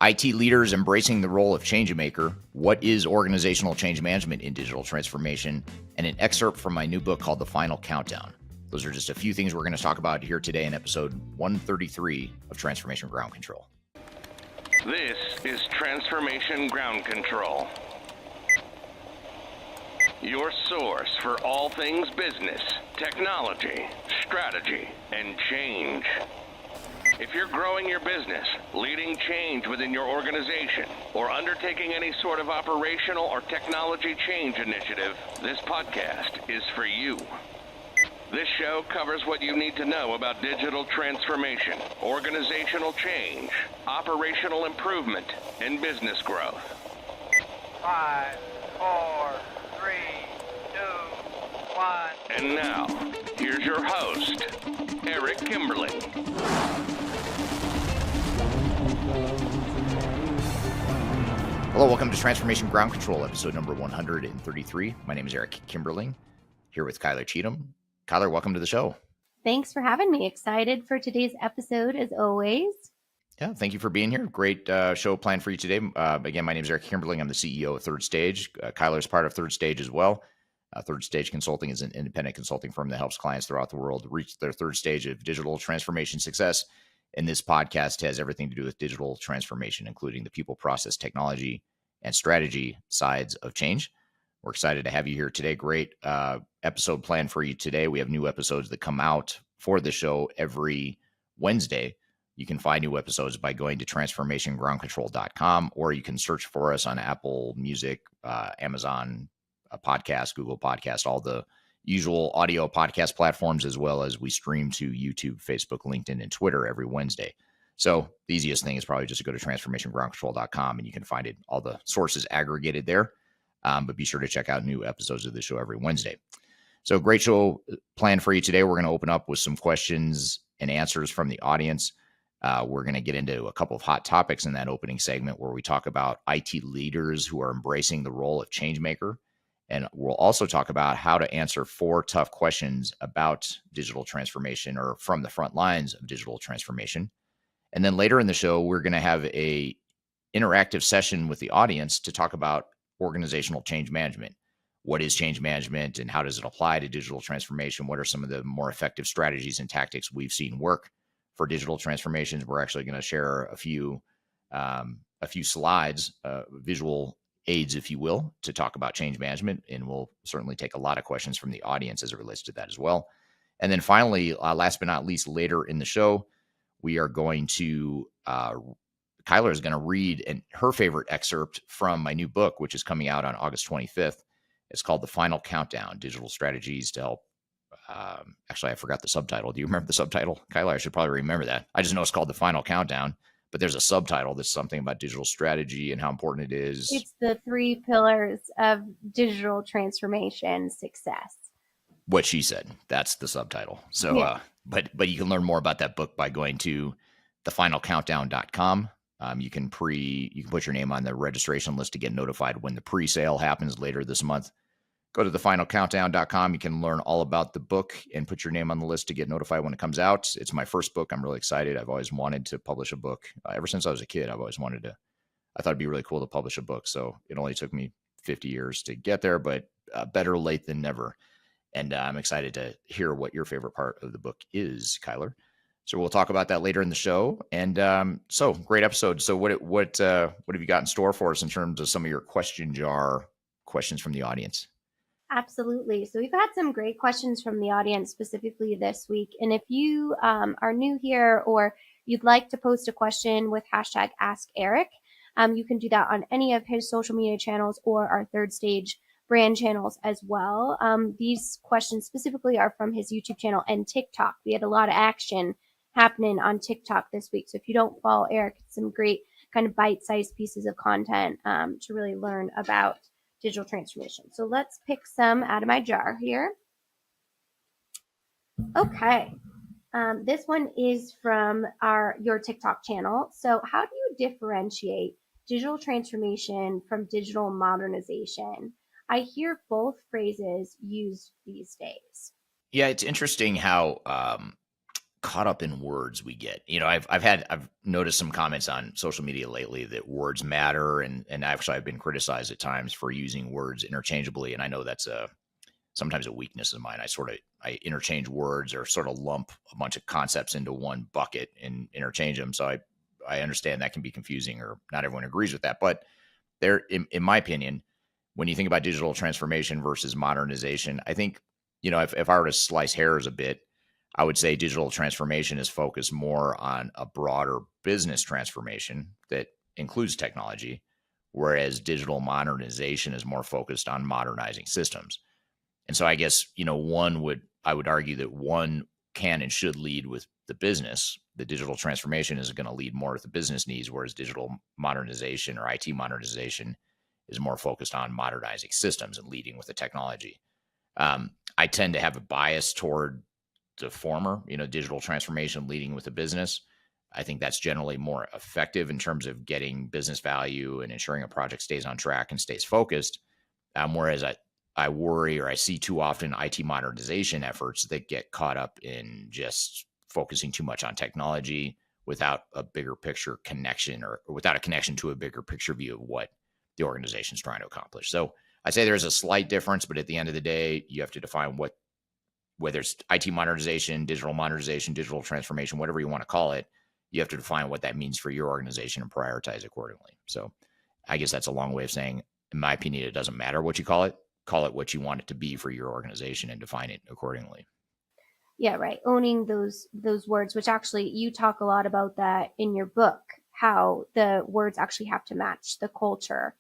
IT leaders embracing the role of change maker. What is organizational change management in digital transformation? And an excerpt from my new book called The Final Countdown. Those are just a few things we're going to talk about here today in episode 133 of Transformation Ground Control. This is Transformation Ground Control, your source for all things business, technology, strategy, and change. If you're growing your business, leading change within your organization, or undertaking any sort of operational or technology change initiative, this podcast is for you. This show covers what you need to know about digital transformation, organizational change, operational improvement, and business growth. 5, 4, 3, 2, 1. And now, here's your host, Eric Kimberling. Hello, welcome to Transformation Ground Control, episode number 133. My name is Eric Kimberling, here with Kyler Cheatham. Kyler, welcome to the show. Thanks for having me. Excited for today's episode, as always. Yeah, thank you for being here. Great show planned for you today. Again, my name is Eric Kimberling. I'm the CEO of Third Stage. Kyler is part of Third Stage as well. Third Stage Consulting is an independent consulting firm that helps clients throughout the world reach their third stage of digital transformation success. And this podcast has everything to do with digital transformation, including the people, process, technology, and strategy sides of change. We're excited to have you here today. Great episode planned for you today. We have new episodes that come out for the show every Wednesday. You can find new episodes by going to transformationgroundcontrol.com, or you can search for us on Apple Music, Amazon Podcast, Google Podcast, all the usual audio podcast platforms, as well as we stream to YouTube, Facebook, LinkedIn, and Twitter every Wednesday. So the easiest thing is probably just to go to transformationgroundcontrol.com, and you can find it, all the sources aggregated there. But be sure to check out new episodes of the show every Wednesday. So great show planned for you today. We're going to open up with some questions and answers from the audience. We're going to get into a couple of hot topics in that opening segment where we talk about IT leaders who are embracing the role of change maker. And we'll also talk about how to answer 4 tough questions about digital transformation, or from the front lines of digital transformation. And then later in the show, we're going to have a interactive session with the audience to talk about organizational change management. What is change management and how does it apply to digital transformation? What are some of the more effective strategies and tactics we've seen work for digital transformations? We're actually going to share a few slides, visual aids, if you will, to talk about change management. And we'll certainly take a lot of questions from the audience as it relates to that as well. And then finally, last but not least, later in the show, we are going to, Kyler is going to read her favorite excerpt from my new book, which is coming out on August 25th. It's called The Final Countdown, Digital Strategies to Help. Actually, I forgot the subtitle. Do you remember the subtitle? Kyler, I should probably remember that. I just know it's called The Final Countdown, but there's a subtitle that's something about digital strategy and how important it is. It's the 3 pillars of digital transformation success. What she said. That's the subtitle. So, yeah. But you can learn more about that book by going to thefinalcountdown.com. You can put your name on the registration list to get notified when the pre-sale happens later this month. Go to thefinalcountdown.com. You can learn all about the book and put your name on the list to get notified when it comes out. It's my first book. I'm really excited. I've always wanted to publish a book. Ever since I was a kid, I've always wanted to. I thought it'd be really cool to publish a book. So it only took me 50 years to get there, but better late than never. And I'm excited to hear what your favorite part of the book is, Kyler. So we'll talk about that later in the show. And so great episode. So what have you got in store for us in terms of some of your question jar questions from the audience? Absolutely. So we've had some great questions from the audience specifically this week. And if you are new here or you'd like to post a question with hashtag #AskEric, you can do that on any of his social media channels or our Third Stage brand channels as well. These questions specifically are from his YouTube channel and TikTok. We had a lot of action happening on TikTok this week. So if you don't follow Eric, it's some great kind of bite-sized pieces of content to really learn about digital transformation. So let's pick some out of my jar here. Okay. This one is from your TikTok channel. So how do you differentiate digital transformation from digital modernization? I hear both phrases used these days. Yeah, it's interesting how caught up in words we get. I've noticed some comments on social media lately that words matter, and actually I've been criticized at times for using words interchangeably, and I know that's sometimes a weakness of mine. I interchange words or sort of lump a bunch of concepts into one bucket and interchange them. So I understand that can be confusing, or not everyone agrees with that. But in my opinion, when you think about digital transformation versus modernization, I think, if I were to slice hairs a bit, I would say digital transformation is focused more on a broader business transformation that includes technology, whereas digital modernization is more focused on modernizing systems. And so I guess, I would argue that one can and should lead with the business. The digital transformation is going to lead more with the business needs, whereas digital modernization or IT modernization is more focused on modernizing systems and leading with the technology. I tend to have a bias toward the former, digital transformation leading with the business. I think that's generally more effective in terms of getting business value and ensuring a project stays on track and stays focused. Whereas I worry, or I see too often, IT modernization efforts that get caught up in just focusing too much on technology without a bigger picture connection, or without a connection to a bigger picture view of what the organization is trying to accomplish. So I'd say there's a slight difference, but at the end of the day, you have to define whether it's IT modernization, digital transformation, whatever you want to call it, you have to define what that means for your organization and prioritize accordingly. So I guess that's a long way of saying, in my opinion, it doesn't matter what you call it what you want it to be for your organization and define it accordingly. Yeah, right. Owning those words, which actually you talk a lot about that in your book, how the words actually have to match the culture.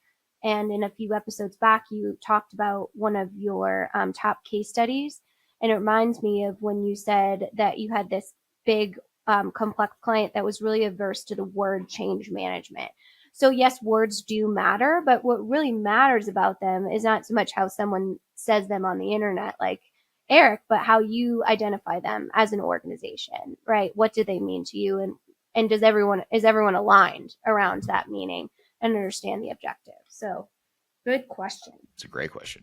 And in a few episodes back, you talked about one of your top case studies. And it reminds me of when you said that you had this big, complex client that was really averse to the word change management. So yes, words do matter, but what really matters about them is not so much how someone says them on the internet, like Eric, but how you identify them as an organization, right? What do they mean to you? And is everyone aligned around that meaning and understand the objective? So good question. It's a great question.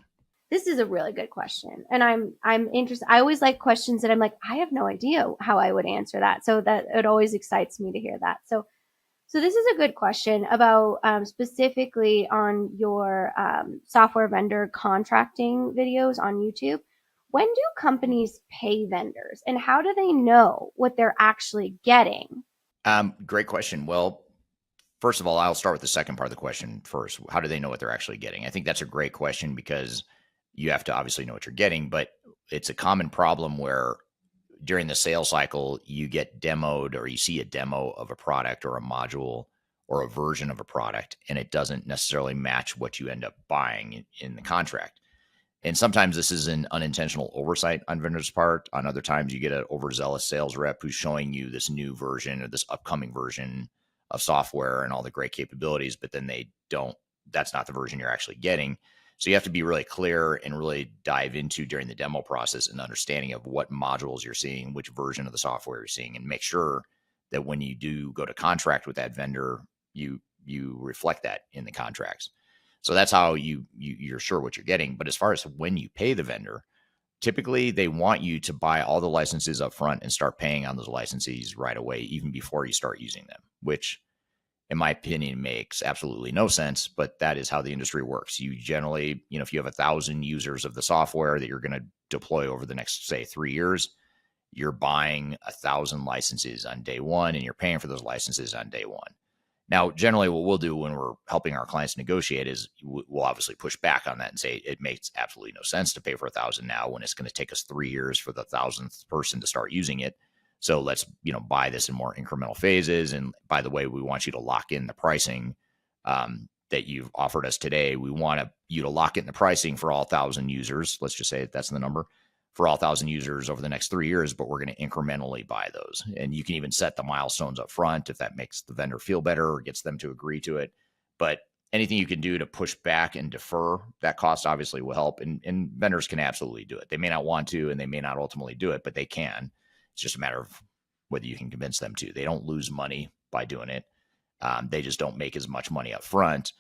This is a really good question. And I'm interested. I always like questions that I'm like, I have no idea how I would answer that. So that it always excites me to hear that. So this is a good question about specifically on your software vendor contracting videos on YouTube. When do companies pay vendors, and how do they know what they're actually getting? Great question. Well, first of all, I'll start with the second part of the question first. How do they know what they're actually getting? I think that's a great question, because you have to obviously know what you're getting, but it's a common problem where during the sales cycle, you get demoed, or you see a demo of a product or a module or a version of a product, and it doesn't necessarily match what you end up buying in the contract. And sometimes this is an unintentional oversight on vendors' part. On other times, you get an overzealous sales rep who's showing you this new version or this upcoming version of software and all the great capabilities, but then that's not the version you're actually getting. So you have to be really clear and really dive into during the demo process an understanding of what modules you're seeing, which version of the software you're seeing, and make sure that when you do go to contract with that vendor, you reflect that in the contracts. So that's how you're sure what you're getting. But as far as when you pay the vendor, typically they want you to buy all the licenses up front and start paying on those licenses right away, even before you start using them, which in my opinion makes absolutely no sense, but that is how the industry works. You generally, if you have 1,000 users of the software that you're going to deploy over the next, say, 3 years, you're buying 1,000 licenses on day one, and you're paying for those licenses on day one. Now, generally what we'll do when we're helping our clients negotiate is we'll obviously push back on that and say it makes absolutely no sense to pay for 1,000 now when it's going to take us 3 years for the 1,000th person to start using it. So let's, buy this in more incremental phases. And by the way, we want you to lock in the pricing that you've offered us today. We want you to lock in the pricing for all 1,000 users. Let's just say that's the number for all 1,000 users over the next 3 years, but we're going to incrementally buy those. And you can even set the milestones up front if that makes the vendor feel better or gets them to agree to it. But anything you can do to push back and defer that cost obviously will help. And vendors can absolutely do it. They may not want to, and they may not ultimately do it, but they can. It's just a matter of whether you can convince them to. They don't lose money by doing it. They just don't make as much money up front.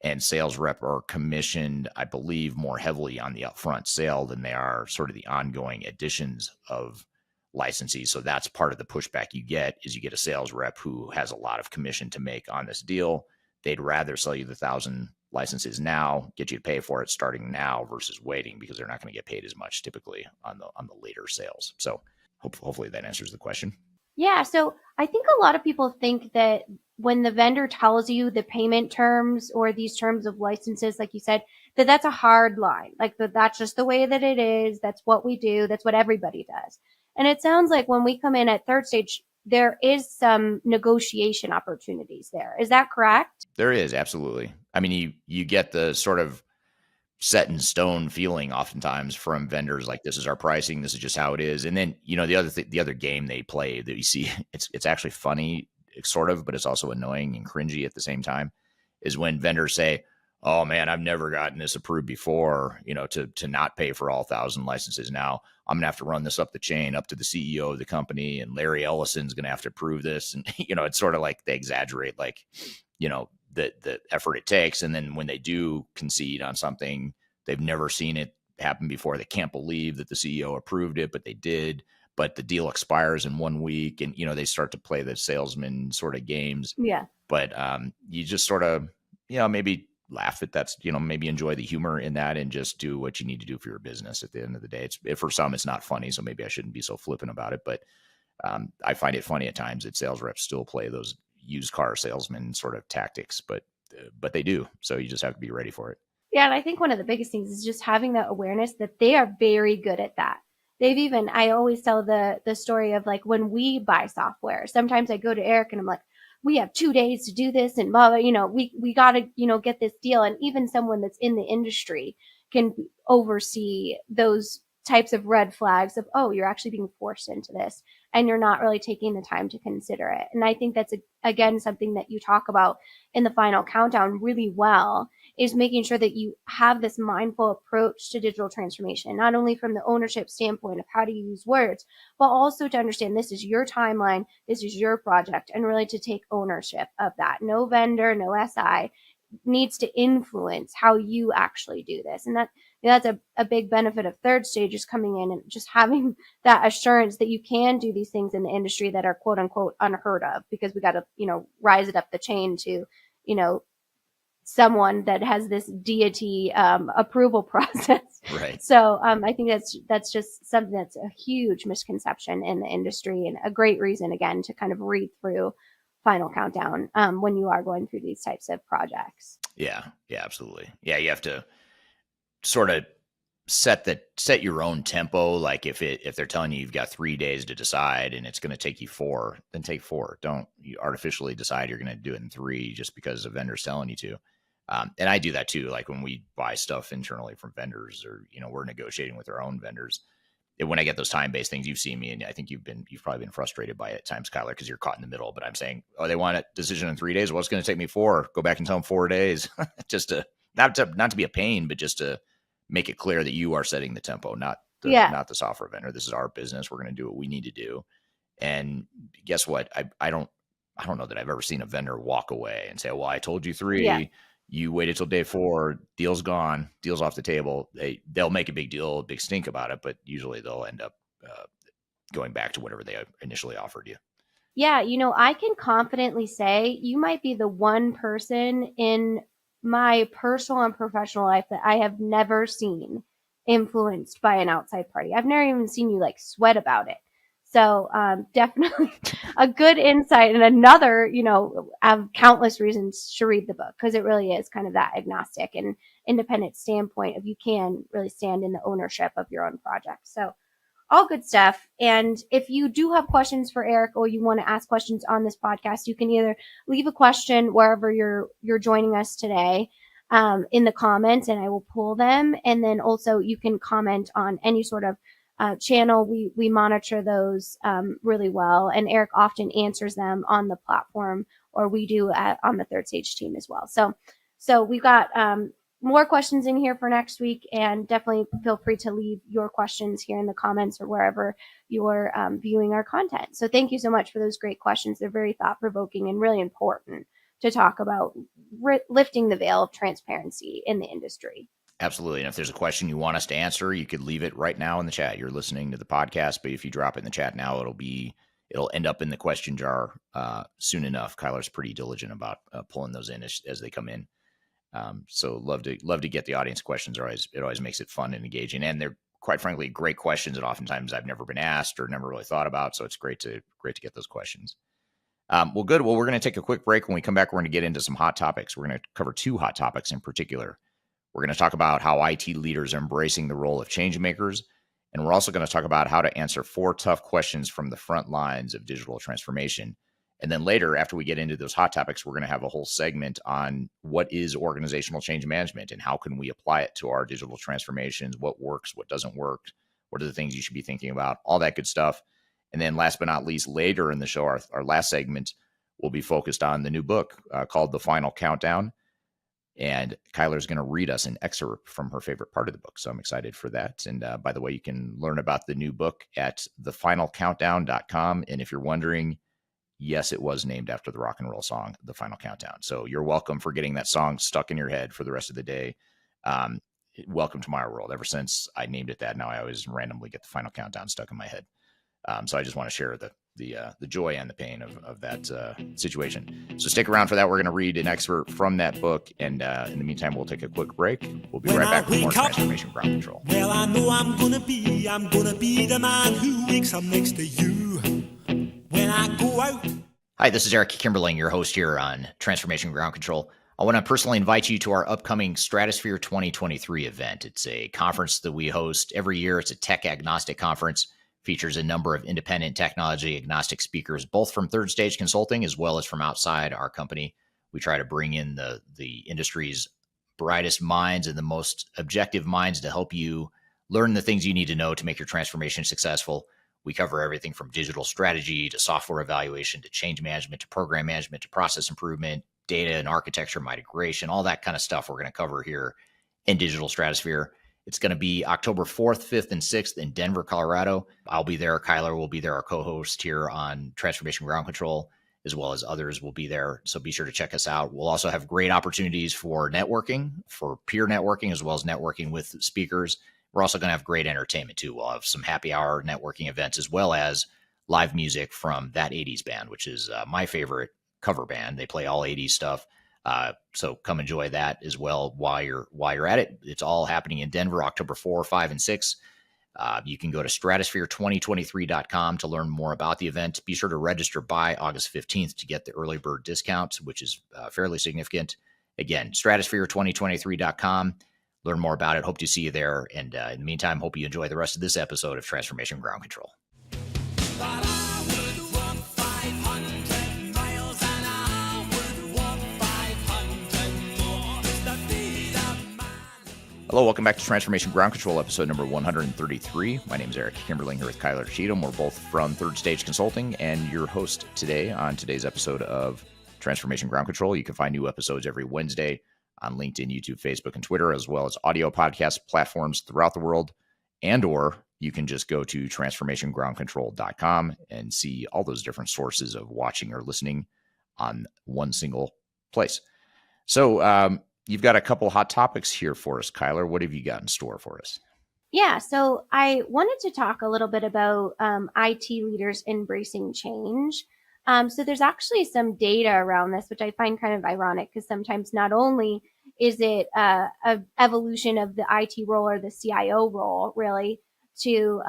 And sales rep are commissioned, I believe, more heavily on the upfront sale than they are sort of the ongoing additions of licensees. So that's part of the pushback you get is you get a sales rep who has a lot of commission to make on this deal. They'd rather sell you the 1,000 licenses now, get you to pay for it starting now versus waiting, because they're not going to get paid as much typically on the later sales. So hopefully that answers the question. Yeah, so I think a lot of people think that when the vendor tells you the payment terms or these terms of licenses, like you said, that that's a hard line. Like that's just the way that it is. That's what we do. That's what everybody does. And it sounds like when we come in at third stage, there is some negotiation opportunities there. Is that correct? There is, absolutely. I mean, you get the sort of set in stone feeling oftentimes from vendors, like this is our pricing, this is just how it is. And then, the other game they play that you see, it's actually funny, sort of, but it's also annoying and cringy at the same time, is when vendors say, oh man, I've never gotten this approved before, to not pay for all 1,000 licenses. Now I'm gonna have to run this up the chain up to the CEO of the company, and Larry Ellison's gonna have to approve this. And it's sort of like they exaggerate, like, the effort it takes. And then when they do concede on something, they've never seen it happen before. They can't believe that the CEO approved it, but they did. But the deal expires in 1 week, and they start to play the salesman sort of games. Yeah. But you just sort of maybe laugh at that. Maybe enjoy the humor in that, and just do what you need to do for your business. At the end of the day, for some it's not funny, so maybe I shouldn't be so flippant about it. But I find it funny at times that sales reps still play those used car salesman sort of tactics, but they do. So you just have to be ready for it. Yeah, and I think one of the biggest things is just having that awareness that they are very good at that. I always tell the story of like when we buy software, sometimes I go to Eric and I'm like, we have 2 days to do this and blah, blah, we got to, get this deal. And even someone that's in the industry can oversee those types of red flags of, oh, you're actually being forced into this and you're not really taking the time to consider it. And I think that's, again, something that you talk about in the final countdown really well, is making sure that you have this mindful approach to digital transformation, not only from the ownership standpoint of how to use words, but also to understand this is your timeline, this is your project, and really to take ownership of that. No vendor, no SI needs to influence how you actually do this. And that's a big benefit of third stage, is coming in and just having that assurance that you can do these things in the industry that are quote unquote unheard of, because we got to, rise it up the chain to, someone that has this deity approval process. Right. So I think that's just something that's a huge misconception in the industry, and a great reason, again, to kind of read through Final Countdown when you are going through these types of projects. Yeah, absolutely. Yeah, you have to sort of set your own tempo. Like if they're telling you you've got 3 days to decide and it's going to take you 4, then take 4. Don't you artificially decide you're going to do it in 3 just because a vendor's telling you to. And I do that too. Like when we buy stuff internally from vendors, or we're negotiating with our own vendors. When I get those time-based things, you've seen me, and I think you've probably been frustrated by it at times, Kyler, because you're caught in the middle. But I'm saying, oh, they want a decision in 3 days. Well, it's going to take me 4. Go back and tell them 4 days, just to not to be a pain, but just to make it clear that you are setting the tempo, not the software vendor. This is our business. We're going to do what we need to do. And guess what? I don't know that I've ever seen a vendor walk away and say, well, I told you 3. Yeah. You waited till day 4, deal's gone, deal's off the table. They'll make a big deal, a big stink about it, but usually they'll end up going back to whatever they initially offered you. Yeah, I can confidently say you might be the one person in my personal and professional life that I have never seen influenced by an outside party. I've never even seen you like sweat about it. So definitely a good insight, and another, I have countless reasons to read the book, because it really is kind of that agnostic and independent standpoint of you can really stand in the ownership of your own project. So all good stuff. And if you do have questions for Eric, or you want to ask questions on this podcast, you can either leave a question wherever you're joining us today in the comments, and I will pull them. And then also you can comment on any sort of channel. We monitor those really well, and Eric often answers them on the platform, or we do on the third stage team as well. So we've got more questions in here for next week, and definitely feel free to leave your questions here in the comments or wherever you're viewing our content. So thank you so much for those great questions. They're very thought-provoking and really important to talk about lifting the veil of transparency in the industry. Absolutely. And if there's a question you want us to answer, you could leave it right now in the chat. You're listening to the podcast, but if you drop it in the chat now, it'll end up in the question jar soon enough. Kyler's pretty diligent about pulling those in as they come in. So love to get the audience questions. It always makes it fun and engaging, and they're quite frankly great questions that oftentimes I've never been asked or never really thought about. So it's great to get those questions. Well, good. Well, we're going to take a quick break. When we come back, we're going to get into some hot topics. We're going to cover two hot topics in particular. We're going to talk about how IT leaders are embracing the role of change makers. And we're also going to talk about how to answer 4 tough questions from the front lines of digital transformation. And then later, after we get into those hot topics, we're going to have a whole segment on what is organizational change management and how can we apply it to our digital transformations, what works, what doesn't work, what are the things you should be thinking about, all that good stuff. And then last but not least, later in the show, our last segment will be focused on the new book called The Final Countdown. And Kyler's going to read us an excerpt from her favorite part of the book. So I'm excited for that. And by the way, you can learn about the new book at thefinalcountdown.com. And if you're wondering, yes, it was named after the rock and roll song, The Final Countdown. So you're welcome for getting that song stuck in your head for the rest of the day. Welcome to my world. Ever since I named it that, now I always randomly get The Final Countdown stuck in my head. So I just want to share the joy and the pain of that situation. So stick around for that. We're going to read an excerpt from that book. And in the meantime, we'll take a quick break. We'll be right back with more Transformation Ground Control. Well, I know I'm going to be the man who wakes up next to you when I go out. Hi, this is Eric Kimberling, your host here on Transformation Ground Control. I want to personally invite you to our upcoming Stratosphere 2023 event. It's a conference that we host every year. It's a tech agnostic conference. Features a number of independent technology agnostic speakers, both from Third Stage Consulting as well as from outside our company. We try to bring in the industry's brightest minds and the most objective minds to help you learn the things you need to know to make your transformation successful. We cover everything from digital strategy to software evaluation to change management to program management to process improvement, data and architecture migration, all that kind of stuff we're going to cover here in Digital Stratosphere. It's going to be October 4th, 5th, and 6th in Denver, Colorado. I'll be there. Kyler will be there, our co-host here on Transformation Ground Control, as well as others will be there. So be sure to check us out. We'll also have great opportunities for networking, for peer networking, as well as networking with speakers. We're also going to have great entertainment, too. We'll have some happy hour networking events, as well as live music from That 80s Band, which is my favorite cover band. They play all 80s stuff. So come enjoy that as well while you're at it. It's all happening in Denver, October 4, 5, and 6. You can go to stratosphere2023.com to learn more about the event. Be sure to register by August 15th to get the early bird discount, which is fairly significant. Again, stratosphere2023.com. Learn more about it. Hope to see you there. And in the meantime, hope you enjoy the rest of this episode of Transformation Ground Control. Hello, welcome back to Transformation Ground Control, episode number 133. My name is Eric Kimberling here with Kyler Cheatham. We're both from Third Stage Consulting and your host today on today's episode of Transformation Ground Control. You can find new episodes every Wednesday on LinkedIn, YouTube, Facebook, and Twitter, as well as audio podcast platforms throughout the world. And or you can just go to transformationgroundcontrol.com and see all those different sources of watching or listening on one single place. So, you've got a couple hot topics here for us, Kyler. What have you got in store for us? Yeah, so I wanted to talk a little bit about IT leaders embracing change. So there's actually some data around this, which I find kind of ironic because sometimes not only is it a evolution of the IT role or the CIO role, really, to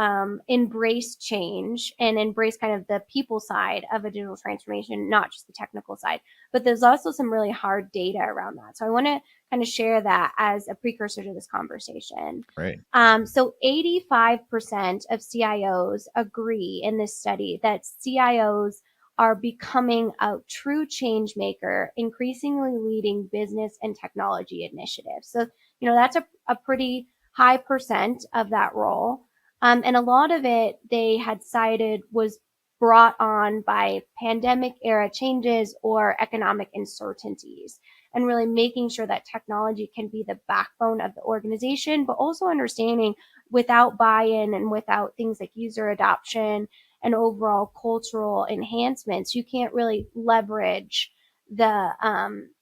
embrace change and embrace kind of the people side of a digital transformation, not just the technical side. But there's also some really hard data around that. So I want to kind of share that as a precursor to this conversation. Right. So 85% of CIOs agree in this study that CIOs are becoming a true change maker, increasingly leading business and technology initiatives. So, that's a pretty high percent of that role. And a lot of it they had cited was brought on by pandemic era changes or economic uncertainties, and really making sure that technology can be the backbone of the organization, but also understanding without buy-in and without things like user adoption and overall cultural enhancements, you can't really leverage the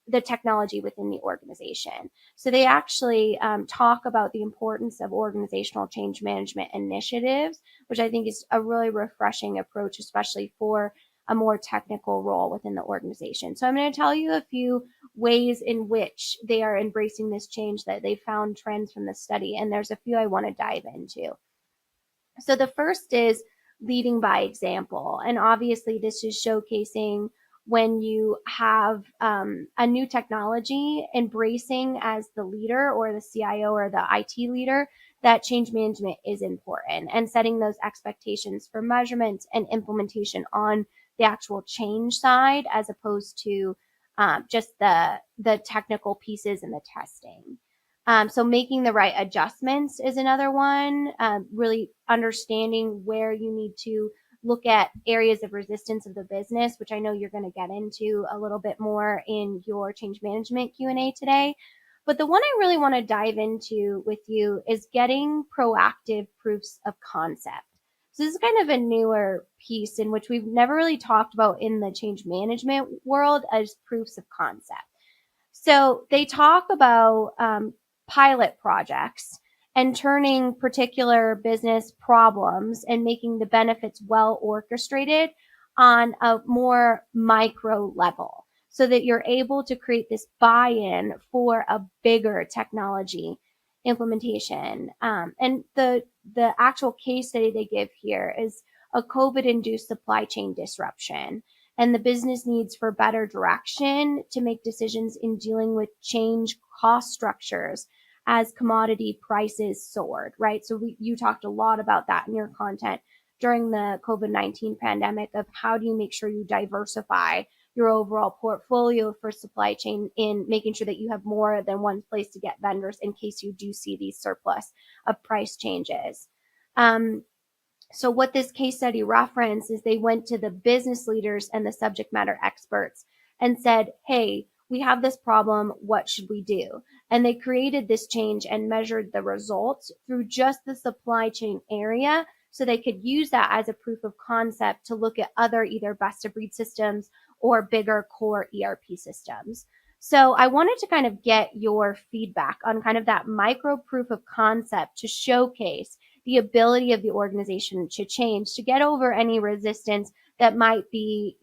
the technology within the organization. So they actually talk about the importance of organizational change management initiatives, which I think is a really refreshing approach, especially for a more technical role within the organization. So I'm going to tell you a few ways in which they are embracing this change that they found trends from the study. And there's a few I want to dive into. So the first is leading by example. And obviously this is showcasing when you have a new technology, embracing as the leader or the CIO or the IT leader that change management is important, and setting those expectations for measurement and implementation on the actual change side as opposed to just the technical pieces and the testing. So making the right adjustments is another one. Really understanding where you need to look at areas of resistance of the business, which I know you're going to get into a little bit more in your change management Q&A today. But the one I really want to dive into with you is getting proactive proofs of concept. So this is kind of a newer piece in which we've never really talked about in the change management world as proofs of concept. So they talk about pilot projects and turning particular business problems and making the benefits well orchestrated on a more micro level so that you're able to create this buy-in for a bigger technology implementation. And the actual case study they give here is a COVID-induced supply chain disruption and the business needs for better direction to make decisions in dealing with change cost structures as commodity prices soared, right? So you talked a lot about that in your content during the COVID-19 pandemic of how do you make sure you diversify your overall portfolio for supply chain in making sure that you have more than one place to get vendors in case you do see these surplus of price changes. So what this case study referenced is they went to the business leaders and the subject matter experts and said, hey, we have this problem. What should we do? And they created this change and measured the results through just the supply chain area so they could use that as a proof of concept to look at other either best of breed systems or bigger core ERP systems. So I wanted to kind of get your feedback on kind of that micro proof of concept to showcase the ability of the organization to change, to get over any resistance that might be,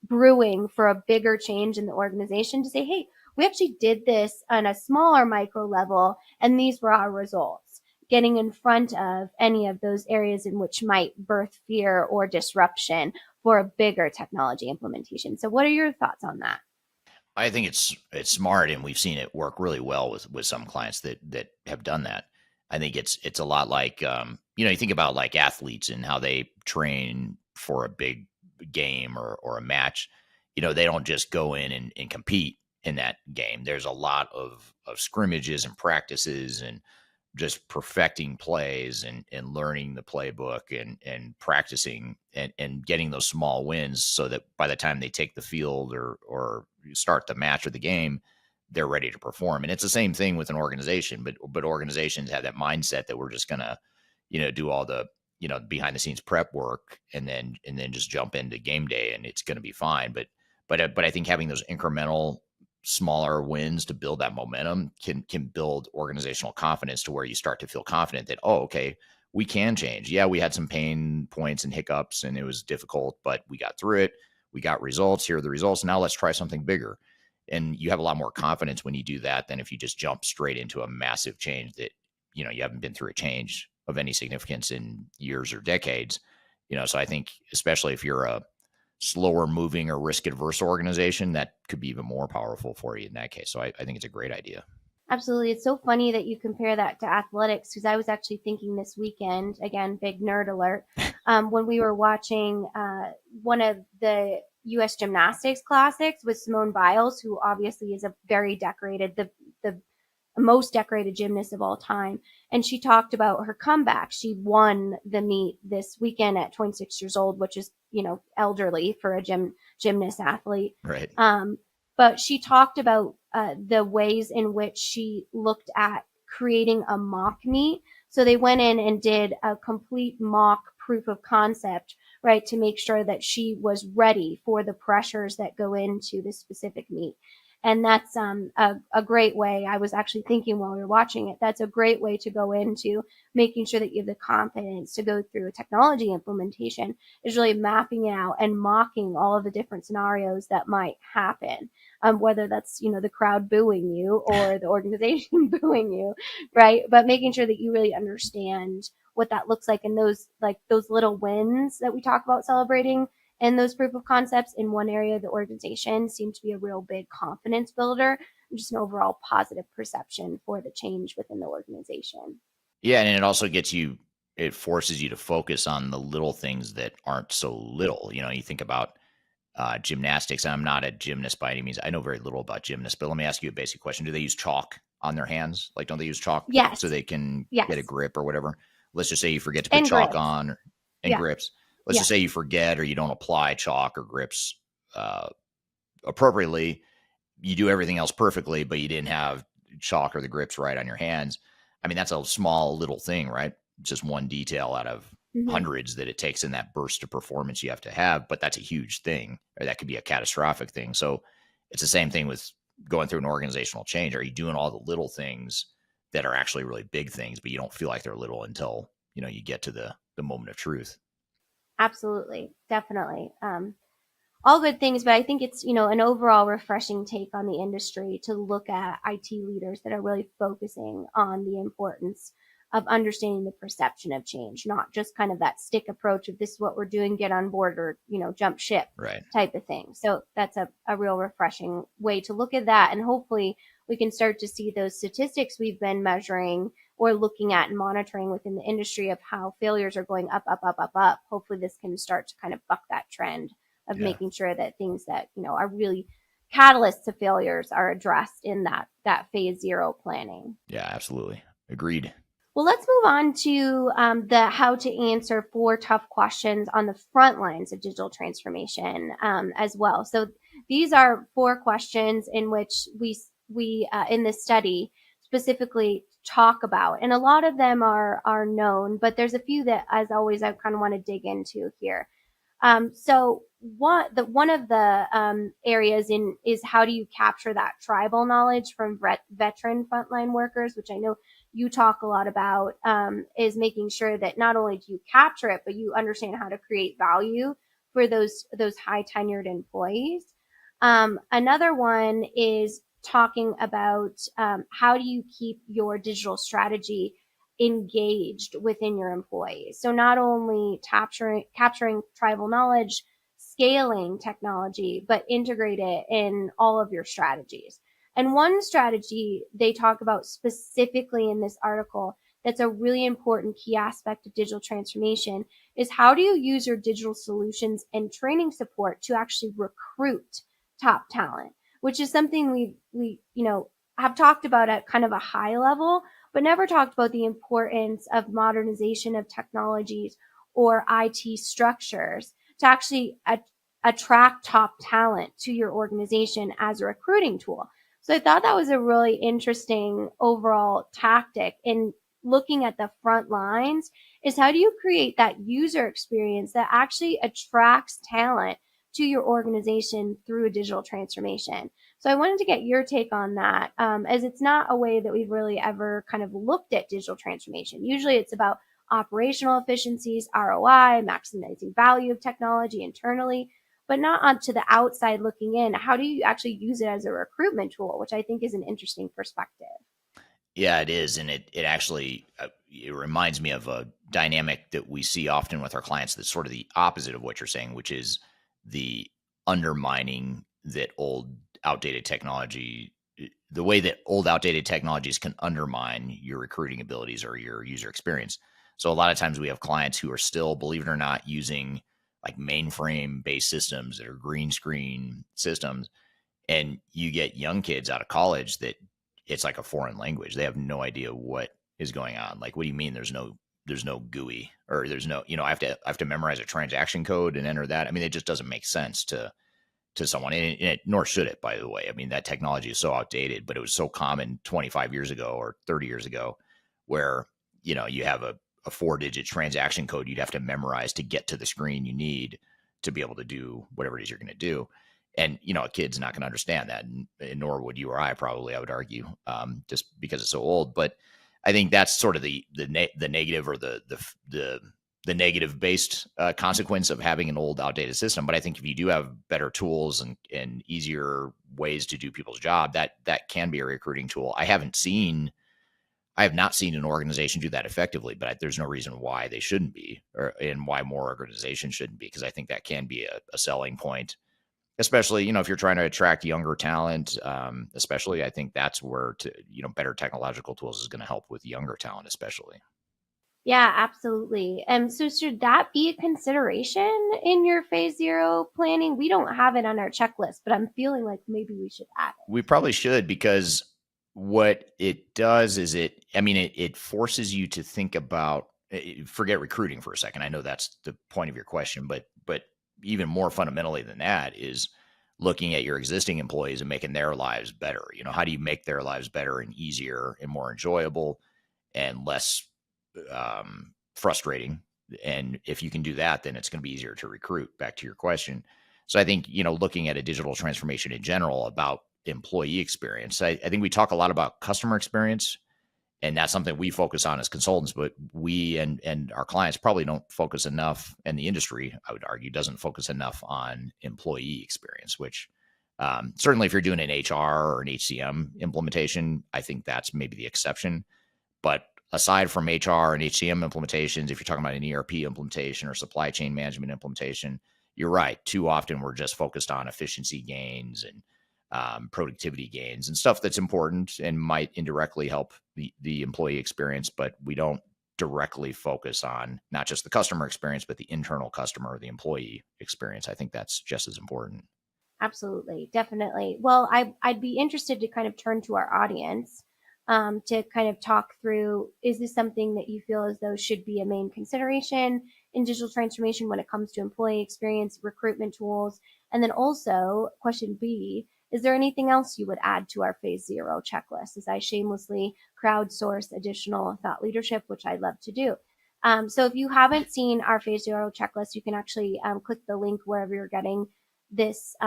brewing for a bigger change in the organization, to say, hey, we actually did this on a smaller micro level, and these were our results. Getting in front of any of those areas in which might birth fear or disruption for a bigger technology implementation. So what are your thoughts on that? I think it's smart, and we've seen it work really well with some clients that have done that. I think it's a lot like you think about like athletes and how they train for a big game or a match. They don't just go in and compete in that game. There's a lot of scrimmages and practices and just perfecting plays and learning the playbook and practicing and getting those small wins so that by the time they take the field or start the match or the game, they're ready to perform. And it's the same thing with an organization, but organizations have that mindset that we're just gonna, do all the, behind the scenes prep work and then just jump into game day and it's gonna be fine. But I think having those incremental smaller wins to build that momentum can build organizational confidence to where you start to feel confident that, oh, okay, we can change. Yeah, we had some pain points and hiccups and it was difficult, but we got through it. We got results. Here are the results. Now let's try something bigger. And you have a lot more confidence when you do that than if you just jump straight into a massive change that, you haven't been through a change of any significance in years or decades. So I think especially if you're a slower moving or risk adverse organization, that could be even more powerful for you in that case. So I think it's a great idea. Absolutely. It's so funny that you compare that to athletics because I was actually thinking this weekend, again, big nerd alert, when we were watching one of the U.S. gymnastics classics with Simone Biles, who obviously is a very decorated, the most decorated gymnast of all time. And she talked about her comeback. She won the meet this weekend at 26 years old, which is, elderly for a gymnast athlete. Right. But she talked about the ways in which she looked at creating a mock meet. So they went in and did a complete mock proof of concept, right, to make sure that she was ready for the pressures that go into the specific meet. And that's a great way. I was actually thinking while we were watching it, that's a great way to go into making sure that you have the confidence to go through a technology implementation, is really mapping it out and mocking all of the different scenarios that might happen. Whether that's, the crowd booing you or the organization booing you, right? But making sure that you really understand what that looks like, and those little wins that we talk about celebrating and those proof of concepts in one area of the organization seem to be a real big confidence builder and just an overall positive perception for the change within the organization. Yeah, and it also it forces you to focus on the little things that aren't so little. You think about gymnastics. I'm not a gymnast by any means. I know very little about gymnasts, but let me ask you a basic question. Do they use chalk on their hands? Like, don't they use chalk so Yes. they can get a Yes. grip or whatever? Let's just say you forget to put And chalk grips. on and Yeah. grips. Let's Yeah. just say you forget or you don't apply chalk or grips uh, appropriately. You do everything else perfectly, but you didn't have chalk or the grips right on your hands. I mean, that's a small little thing, right? Just one detail out of Mm-hmm. hundreds that it takes in that burst of performance you have to have, but that's a huge thing, or that could be a catastrophic thing. So it's the same thing with going through an organizational change. Are you doing all the little things that are actually really big things, but you don't feel like they're little until, you get to the moment of truth? Absolutely. Definitely. All good things, but I think it's, an overall refreshing take on the industry to look at IT leaders that are really focusing on the importance of understanding the perception of change, not just kind of that stick approach of this is what we're doing, get on board, or, jump ship Right. type of thing. So that's a real refreshing way to look at that. And hopefully we can start to see those statistics we've been measuring or looking at and monitoring within the industry of how failures are going up, up, up, up, up. Hopefully this can start to kind of buck that trend of Yeah. making sure that things that are really catalysts to failures are addressed in that phase zero planning. Yeah, absolutely. Agreed. Well, let's move on to the how to answer 4 tough questions on the front lines of digital transformation as well. So these are 4 questions in which we in this study specifically talk about, and a lot of them are known, but there's a few that, as always, I kind of want to dig into here. So one of the areas in is how do you capture that tribal knowledge from veteran frontline workers, which I know you talk a lot about, is making sure that not only do you capture it, but you understand how to create value for those high tenured employees. Another one is talking about how do you keep your digital strategy engaged within your employees. So not only capturing tribal knowledge, scaling technology, but integrate it in all of your strategies. And one strategy they talk about specifically in this article that's a really important key aspect of digital transformation is how do you use your digital solutions and training support to actually recruit top talent, which is something we have talked about at kind of a high level, but never talked about the importance of modernization of technologies or IT structures to actually attract top talent to your organization as a recruiting tool. So I thought that was a really interesting overall tactic in looking at the front lines is how do you create that user experience that actually attracts talent to your organization through a digital transformation. So I wanted to get your take on that, as it's not a way that we've really ever kind of looked at digital transformation. Usually it's about operational efficiencies, ROI, maximizing value of technology internally, but not onto the outside looking in. How do you actually use it as a recruitment tool, which I think is an interesting perspective. Yeah, it is, and it actually it reminds me of a dynamic that we see often with our clients. That's sort of the opposite of what you're saying, which is the undermining that old outdated technology, the way that old outdated technologies can undermine your recruiting abilities or your user experience. So a lot of times we have clients who are still, believe it or not, using like mainframe based systems that are green screen systems, and you get young kids out of college that it's like a foreign language. They have no idea what is going on. Like, what do you mean there's no GUI, or there's no, I have to memorize a transaction code and enter that? I mean, it just doesn't make sense to someone, and nor should it, by the way. I mean, that technology is so outdated, but it was so common 25 years ago or 30 years ago, where you have a 4-digit transaction code you'd have to memorize to get to the screen you need to be able to do whatever it is you're going to do. And, a kid's not going to understand that, and nor would you or I probably, I would argue, just because it's so old. But I think that's sort of the negative, or the negative based consequence of having an old, outdated system. But I think if you do have better tools and easier ways to do people's job, that can be a recruiting tool. I have not seen an organization do that effectively, but there's no reason why they shouldn't be, and why more organizations shouldn't be, because I think that can be a selling point, especially, if you're trying to attract younger talent. Especially, I think that's where better technological tools is going to help with younger talent, especially. Yeah, absolutely. So should that be a consideration in your phase 0 planning? We don't have it on our checklist, but I'm feeling like maybe we should add it. We probably should, because what it does is it forces you to think about, forget recruiting for a second. I know that's the point of your question, but even more fundamentally than that is looking at your existing employees and making their lives better. How do you make their lives better and easier and more enjoyable and less frustrating? And if you can do that, then it's going to be easier to recruit, back to your question. So I think, looking at a digital transformation in general about employee experience, I think we talk a lot about customer experience, and that's something we focus on as consultants, but we and our clients probably don't focus enough, and the industry, I would argue, doesn't focus enough on employee experience, which certainly if you're doing an HR or an HCM implementation, I think that's maybe the exception. But aside from HR and HCM implementations, if you're talking about an ERP implementation or supply chain management implementation, you're right. Too often we're just focused on efficiency gains and productivity gains and stuff that's important and might indirectly help the employee experience, but we don't directly focus on not just the customer experience, but the internal customer or the employee experience. I think that's just as important. Absolutely. Definitely. Well, I'd be interested to kind of turn to our audience to kind of talk through, is this something that you feel as though should be a main consideration in digital transformation when it comes to employee experience, recruitment tools? And then also, question B, is there anything else you would add to our phase 0 checklist as I shamelessly crowdsource additional thought leadership, which I love to do? So if you haven't seen our phase 0 checklist, you can actually click the link wherever you're getting this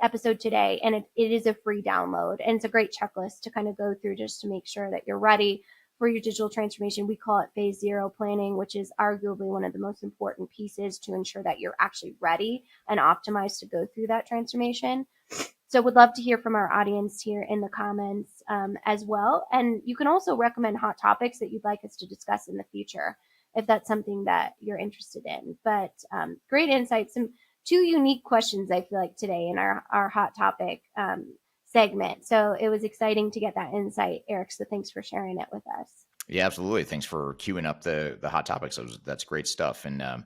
episode today, and it is a free download, and it's a great checklist to kind of go through just to make sure that you're ready for your digital transformation. We call it phase 0 planning, which is arguably one of the most important pieces to ensure that you're actually ready and optimized to go through that transformation. So would love to hear from our audience here in the comments as well. And you can also recommend hot topics that you'd like us to discuss in the future, if that's something that you're interested in. But great insights. Some 2 unique questions, I feel like, today in our hot topic segment. So it was exciting to get that insight, Eric. So thanks for sharing it with us. Yeah, absolutely. Thanks for queuing up the hot topics. That's great stuff. And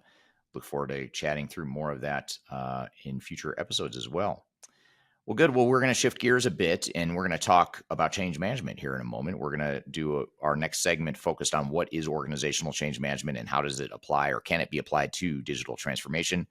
look forward to chatting through more of that in future episodes as well. Well, good. Well, we're going to shift gears a bit, and we're going to talk about change management here in a moment. We're going to do our next segment focused on what is organizational change management and how does it apply, or can it be applied to digital transformation?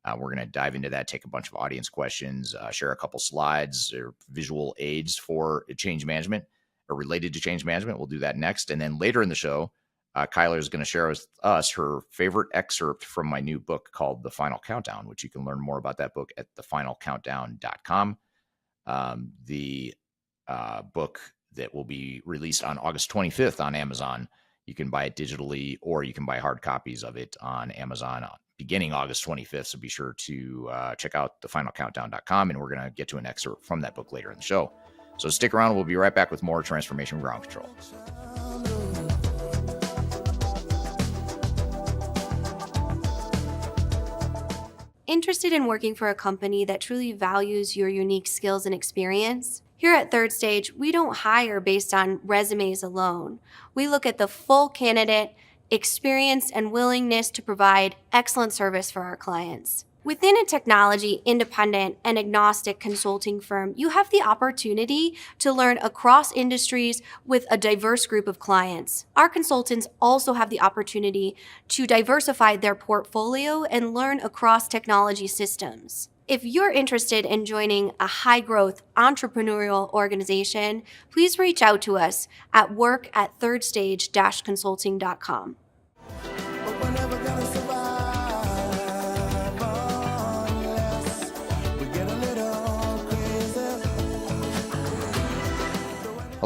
We're going to dive into that, take a bunch of audience questions, share a couple slides or visual aids for change management or related to change management. We'll do that next. And then later in the show, Kyler is going to share with us her favorite excerpt from my new book called The Final Countdown, which you can learn more about that book at thefinalcountdown.com. The book that will be released on August 25th on Amazon. You can buy it digitally, or you can buy hard copies of it on Amazon beginning August 25th. So be sure to check out thefinalcountdown.com, and we're going to get to an excerpt from that book later in the show. So stick around. We'll be right back with more Transformation Ground Control. Interested in working for a company that truly values your unique skills and experience? Here at Third Stage, we don't hire based on resumes alone. We look at the full candidate, experience, and willingness to provide excellent service for our clients. Within a technology, independent, and agnostic consulting firm, you have the opportunity to learn across industries with a diverse group of clients. Our consultants also have the opportunity to diversify their portfolio and learn across technology systems. If you're interested in joining a high-growth entrepreneurial organization, please reach out to us at work@thirdstage-consulting.com. We're never gonna survive unless we get a little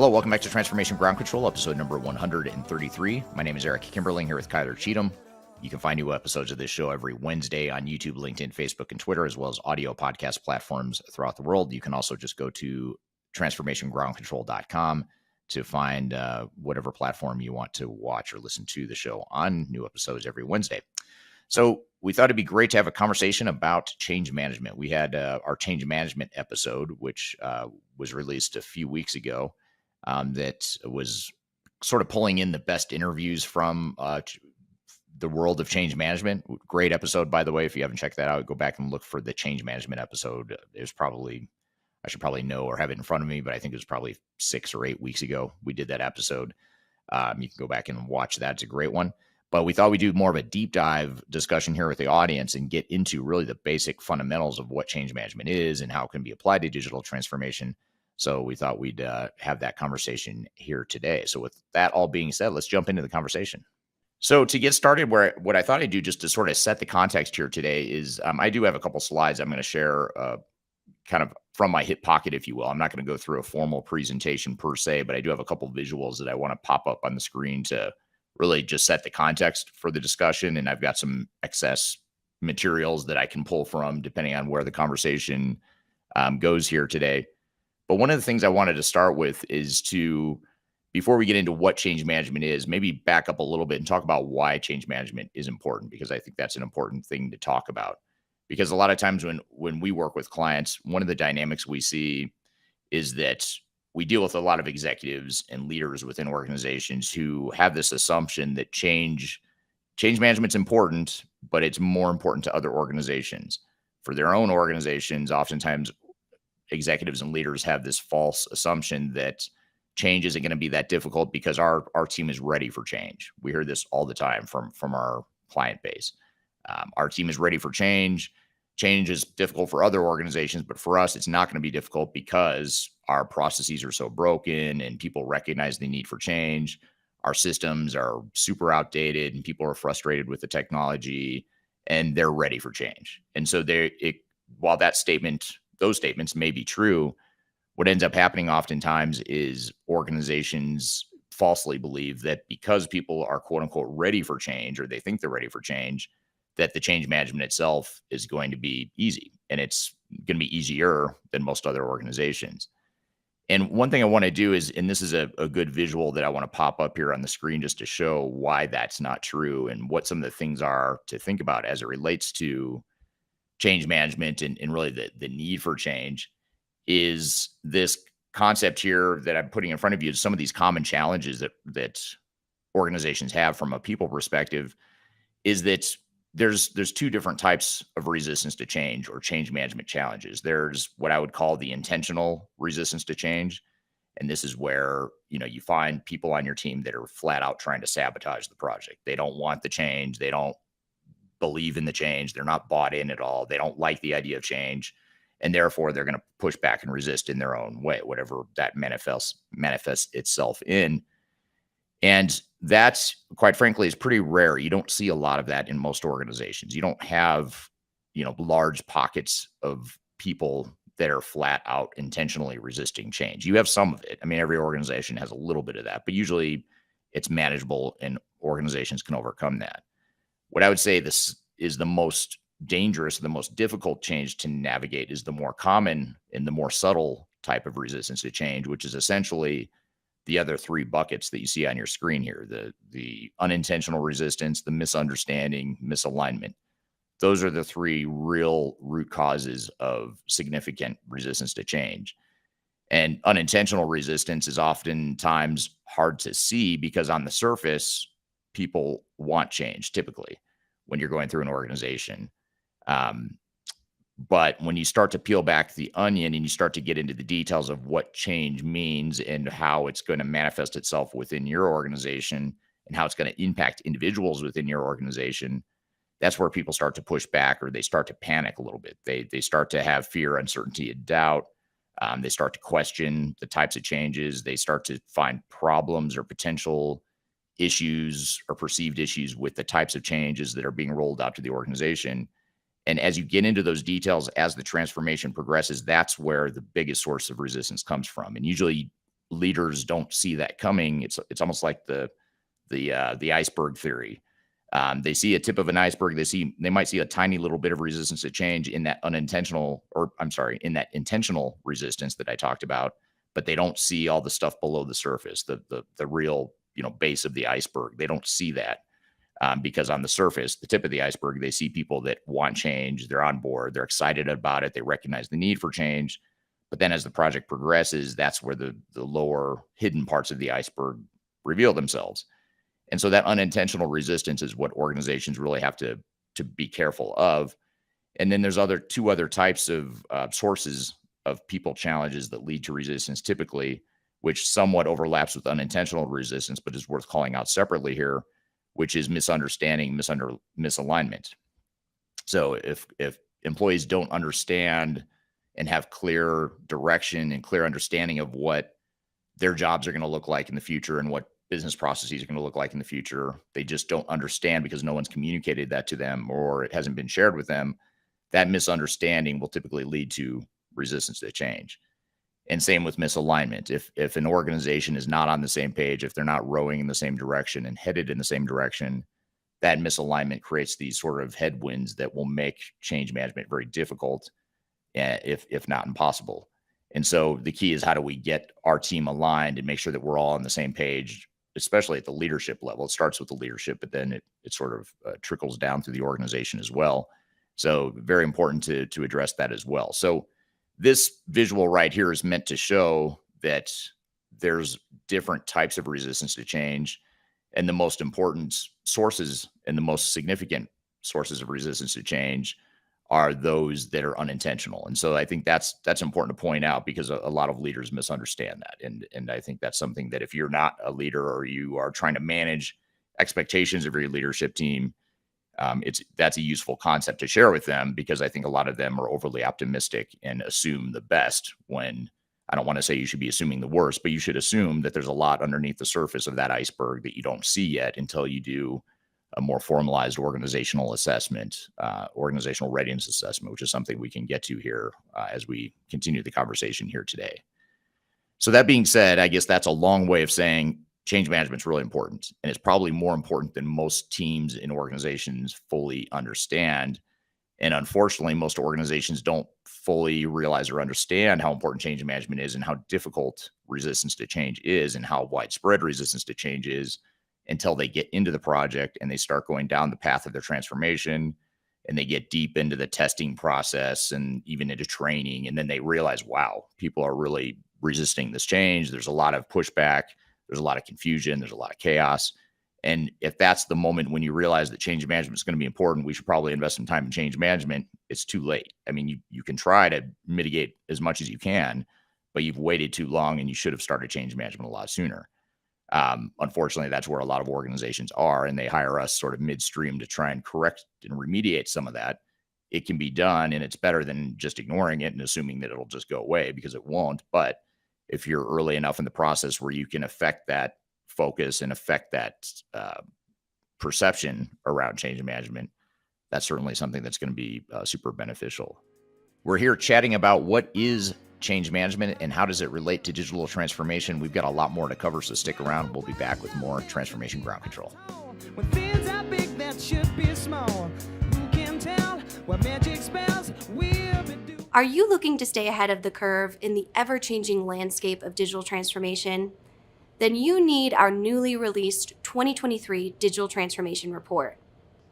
Hello, welcome back to Transformation Ground Control, episode number 133. My name is Eric Kimberling here with Kyler Cheatham. You can find new episodes of this show every Wednesday on YouTube, LinkedIn, Facebook, and Twitter, as well as audio podcast platforms throughout the world. You can also just go to transformationgroundcontrol.com to find whatever platform you want to watch or listen to the show on. New episodes every Wednesday. So we thought it'd be great to have a conversation about change management. We had our change management episode, which was released a few weeks ago. That was sort of pulling in the best interviews from the world of change management. Great episode, by the way. If you haven't checked that out, go back and look for the change management episode. It was probably, I should probably know or have it in front of me, but I think it was probably 6 or 8 weeks ago we did that episode. You can go back and watch that. It's a great one. But we thought we'd do more of a deep dive discussion here with the audience and get into really the basic fundamentals of what change management is and how it can be applied to digital transformation. So we thought we'd have that conversation here today. So with that all being said, let's jump into the conversation. So to get started, what I thought I'd do just to sort of set the context here today is I do have a couple slides I'm going to share kind of from my hip pocket, if you will. I'm not going to go through a formal presentation per se, but I do have a couple visuals that I want to pop up on the screen to really just set the context for the discussion. And I've got some excess materials that I can pull from depending on where the conversation goes here today. But one of the things I wanted to start with is to, before we get into what change management is, maybe back up a little bit and talk about why change management is important, because I think that's an important thing to talk about. Because a lot of times when we work with clients, one of the dynamics we see is that we deal with a lot of executives and leaders within organizations who have this assumption that change management's important, but it's more important to other organizations. For their own organizations, oftentimes executives and leaders have this false assumption that change isn't going to be that difficult because our team is ready for change. We hear this all the time from our client base. Our team is ready for change. Change is difficult for other organizations, but for us, it's not going to be difficult because our processes are so broken and people recognize the need for change. Our systems are super outdated and people are frustrated with the technology and they're ready for change. And so while those statements may be true, what ends up happening oftentimes is organizations falsely believe that because people are quote unquote ready for change, or they think they're ready for change, that the change management itself is going to be easy, and it's going to be easier than most other organizations. And one thing I want to do is, and this is a good visual that I want to pop up here on the screen just to show why that's not true and what some of the things are to think about as it relates to change management and really the need for change, is this concept here that I'm putting in front of you. Some of these common challenges that organizations have from a people perspective is that there's two different types of resistance to change or change management challenges. There's what I would call the intentional resistance to change. And this is where, you find people on your team that are flat out trying to sabotage the project. They don't want the change. They don't believe in the change. They're not bought in at all. They don't like the idea of change. And therefore, they're going to push back and resist in their own way, whatever that manifests itself in. And that's, quite frankly, is pretty rare. You don't see a lot of that in most organizations. You don't have, large pockets of people that are flat out intentionally resisting change. You have some of it. I mean, every organization has a little bit of that, but usually it's manageable and organizations can overcome that. What I would say this is the most dangerous, the most difficult change to navigate is the more common and the more subtle type of resistance to change, which is essentially the other three buckets that you see on your screen here: the unintentional resistance, the misunderstanding, misalignment. Those are the three real root causes of significant resistance to change. And unintentional resistance is oftentimes hard to see because on the surface, people want change typically when you're going through an organization. But when you start to peel back the onion and you start to get into the details of what change means and how it's going to manifest itself within your organization and how it's going to impact individuals within your organization, that's where people start to push back, or they start to panic a little bit. They start to have fear, uncertainty, and doubt. They start to question the types of changes. They start to find problems or potential issues or perceived issues with the types of changes that are being rolled out to the organization. And as you get into those details, as the transformation progresses, that's where the biggest source of resistance comes from. And usually leaders don't see that coming. It's almost like the iceberg theory. They see a tip of an iceberg. They might see a tiny little bit of resistance to change in that in that intentional resistance that I talked about, but they don't see all the stuff below the surface, the real base of the iceberg. They don't see that. Because on the surface, the tip of the iceberg, they see people that want change, they're on board, they're excited about it, they recognize the need for change. But then as the project progresses, that's where the lower hidden parts of the iceberg reveal themselves. And so that unintentional resistance is what organizations really have to be careful of. And then there's two other types of sources of people challenges that lead to resistance typically, which somewhat overlaps with unintentional resistance, but is worth calling out separately here, which is misunderstanding, misalignment. So if employees don't understand and have clear direction and clear understanding of what their jobs are going to look like in the future and what business processes are going to look like in the future, they just don't understand because no one's communicated that to them or it hasn't been shared with them, that misunderstanding will typically lead to resistance to change. And same with misalignment. If an organization is not on the same page, if they're not rowing in the same direction and headed in the same direction, that misalignment creates these sort of headwinds that will make change management very difficult, if not impossible. And so the key is, how do we get our team aligned and make sure that we're all on the same page, especially at the leadership level? It starts with the leadership, but then it sort of trickles down through the organization as well. So very important to address that as well. So this visual right here is meant to show that there's different types of resistance to change, and the most important sources and the most significant sources of resistance to change are those that are unintentional. And so I think that's important to point out, because a lot of leaders misunderstand that. And I think that's something that if you're not a leader or you are trying to manage expectations of your leadership team, that's a useful concept to share with them, because I think a lot of them are overly optimistic and assume the best, when I don't want to say you should be assuming the worst, but you should assume that there's a lot underneath the surface of that iceberg that you don't see yet until you do a more formalized organizational assessment, organizational readiness assessment, which is something we can get to here as we continue the conversation here today. So that being said, I guess that's a long way of saying change management is really important, and it's probably more important than most teams and organizations fully understand. And unfortunately, most organizations don't fully realize or understand how important change management is, and how difficult resistance to change is, and how widespread resistance to change is, until they get into the project and they start going down the path of their transformation, and they get deep into the testing process and even into training. And then they realize, wow, people are really resisting this change. There's a lot of pushback. There's a lot of confusion. There's a lot of chaos. And if that's the moment when you realize that change management is going to be important, we should probably invest some time in change management, it's too late. I mean, you can try to mitigate as much as you can, but you've waited too long, and you should have started change management a lot sooner. Unfortunately, that's where a lot of organizations are, and they hire us sort of midstream to try and correct and remediate some of that. It can be done, and it's better than just ignoring it and assuming that it'll just go away, because it won't. But if you're early enough in the process where you can affect that focus and affect that perception around change management, that's certainly something that's going to be super beneficial. We're here chatting about what is change management and how does it relate to digital transformation. We've got a lot more to cover, so stick around. We'll be back with more Transformation Ground Control. When things are big that should be small, who can tell what magic spells will be doing? Are you looking to stay ahead of the curve in the ever-changing landscape of digital transformation? Then you need our newly released 2023 Digital Transformation Report.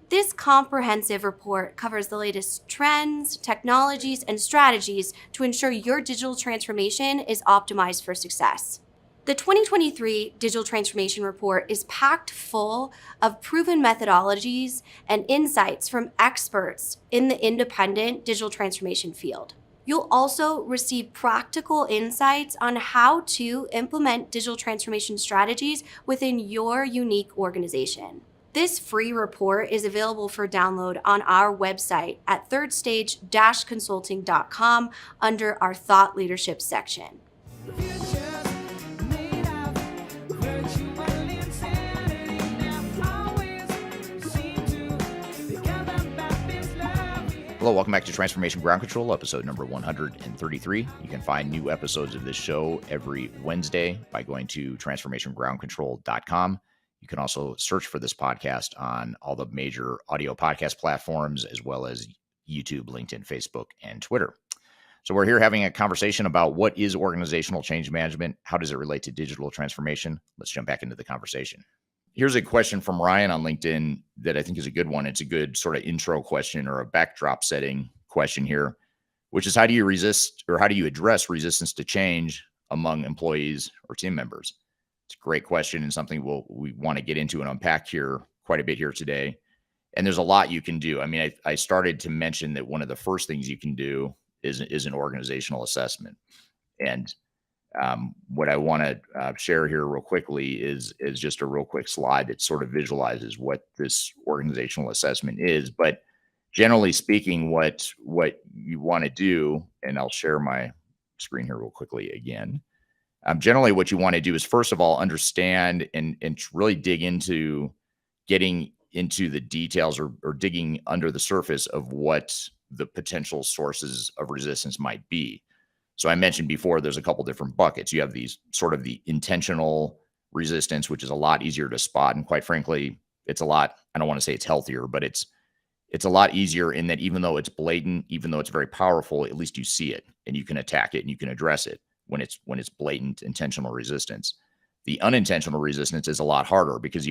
This comprehensive report covers the latest trends, technologies, and strategies to ensure your digital transformation is optimized for success. The 2023 Digital Transformation Report is packed full of proven methodologies and insights from experts in the independent digital transformation field. You'll also receive practical insights on how to implement digital transformation strategies within your unique organization. This free report is available for download on our website at thirdstage-consulting.com under our Thought Leadership section. Hello, welcome back to Transformation Ground Control, episode number 133. You can find new episodes of this show every Wednesday by going to transformationgroundcontrol.com. You can also search for this podcast on all the major audio podcast platforms, as well as YouTube, LinkedIn, Facebook, and Twitter. So we're here having a conversation about what is organizational change management? How does it relate to digital transformation? Let's jump back into the conversation. Here's a question from Ryan on LinkedIn that I think is a good one. It's a good sort of intro question or a backdrop setting question here, which is how do you resist or how do you address resistance to change among employees or team members? It's a great question and something we want to get into and unpack here quite a bit here today. And there's a lot you can do. I mean, I started to mention that one of the first things you can do is an organizational assessment. And what I want to share here real quickly is just a real quick slide that sort of visualizes what this organizational assessment is. But generally speaking, what you want to do, and I'll share my screen here real quickly again. Generally, what you want to do is, first of all, understand and really dig into getting into the details or digging under the surface of what the potential sources of resistance might be. So I mentioned before, there's a couple different buckets. You have these sort of the intentional resistance, which is a lot easier to spot. And quite frankly, it's a lot, I don't want to say it's healthier, but it's a lot easier in that even though it's blatant, even though it's very powerful, at least you see it and you can attack it and you can address it when it's blatant intentional resistance. The unintentional resistance is a lot harder because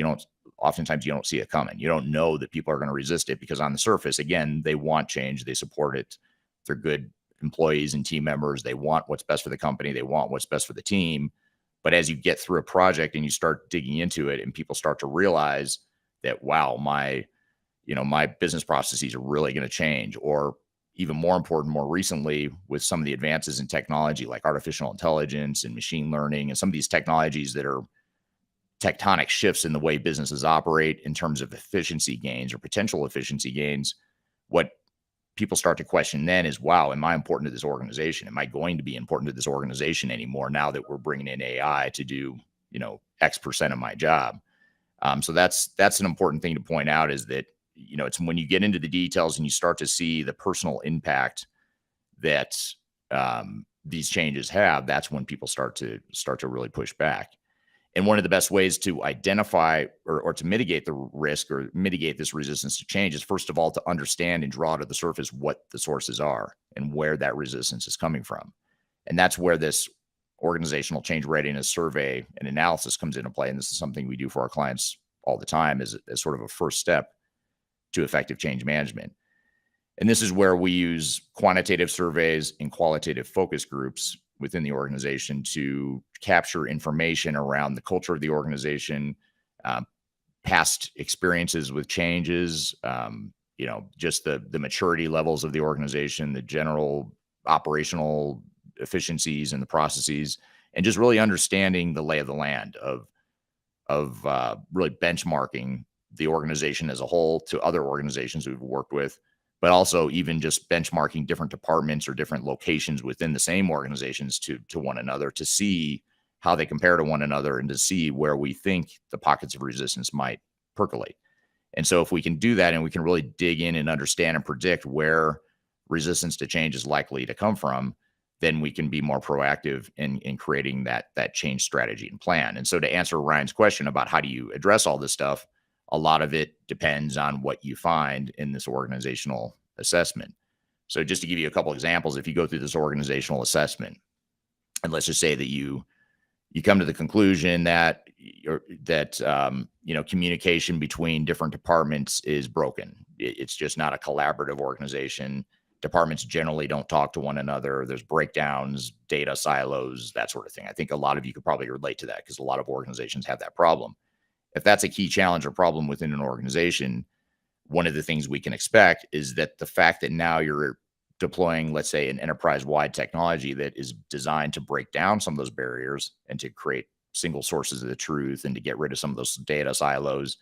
oftentimes you don't see it coming. You don't know that people are going to resist it because on the surface, again, they want change, they support it, they're good employees and team members. They want what's best for the company. They want what's best for the team. But as you get through a project and you start digging into it and people start to realize that, wow, my business processes are really going to change, or even more important, more recently with some of the advances in technology like artificial intelligence and machine learning and some of these technologies that are tectonic shifts in the way businesses operate in terms of efficiency gains or potential efficiency gains, what people start to question then is, wow, am I important to this organization? Am I going to be important to this organization anymore now that we're bringing in AI to do, X% of my job? So that's an important thing to point out is that, it's when you get into the details and you start to see the personal impact that these changes have, that's when people start to really push back. And one of the best ways to identify or to mitigate the risk or mitigate this resistance to change is, first of all, to understand and draw to the surface what the sources are and where that resistance is coming from. And that's where this organizational change readiness survey and analysis comes into play. And this is something we do for our clients all the time as sort of a first step to effective change management. And this is where we use quantitative surveys and qualitative focus groups within the organization to capture information around the culture of the organization, past experiences with changes, just the maturity levels of the organization, the general operational efficiencies and the processes, and just really understanding the lay of the land of really benchmarking the organization as a whole to other organizations we've worked with, but also even just benchmarking different departments or different locations within the same organizations to one another to see how they compare to one another and to see where we think the pockets of resistance might percolate. And so if we can do that and we can really dig in and understand and predict where resistance to change is likely to come from, then we can be more proactive in creating that change strategy and plan. And so to answer Ryan's question about how do you address all this stuff, a lot of it depends on what you find in this organizational assessment. So just to give you a couple examples, if you go through this organizational assessment, and let's just say that you come to the conclusion that communication between different departments is broken. It's just not a collaborative organization. Departments generally don't talk to one another. There's breakdowns, data silos, that sort of thing. I think a lot of you could probably relate to that because a lot of organizations have that problem. If that's a key challenge or problem within an organization, one of the things we can expect is that the fact that now you're deploying, let's say, an enterprise-wide technology that is designed to break down some of those barriers and to create single sources of the truth and to get rid of some of those data silos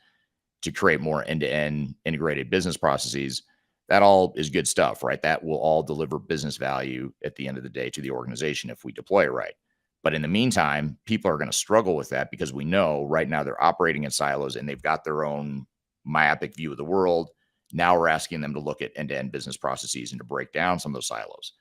to create more end-to-end integrated business processes, that all is good stuff, right? That will all deliver business value at the end of the day to the organization if we deploy it right. But in the meantime, people are going to struggle with that because we know right now they're operating in silos and they've got their own myopic view of the world. Now we're asking them to look at end-to-end business processes and to break down some of those silos.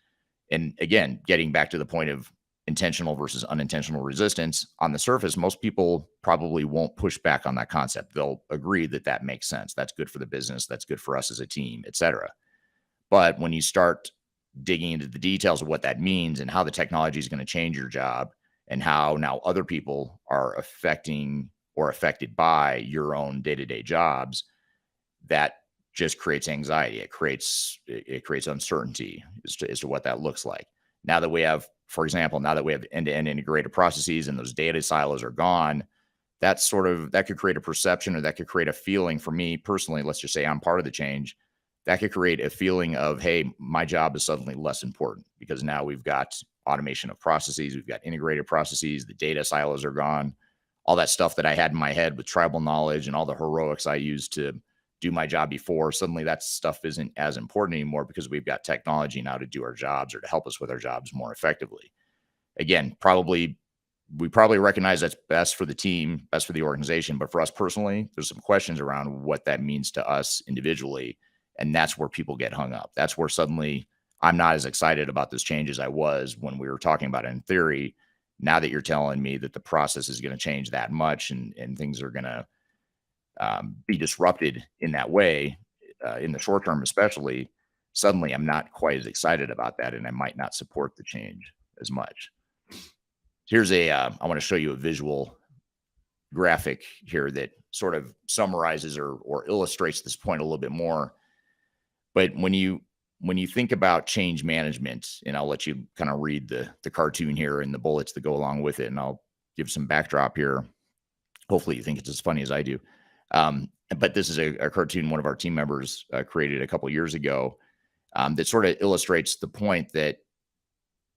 And again, getting back to the point of intentional versus unintentional resistance, on the surface, most people probably won't push back on that concept. They'll agree that that makes sense. That's good for the business. That's good for us as a team, et cetera. But when you start digging into the details of what that means and how the technology is going to change your job and how now other people are affecting or affected by your own day-to-day jobs, that just creates anxiety. It creates uncertainty as to what that looks like. Now that we have, for example, now that we have end-to-end integrated processes and those data silos are gone, that could create a perception, or that could create a feeling for me personally. Let's just say I'm part of the change. That could create a feeling of, hey, my job is suddenly less important because now we've got automation of processes, we've got integrated processes, the data silos are gone. All that stuff that I had in my head with tribal knowledge and all the heroics I used to do my job before, suddenly that stuff isn't as important anymore because we've got technology now to do our jobs or to help us with our jobs more effectively. Again, we probably recognize that's best for the team, best for the organization, but for us personally, there's some questions around what that means to us individually. And that's where people get hung up. That's where suddenly I'm not as excited about this change as I was when we were talking about it in theory. Now that you're telling me that the process is going to change that much and things are going to be disrupted in that way, in the short term especially, suddenly I'm not quite as excited about that, and I might not support the change as much. Here's I want to show you a visual graphic here that sort of summarizes or illustrates this point a little bit more. But when you think about change management, and I'll let you kind of read the cartoon here and the bullets that go along with it, and I'll give some backdrop here. Hopefully you think it's as funny as I do. But this is a cartoon one of our team members created a couple years ago that sort of illustrates the point that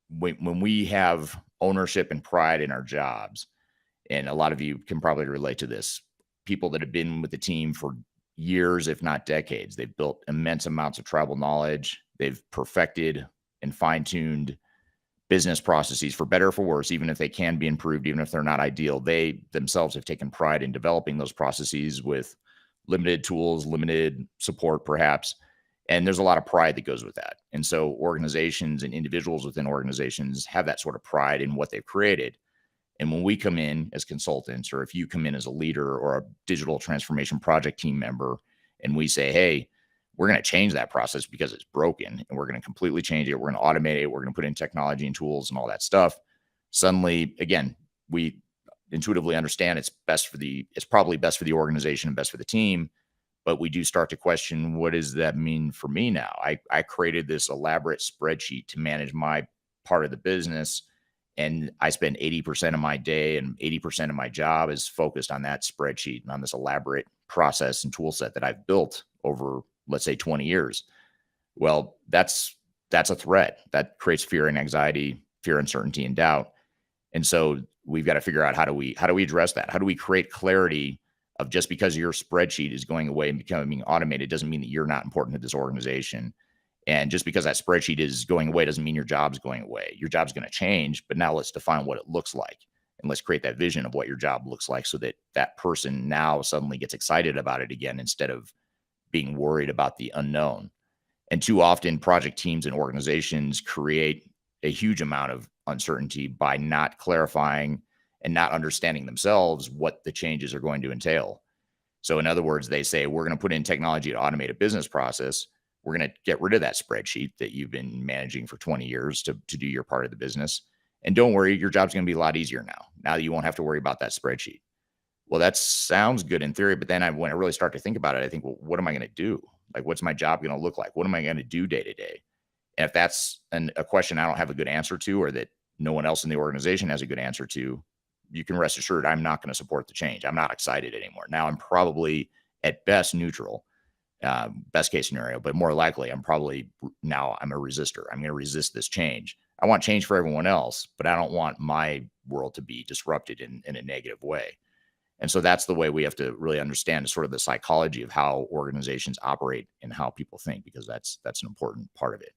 when we have ownership and pride in our jobs, and a lot of you can probably relate to this, people that have been with the team for years, if not decades, they've built immense amounts of tribal knowledge. They've perfected and fine-tuned business processes, for better or for worse, even if they can be improved, even if they're not ideal. They themselves have taken pride in developing those processes with limited tools, limited support, perhaps. And there's a lot of pride that goes with that. And so organizations and individuals within organizations have that sort of pride in what they've created. And when we come in as consultants, or if you come in as a leader or a digital transformation project team member, and we say, hey, we're going to change that process because it's broken, and we're going to completely change it, we're going to automate it, we're going to put in technology and tools and all that stuff, suddenly, again, we intuitively understand it's probably best for the organization and best for the team. But we do start to question, what does that mean for me now? I created this elaborate spreadsheet to manage my part of the business, and I spend 80% of my day and 80% of my job is focused on that spreadsheet and on this elaborate process and tool set that I've built over, let's say, 20 years. Well, that's a threat. That creates fear and anxiety, fear, uncertainty, and doubt. And so we've got to figure out how do we address that? How do we create clarity of, just because your spreadsheet is going away and becoming automated doesn't mean that you're not important to this organization. And just because that spreadsheet is going away doesn't mean your job's going away. Your job's going to change, but now let's define what it looks like. And let's create that vision of what your job looks like, so that that person now suddenly gets excited about it again, instead of being worried about the unknown. And too often, project teams and organizations create a huge amount of uncertainty by not clarifying and not understanding themselves what the changes are going to entail. So in other words, they say, we're going to put in technology to automate a business process. We're going to get rid of that spreadsheet that you've been managing for 20 years to do your part of the business. And don't worry, your job's going to be a lot easier now. Now you won't have to worry about that spreadsheet. Well, that sounds good in theory, but then when I really start to think about it, I think, well, what am I going to do? Like, what's my job going to look like? What am I going to do day to day? And if that's a question I don't have a good answer to, or that no one else in the organization has a good answer to, you can rest assured I'm not going to support the change. I'm not excited anymore. Now I'm probably at best neutral, best case scenario, but more likely I'm a resistor. I'm going to resist this change. I want change for everyone else, but I don't want my world to be disrupted in a negative way. And so that's the way we have to really understand sort of the psychology of how organizations operate and how people think, because that's an important part of it.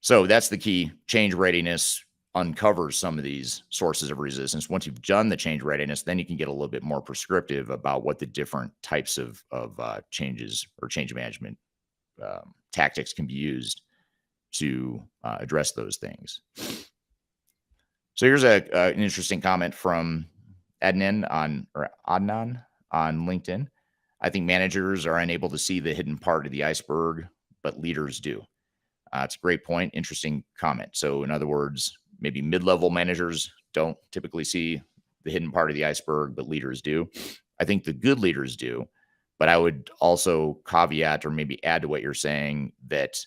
So that's the key: change readiness, uncovers some of these sources of resistance. Once you've done the change readiness, then you can get a little bit more prescriptive about what the different types of changes or change management tactics can be used to address those things. So here's an interesting comment from Adnan on LinkedIn. I think managers are unable to see the hidden part of the iceberg, but leaders do. It's a great point. Interesting comment. So in other words, maybe mid-level managers don't typically see the hidden part of the iceberg, but leaders do. I think the good leaders do, but I would also caveat or maybe add to what you're saying that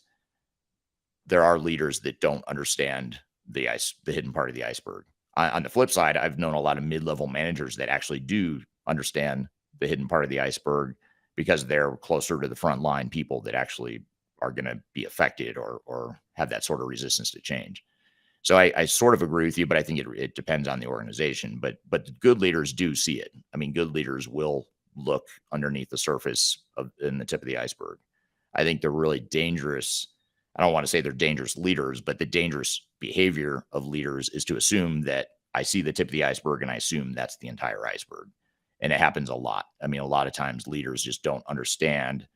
there are leaders that don't understand the hidden part of the iceberg. On the flip side, I've known a lot of mid-level managers that actually do understand the hidden part of the iceberg because they're closer to the front line people that actually are going to be affected or have that sort of resistance to change. So I sort of agree with you, but I think it depends on the organization. But good leaders do see it. I mean, good leaders will look underneath the surface in the tip of the iceberg. I think the really dangerous, I don't want to say they're dangerous leaders, but the dangerous behavior of leaders is to assume that I see the tip of the iceberg and I assume that's the entire iceberg. And it happens a lot. I mean, a lot of times leaders just don't understand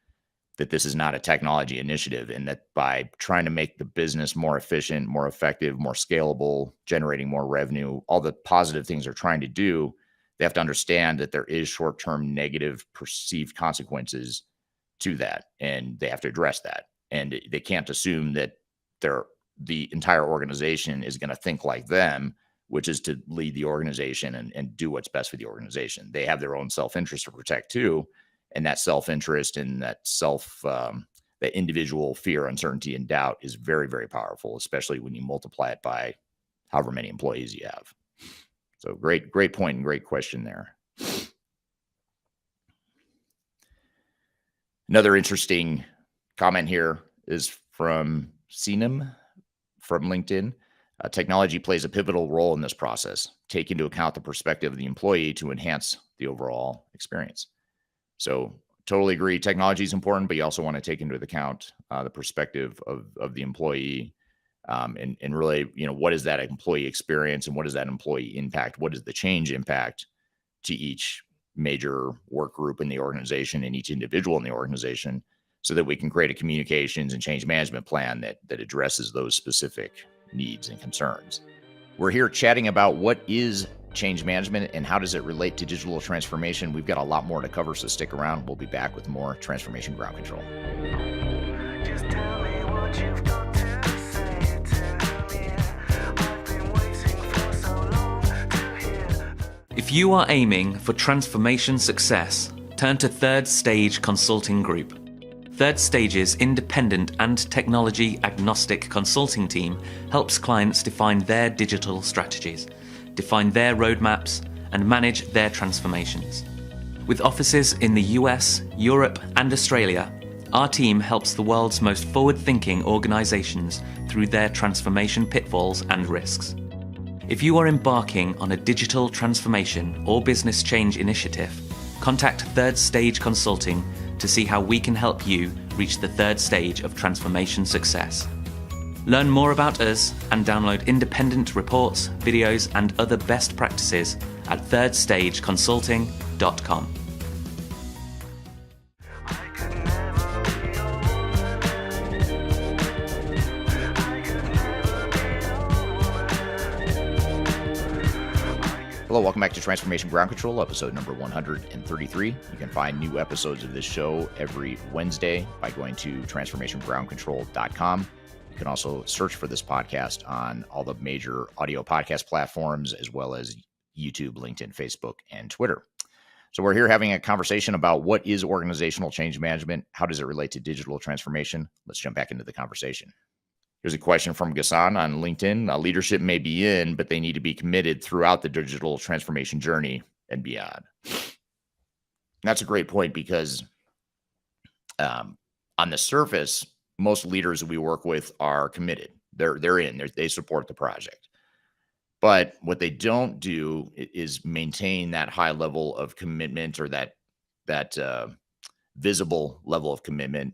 that this is not a technology initiative and that by trying to make the business more efficient, more effective, more scalable, generating more revenue, all the positive things they're trying to do, they have to understand that there is short-term negative perceived consequences to that, and they have to address that. And they can't assume that the entire organization is going to think like them, which is to lead the organization and do what's best for the organization. They have their own self-interest to protect too. And that self-interest and that that individual fear, uncertainty, and doubt is very, very powerful, especially when you multiply it by however many employees you have. So great point and great question there. Another interesting comment here is from Cheatham from LinkedIn. Technology plays a pivotal role in this process. Take into account the perspective of the employee to enhance the overall experience. So totally agree. Technology is important, but you also want to take into account the perspective of the employee and really, what is that employee experience and what is that employee impact? What is the change impact to each major work group in the organization and each individual in the organization so that we can create a communications and change management plan that addresses those specific needs and concerns. We're here chatting about what is change management and how does it relate to digital transformation. We've got a lot more to cover, so stick around. We'll be back with more Transformation Ground Control. Just tell me what you've got to say. Tell me, I've been waiting for so long to hear. If you are aiming for transformation success, turn to Third Stage Consulting Group. Third Stage's independent and technology-agnostic consulting team helps clients define their digital strategies, define their roadmaps, and manage their transformations. With offices in the US, Europe, and Australia, our team helps the world's most forward-thinking organizations through their transformation pitfalls and risks. If you are embarking on a digital transformation or business change initiative, contact Third Stage Consulting to see how we can help you reach the third stage of transformation success. Learn more about us and download independent reports, videos, and other best practices at thirdstageconsulting.com. Hello, welcome back to Transformation Ground Control, episode number 133. You can find new episodes of this show every Wednesday by going to transformationgroundcontrol.com. You can also search for this podcast on all the major audio podcast platforms, as well as YouTube, LinkedIn, Facebook, and Twitter. So we're here having a conversation about what is organizational change management? How does it relate to digital transformation? Let's jump back into the conversation. Here's a question from Ghassan on LinkedIn. Leadership may be in, but they need to be committed throughout the digital transformation journey and beyond. And that's a great point because on the surface, most leaders that we work with are committed. They're in. They support the project. But what they don't do is maintain that high level of commitment or that visible level of commitment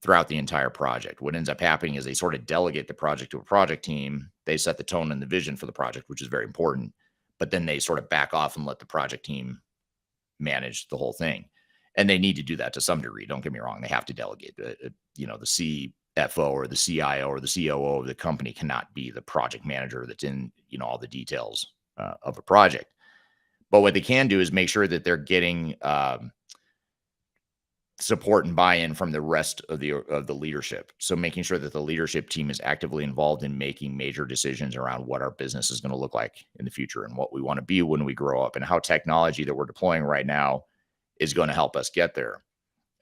throughout the entire project. What ends up happening is they sort of delegate the project to a project team. They set the tone and the vision for the project, which is very important, but then they sort of back off and let the project team manage the whole thing. And they need to do that to some degree. Don't get me wrong. They have to delegate. The CFO or the CIO or the COO of the company cannot be the project manager that's in, all the details of a project. But what they can do is make sure that they're getting support and buy-in from the rest of the leadership. So making sure that the leadership team is actively involved in making major decisions around what our business is going to look like in the future and what we want to be when we grow up, and how technology that we're deploying right now is going to help us get there.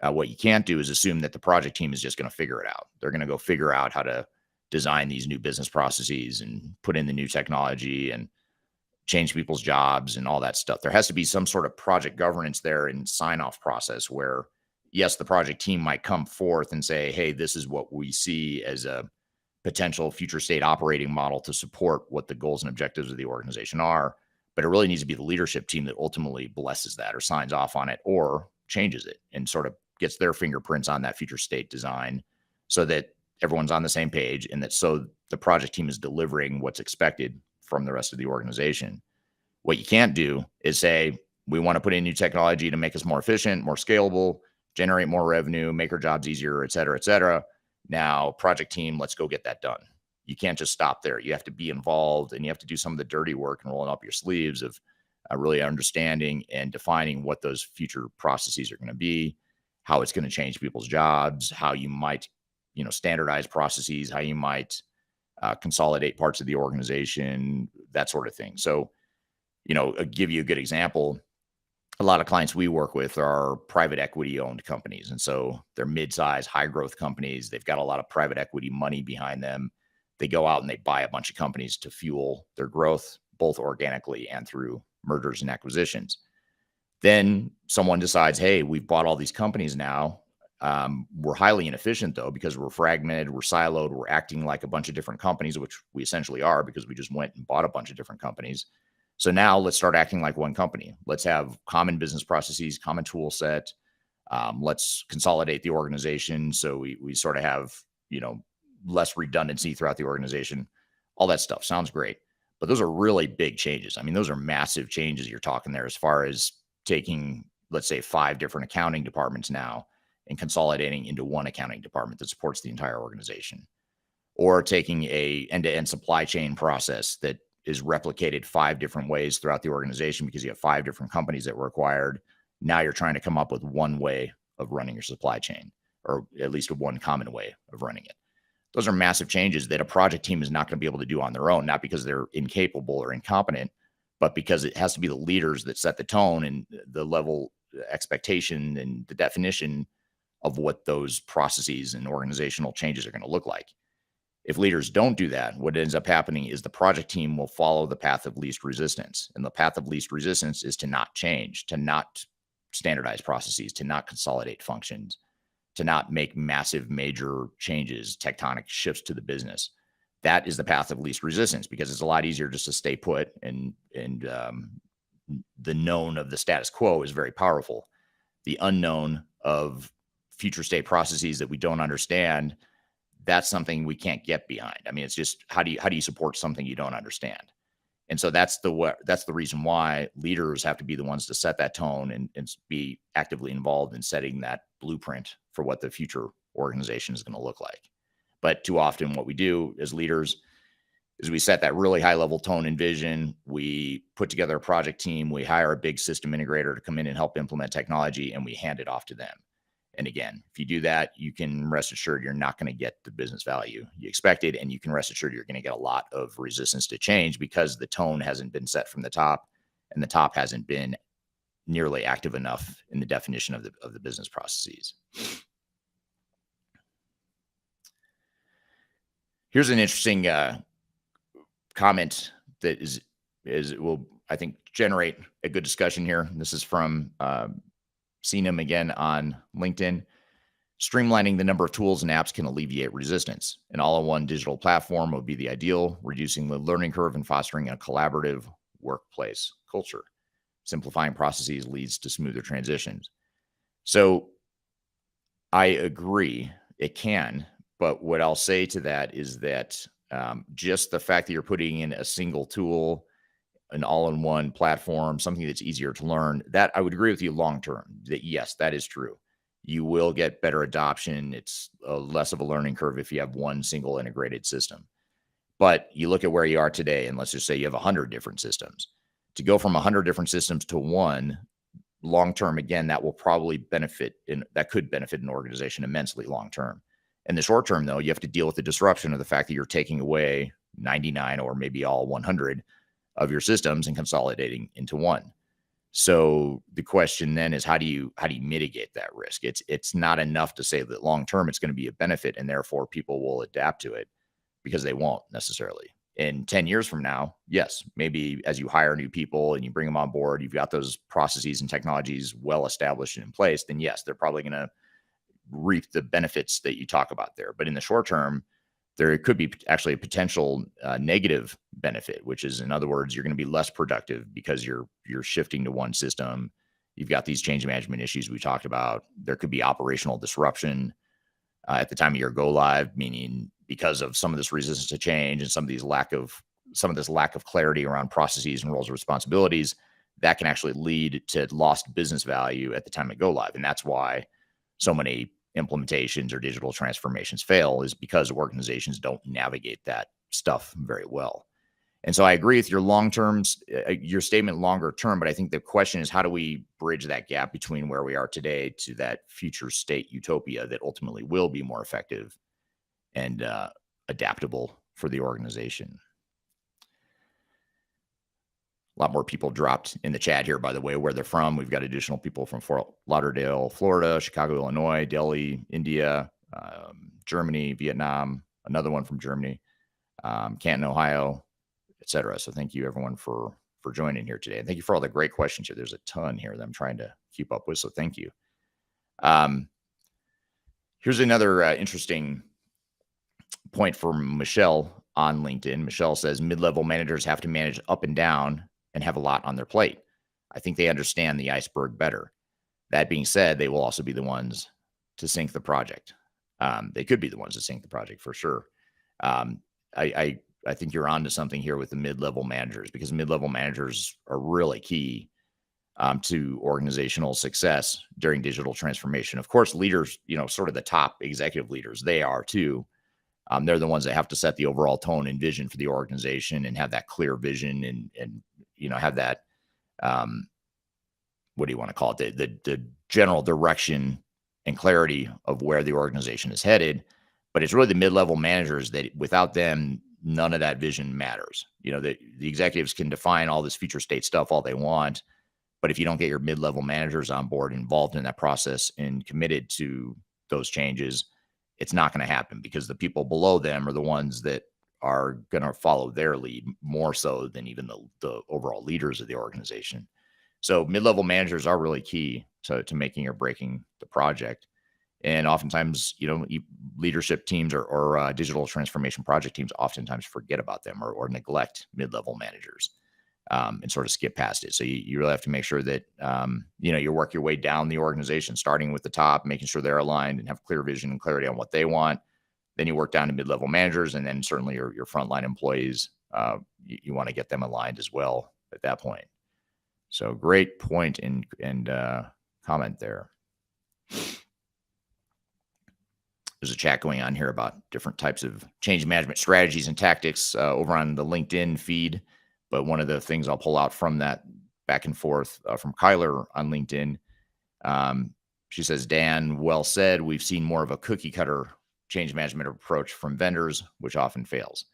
What you can't do is assume that the project team is just going to figure it out. They're going to go figure out how to design these new business processes and put in the new technology and change people's jobs and all that stuff. There has to be some sort of project governance there and sign-off process where, yes, the project team might come forth and say, hey, this is what we see as a potential future state operating model to support what the goals and objectives of the organization are. But it really needs to be the leadership team that ultimately blesses that or signs off on it or changes it and sort of gets their fingerprints on that future state design so that everyone's on the same page, and that so the project team is delivering what's expected from the rest of the organization. What you can't do is say, we want to put in new technology to make us more efficient, more scalable, generate more revenue, make our jobs easier, et cetera, et cetera. Now, project team, let's go get that done. You can't just stop there. You have to be involved, and you have to do some of the dirty work and rolling up your sleeves of really understanding and defining what those future processes are going to be, how it's going to change people's jobs, how you might, standardize processes, how you might consolidate parts of the organization, that sort of thing. So, I'll give you a good example. A lot of clients we work with are private equity owned companies. And so they're mid-size, high growth companies. They've got a lot of private equity money behind them. They go out and they buy a bunch of companies to fuel their growth, both organically and through mergers and acquisitions. Then someone decides, hey, we've bought all these companies now. We're highly inefficient though, because we're fragmented, we're siloed, we're acting like a bunch of different companies, which we essentially are because we just went and bought a bunch of different companies. So now let's start acting like one company. Let's have common business processes, common tool set. Let's consolidate the organization so we sort of have, less redundancy throughout the organization. All that stuff sounds great, but those are really big changes. I mean, those are massive changes you're talking there as far as taking, let's say, 5 different accounting departments now and consolidating into one accounting department that supports the entire organization, or taking a end-to-end supply chain process that is replicated 5 different ways throughout the organization because you have 5 different companies that were acquired. Now you're trying to come up with one way of running your supply chain, or at least one common way of running it. Those are massive changes that a project team is not going to be able to do on their own, not because they're incapable or incompetent, but because it has to be the leaders that set the tone and the level expectation and the definition of what those processes and organizational changes are going to look like. If leaders don't do that, what ends up happening is the project team will follow the path of least resistance. And the path of least resistance is to not change, to not standardize processes, to not consolidate functions, to not make massive major changes, tectonic shifts to the business. That is the path of least resistance, because it's a lot easier just to stay put, and the known of the status quo is very powerful. The unknown of future state processes that we don't understand, that's something we can't get behind. I mean, it's just, how do you support something you don't understand? And so that's the reason why leaders have to be the ones to set that tone and be actively involved in setting that blueprint for what the future organization is going to look like. But too often what we do as leaders is we set that really high level tone and vision. We put together a project team. We hire a big system integrator to come in and help implement technology, and we hand it off to them. And again, if you do that, you can rest assured you're not going to get the business value you expected. And you can rest assured you're going to get a lot of resistance to change because the tone hasn't been set from the top, and the top hasn't been nearly active enough in the definition of the business processes. Here's an interesting comment that will, I think, generate a good discussion here. This is from Cheatham again on LinkedIn. Streamlining the number of tools and apps can alleviate resistance. An all-in-one digital platform would be the ideal, reducing the learning curve and fostering a collaborative workplace culture. Simplifying processes leads to smoother transitions. So I agree. It can, but what I'll say to that is that just the fact that you're putting in a single tool, an all-in-one platform, something that's easier to learn, that I would agree with you long term. That yes, that is true. You will get better adoption. It's less of a learning curve if you have one single integrated system. But you look at where you are today, and let's just say you have 100 different systems. To go from 100 different systems to one, long term, again, that will probably that could benefit an organization immensely long term. In the short term, though, you have to deal with the disruption of the fact that you're taking away 99 or maybe all 100 of your systems and consolidating into one. So the question then is how do you mitigate that risk? It's not enough to say that long term it's going to be a benefit and therefore people will adapt to it, because they won't necessarily. In 10 years from now, yes, maybe as you hire new people and you bring them on board, you've got those processes and technologies well established and in place, then yes, they're probably going to reap the benefits that you talk about there. But in the short term, there could be actually a potential negative benefit, which is, in other words, you're going to be less productive because you're shifting to one system. You've got these change management issues we talked about. There could be operational disruption at the time of your go live, meaning because of some of this resistance to change and some of this lack of clarity around processes and roles and responsibilities, that can actually lead to lost business value at the time of go live. And that's why so many implementations or digital transformations fail, is because organizations don't navigate that stuff very well. And so I agree with your statement longer term, but I think the question is, how do we bridge that gap between where we are today to that future state utopia that ultimately will be more effective and adaptable for the organization? A lot more people dropped in the chat here, by the way, where they're from. We've got additional people from Fort Lauderdale, Florida, Chicago, Illinois, Delhi, India, Germany, Vietnam, another one from Germany, Canton, Ohio, etc. So thank you everyone for joining here today. And thank you for all the great questions here. There's a ton here that I'm trying to keep up with. So thank you. Here's another interesting point from Michelle on LinkedIn. Michelle says mid-level managers have to manage up and down and have a lot on their plate. I think they understand the iceberg better. That being said, they will also be the ones to sink the project. They could be the ones to sink the project for sure. I think you're onto something here with the mid-level managers, because mid-level managers are really key to organizational success during digital transformation. Of course, leaders, sort of the top executive leaders, they are too. They're the ones that have to set the overall tone and vision for the organization and have that clear vision and have that, what do you want to call it? The general direction and clarity of where the organization is headed. But it's really the mid-level managers that without them, none of that vision matters. The executives can define all this future state stuff all they want, but if you don't get your mid-level managers on board, involved in that process and committed to those changes, it's not going to happen, because the people below them are the ones that are going to follow their lead more so than even the overall leaders of the organization. So mid-level managers are really key to making or breaking the project. And oftentimes, leadership teams or digital transformation project teams oftentimes forget about them or neglect mid-level managers and sort of skip past it. So you really have to make sure that, you work your way down the organization, starting with the top, making sure they're aligned and have clear vision and clarity on what they want. Then you work down to mid-level managers, and then certainly your frontline employees, you want to get them aligned as well at that point. So great point and comment there. There's a chat going on here about different types of change management strategies and tactics over on the LinkedIn feed. But one of the things I'll pull out from that back and forth from Kyler on LinkedIn, she says, Dan, well said. We've seen more of a cookie cutter change management approach from vendors, which often fails.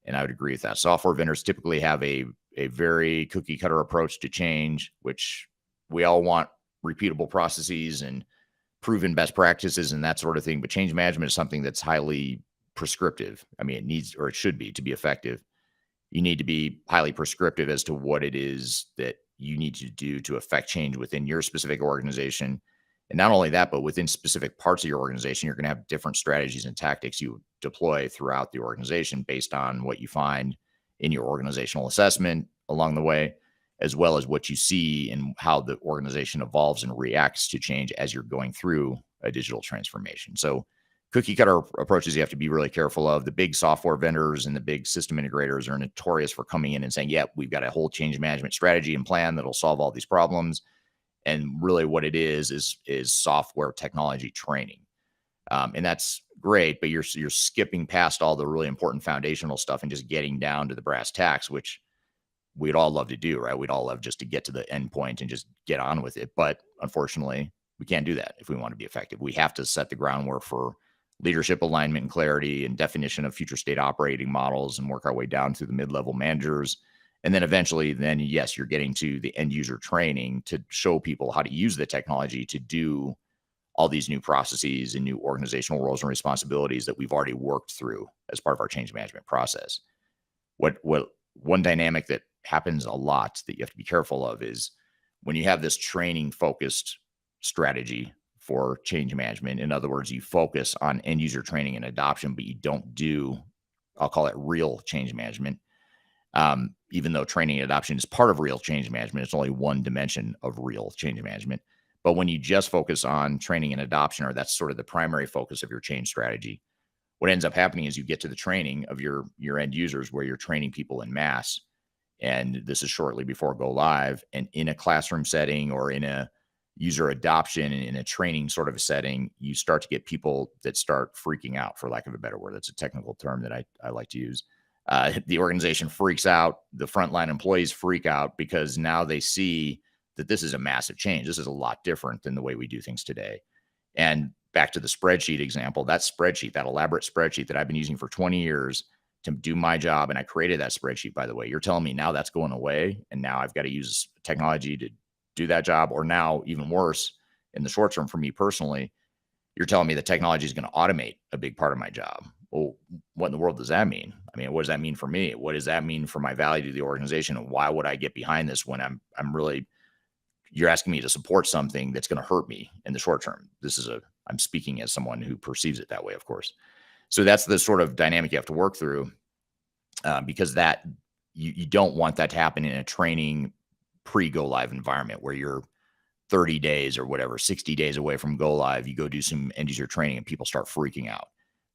And I would agree with that. Software vendors typically have a very cookie cutter approach to change, which we all want repeatable processes and proven best practices and that sort of thing. But change management is something that's highly prescriptive. I mean, it needs, or it should be, to be effective. You need to be highly prescriptive as to what it is that you need to do to affect change within your specific organization. And not only that, but within specific parts of your organization, you're going to have different strategies and tactics you deploy throughout the organization based on what you find in your organizational assessment along the way, as well as what you see and how the organization evolves and reacts to change as you're going through a digital transformation. So cookie cutter approaches you have to be really careful of. The big software vendors and the big system integrators are notorious for coming in and saying, yeah, we've got a whole change management strategy and plan that'll solve all these problems. And really what it is software technology training. And that's great, but you're skipping past all the really important foundational stuff and just getting down to the brass tacks, which we'd all love to do, right? We'd all love just to get to the end point and just get on with it. But unfortunately, we can't do that if we want to be effective. We have to set the groundwork for leadership alignment and clarity and definition of future state operating models and work our way down through the mid-level managers. And then eventually, yes, you're getting to the end user training to show people how to use the technology to do all these new processes and new organizational roles and responsibilities that we've already worked through as part of our change management process. What one dynamic that happens a lot that you have to be careful of is when you have this training focused strategy for change management. In other words, you focus on end user training and adoption, but you don't do, I'll call it real change management. Even though training and adoption is part of real change management, it's only one dimension of real change management. But when you just focus on training and adoption, or that's sort of the primary focus of your change strategy, what ends up happening is you get to the training of your end users where you're training people in mass. And this is shortly before go live, and in a classroom setting or in a user adoption and in a training sort of a setting, you start to get people that start freaking out, for lack of a better word. That's a technical term that I like to use. The organization freaks out. The frontline employees freak out because now they see that this is a massive change. This is a lot different than the way we do things today. And back to the spreadsheet example, that elaborate spreadsheet that I've been using for 20 years to do my job. And I created that spreadsheet, by the way. You're telling me now that's going away. And now I've got to use technology to do that job. Or now, even worse, in the short term for me personally, you're telling me the technology is going to automate a big part of my job. Well, what in the world does that mean? I mean, what does that mean for me? What does that mean for my value to the organization? And why would I get behind this when I'm really, you're asking me to support something that's going to hurt me in the short term? I'm speaking as someone who perceives it that way, of course. So that's the sort of dynamic you have to work through, because that you don't want that to happen in a training pre-go live environment where you're 30 days or whatever, 60 days away from go live. You go do some end user training and people start freaking out.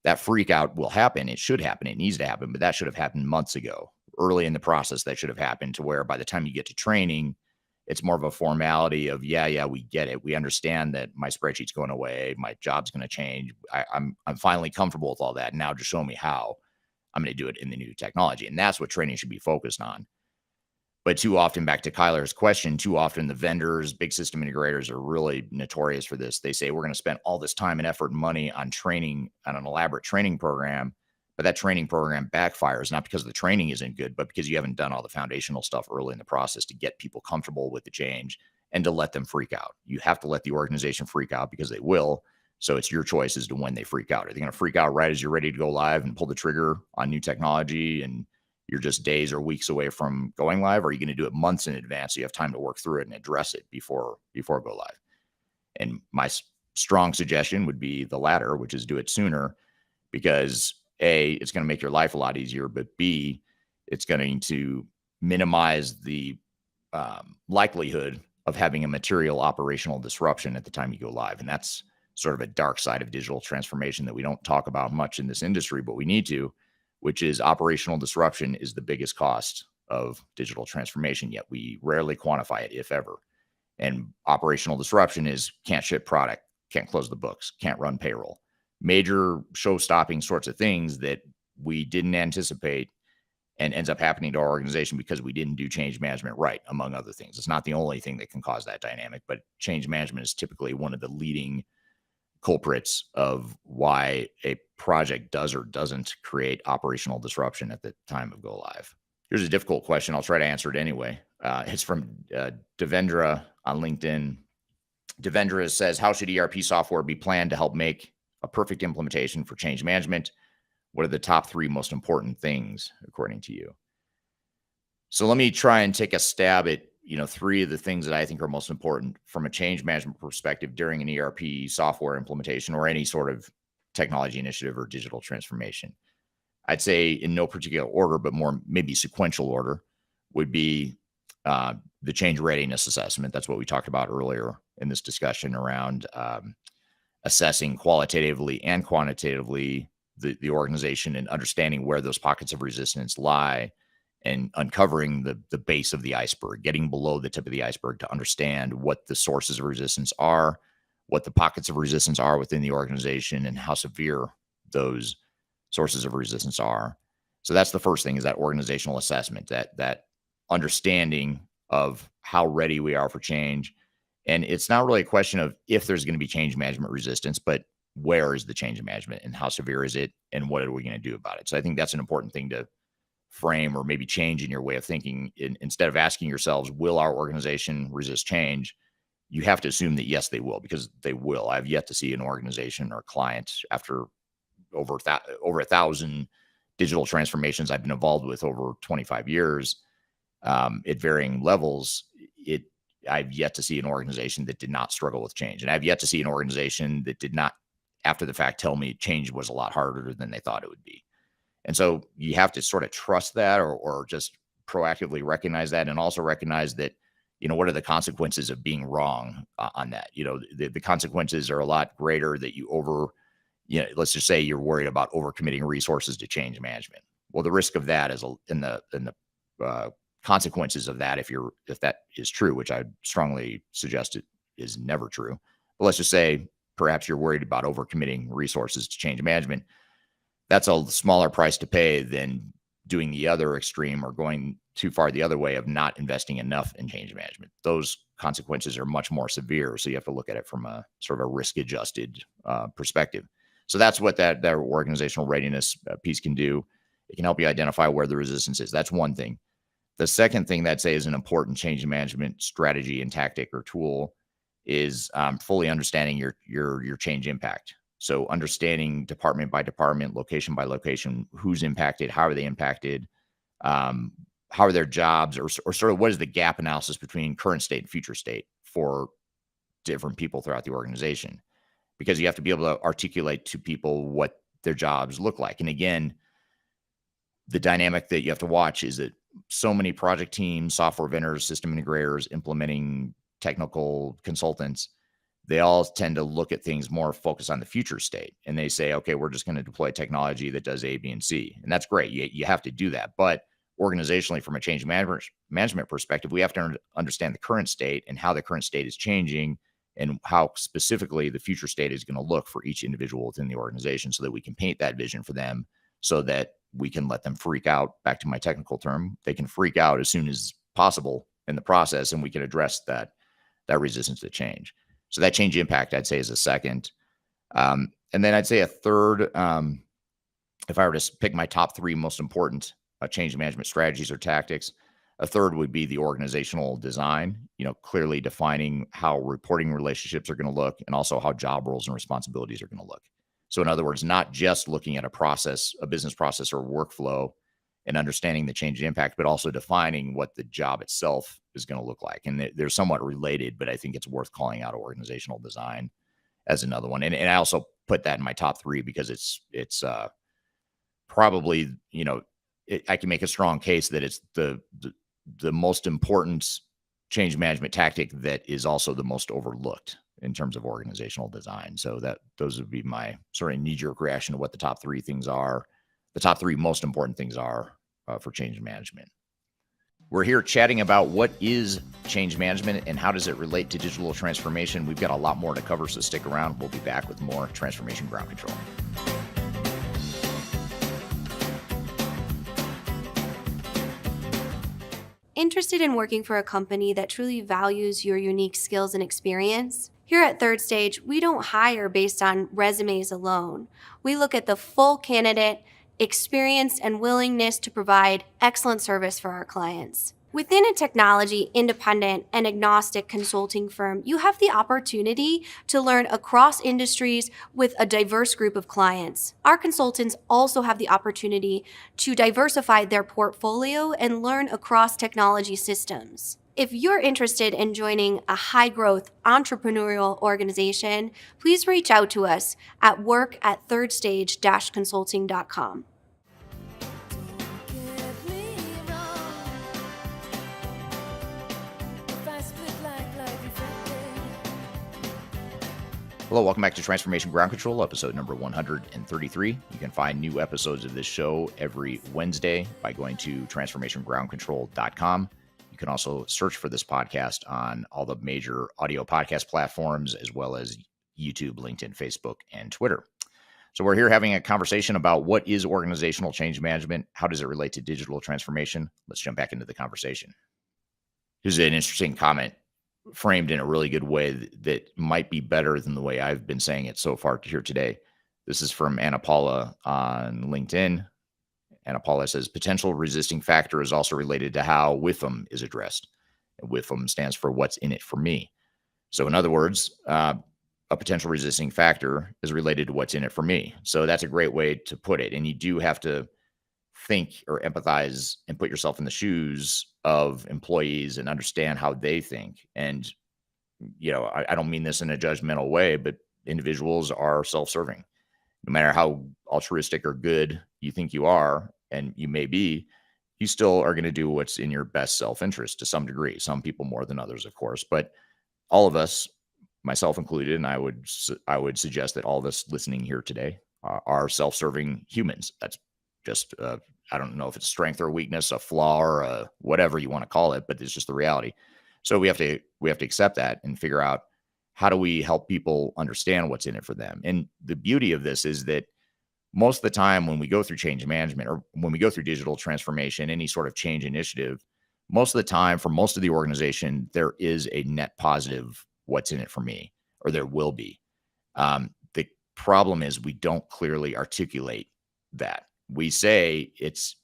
That freak out will happen. It should happen. It needs to happen, but that should have happened months ago. Early in the process, that should have happened, to where by the time you get to training, it's more of a formality of, yeah, we get it. We understand that my spreadsheet's going away. My job's going to change. I'm finally comfortable with all that. Now just show me how I'm going to do it in the new technology. And that's what training should be focused on. But too often, back to Kyler's question, too often the vendors, big system integrators are really notorious for this. They say, we're going to spend all this time and effort and money on training, on an elaborate training program, but that training program backfires, not because the training isn't good, but because you haven't done all the foundational stuff early in the process to get people comfortable with the change and to let them freak out. You have to let the organization freak out, because they will. So it's your choice as to when they freak out. Are they going to freak out right as you're ready to go live and pull the trigger on new technology and you're just days or weeks away from going live? Or are you going to do it months in advance so you have time to work through it and address it before go live? And my strong suggestion would be the latter, which is do it sooner, because A, it's going to make your life a lot easier, but B, it's going to minimize the likelihood of having a material operational disruption at the time you go live. And that's sort of a dark side of digital transformation that we don't talk about much in this industry, but we need to, which is operational disruption is the biggest cost of digital transformation, yet we rarely quantify it, if ever. And operational disruption is can't ship product, can't close the books, can't run payroll. Major show-stopping sorts of things that we didn't anticipate and ends up happening to our organization because we didn't do change management right, among other things. It's not the only thing that can cause that dynamic, but change management is typically one of the leading culprits of why a project does or doesn't create operational disruption at the time of go live. Here's a difficult question. I'll try to answer it anyway. It's from Devendra on LinkedIn. Devendra says, how should ERP software be planned to help make a perfect implementation for change management? What are the top 3 most important things, according to you? So let me try and take a stab at 3 of the things that I think are most important from a change management perspective during an ERP software implementation or any sort of technology initiative or digital transformation. I'd say in no particular order, but more maybe sequential order would be the change readiness assessment. That's what we talked about earlier in this discussion around assessing qualitatively and quantitatively the organization and understanding where those pockets of resistance lie and uncovering the base of the iceberg, getting below the tip of the iceberg to understand what the sources of resistance are, what the pockets of resistance are within the organization, and how severe those sources of resistance are. So that's the first thing, is that organizational assessment, that understanding of how ready we are for change. And it's not really a question of if there's going to be change management resistance, but where is the change management and how severe is it and what are we going to do about it? So I think that's an important thing to frame or maybe change in your way of thinking. Instead of asking yourselves, will our organization resist change? You have to assume that yes, they will, because they will. I've yet to see an organization or client after over 1,000 digital transformations I've been involved with over 25 years at varying levels. I've yet to see an organization that did not struggle with change. And I've yet to see an organization that did not, after the fact, tell me change was a lot harder than they thought it would be. And so you have to sort of trust that, or just proactively recognize that, and also recognize that, what are the consequences of being wrong on that? The consequences are a lot greater that let's just say you're worried about overcommitting resources to change management. Well, the risk of that is in the consequences of that, if that is true, which I strongly suggest it is never true. But let's just say perhaps you're worried about overcommitting resources to change management. That's a smaller price to pay than doing the other extreme or going too far the other way of not investing enough in change management. Those consequences are much more severe. So you have to look at it from a sort of a risk-adjusted perspective. So that's what that organizational readiness piece can do. It can help you identify where the resistance is. That's one thing. The second thing that I'd say is an important change management strategy and tactic or tool is fully understanding your change impact. So understanding department by department, location by location, who's impacted, how are they impacted, how are their jobs, or sort of what is the gap analysis between current state and future state for different people throughout the organization. Because you have to be able to articulate to people what their jobs look like. And again, the dynamic that you have to watch is that so many project teams, software vendors, system integrators, implementing technical consultants, they all tend to look at things more focused on the future state. And they say, okay, we're just going to deploy technology that does A, B, and C. And that's great. You have to do that. But organizationally, from a change management perspective, we have to understand the current state and how the current state is changing and how specifically the future state is going to look for each individual within the organization, so that we can paint that vision for them, so that we can let them freak out. Back to my technical term, they can freak out as soon as possible in the process, and we can address that resistance to change. So that change impact, I'd say, is a second. And then I'd say a third, if I were to pick my top three most important change management strategies or tactics, a third would be the organizational design, clearly defining how reporting relationships are going to look, and also how job roles and responsibilities are going to look. So in other words, not just looking at a business process or workflow and understanding the change impact, but also defining what the job itself is going to look like. And they're somewhat related, but I think it's worth calling out organizational design as another one. And I also put that in my top three because it's probably, I can make a strong case that it's the most important change management tactic that is also the most overlooked in terms of organizational design. So those would be my sort of knee-jerk reaction to what the top three things are. The top three most important things are for change management. We're here chatting about what is change management and how does it relate to digital transformation. We've got a lot more to cover, so stick around. We'll be back with more Transformation Ground Control. Interested in working for a company that truly values your unique skills and experience? Here at Third Stage, we don't hire based on resumes alone. We look at the full candidate, experience, and willingness to provide excellent service for our clients. Within a technology, independent, and agnostic consulting firm, you have the opportunity to learn across industries with a diverse group of clients. Our consultants also have the opportunity to diversify their portfolio and learn across technology systems. If you're interested in joining a high-growth entrepreneurial organization, please reach out to us at work@thirdstage-consulting.com. Hello, welcome back to Transformation Ground Control, episode number 133. You can find new episodes of this show every Wednesday by going to transformationgroundcontrol.com. You can also search for this podcast on all the major audio podcast platforms, as well as YouTube, LinkedIn, Facebook, and Twitter. So we're here having a conversation about what is organizational change management? How does it relate to digital transformation? Let's jump back into the conversation. Here's an interesting comment framed in a really good way that might be better than the way I've been saying it so far here today. This is from Anna Paula on LinkedIn. Anna Paula says, potential resisting factor is also related to how WIFM is addressed. And WIFM stands for what's in it for me. So in other words, a potential resisting factor is related to what's in it for me. So that's a great way to put it. And you do have to think or empathize and put yourself in the shoes of employees and understand how they think. And, I don't mean this in a judgmental way, but individuals are self-serving. No matter how altruistic or good you think you are, and you may be, you still are going to do what's in your best self-interest to some degree. Some people more than others, of course, but all of us, myself included, and I would suggest that all of us listening here today are self-serving humans. That's just I don't know if it's a strength or a weakness, a flaw or whatever you want to call it, but it's just the reality. So we have to accept that and figure out, how do we help people understand what's in it for them? And the beauty of this is that most of the time when we go through change management or when we go through digital transformation, any sort of change initiative, most of the time for most of the organization, there is a net positive what's in it for me, or there will be. The problem is we don't clearly articulate that. We say it's,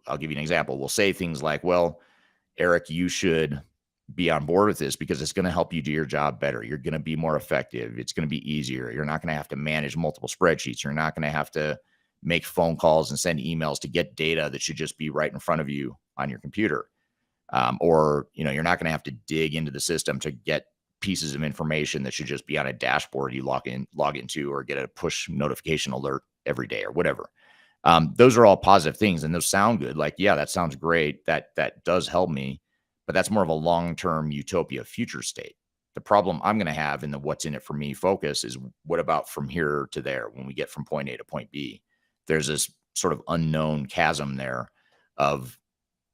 I'll give you an example. We'll say things like, well, Eric, you should be on board with this because it's going to help you do your job better. You're going to be more effective. It's going to be easier. You're not going to have to manage multiple spreadsheets. You're not going to have to make phone calls and send emails to get data that should just be right in front of you on your computer. Or, you're not going to have to dig into the system to get pieces of information that should just be on a dashboard you log into, or get a push notification alert every day or whatever. Those are all positive things, and those sound good. Like, yeah, that sounds great. That does help me, but that's more of a long-term utopia future state. The problem I'm going to have in the what's in it for me focus is, what about from here to there? When we get from point A to point B, there's this sort of unknown chasm there of,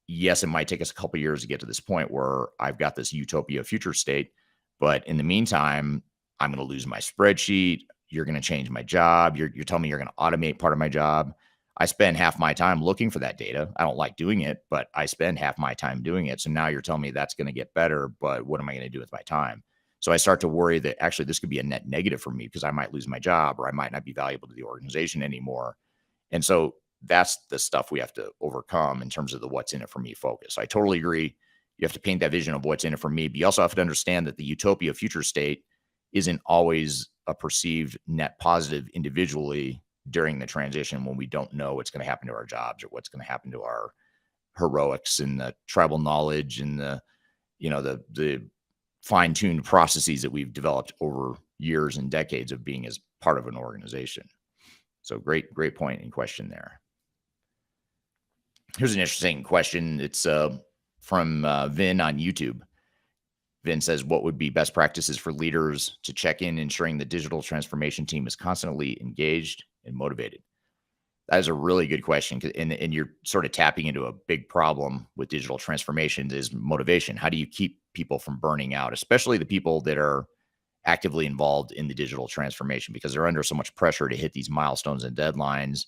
yes, it might take us a couple of years to get to this point where I've got this utopia future state, but in the meantime, I'm going to lose my spreadsheet. You're going to change my job. You're telling me you're going to automate part of my job. I spend half my time looking for that data. I don't like doing it, but I spend half my time doing it. So now you're telling me that's going to get better, but what am I going to do with my time? So I start to worry that actually this could be a net negative for me, because I might lose my job, or I might not be valuable to the organization anymore. And so that's the stuff we have to overcome in terms of the what's in it for me focus. I totally agree. You have to paint that vision of what's in it for me, but you also have to understand that the utopia future state isn't always a perceived net positive individually during the transition, when we don't know what's going to happen to our jobs, or what's going to happen to our heroics and the tribal knowledge and the fine-tuned processes that we've developed over years and decades of being as part of an organization. So great point and question there. Here's an interesting question. It's from Vin on YouTube. Vin says, what would be best practices for leaders to check in, ensuring the digital transformation team is constantly engaged and motivated? That is a really good question. And you're sort of tapping into a big problem with digital transformations, is motivation. How do you keep people from burning out, especially the people that are actively involved in the digital transformation, because they're under so much pressure to hit these milestones and deadlines.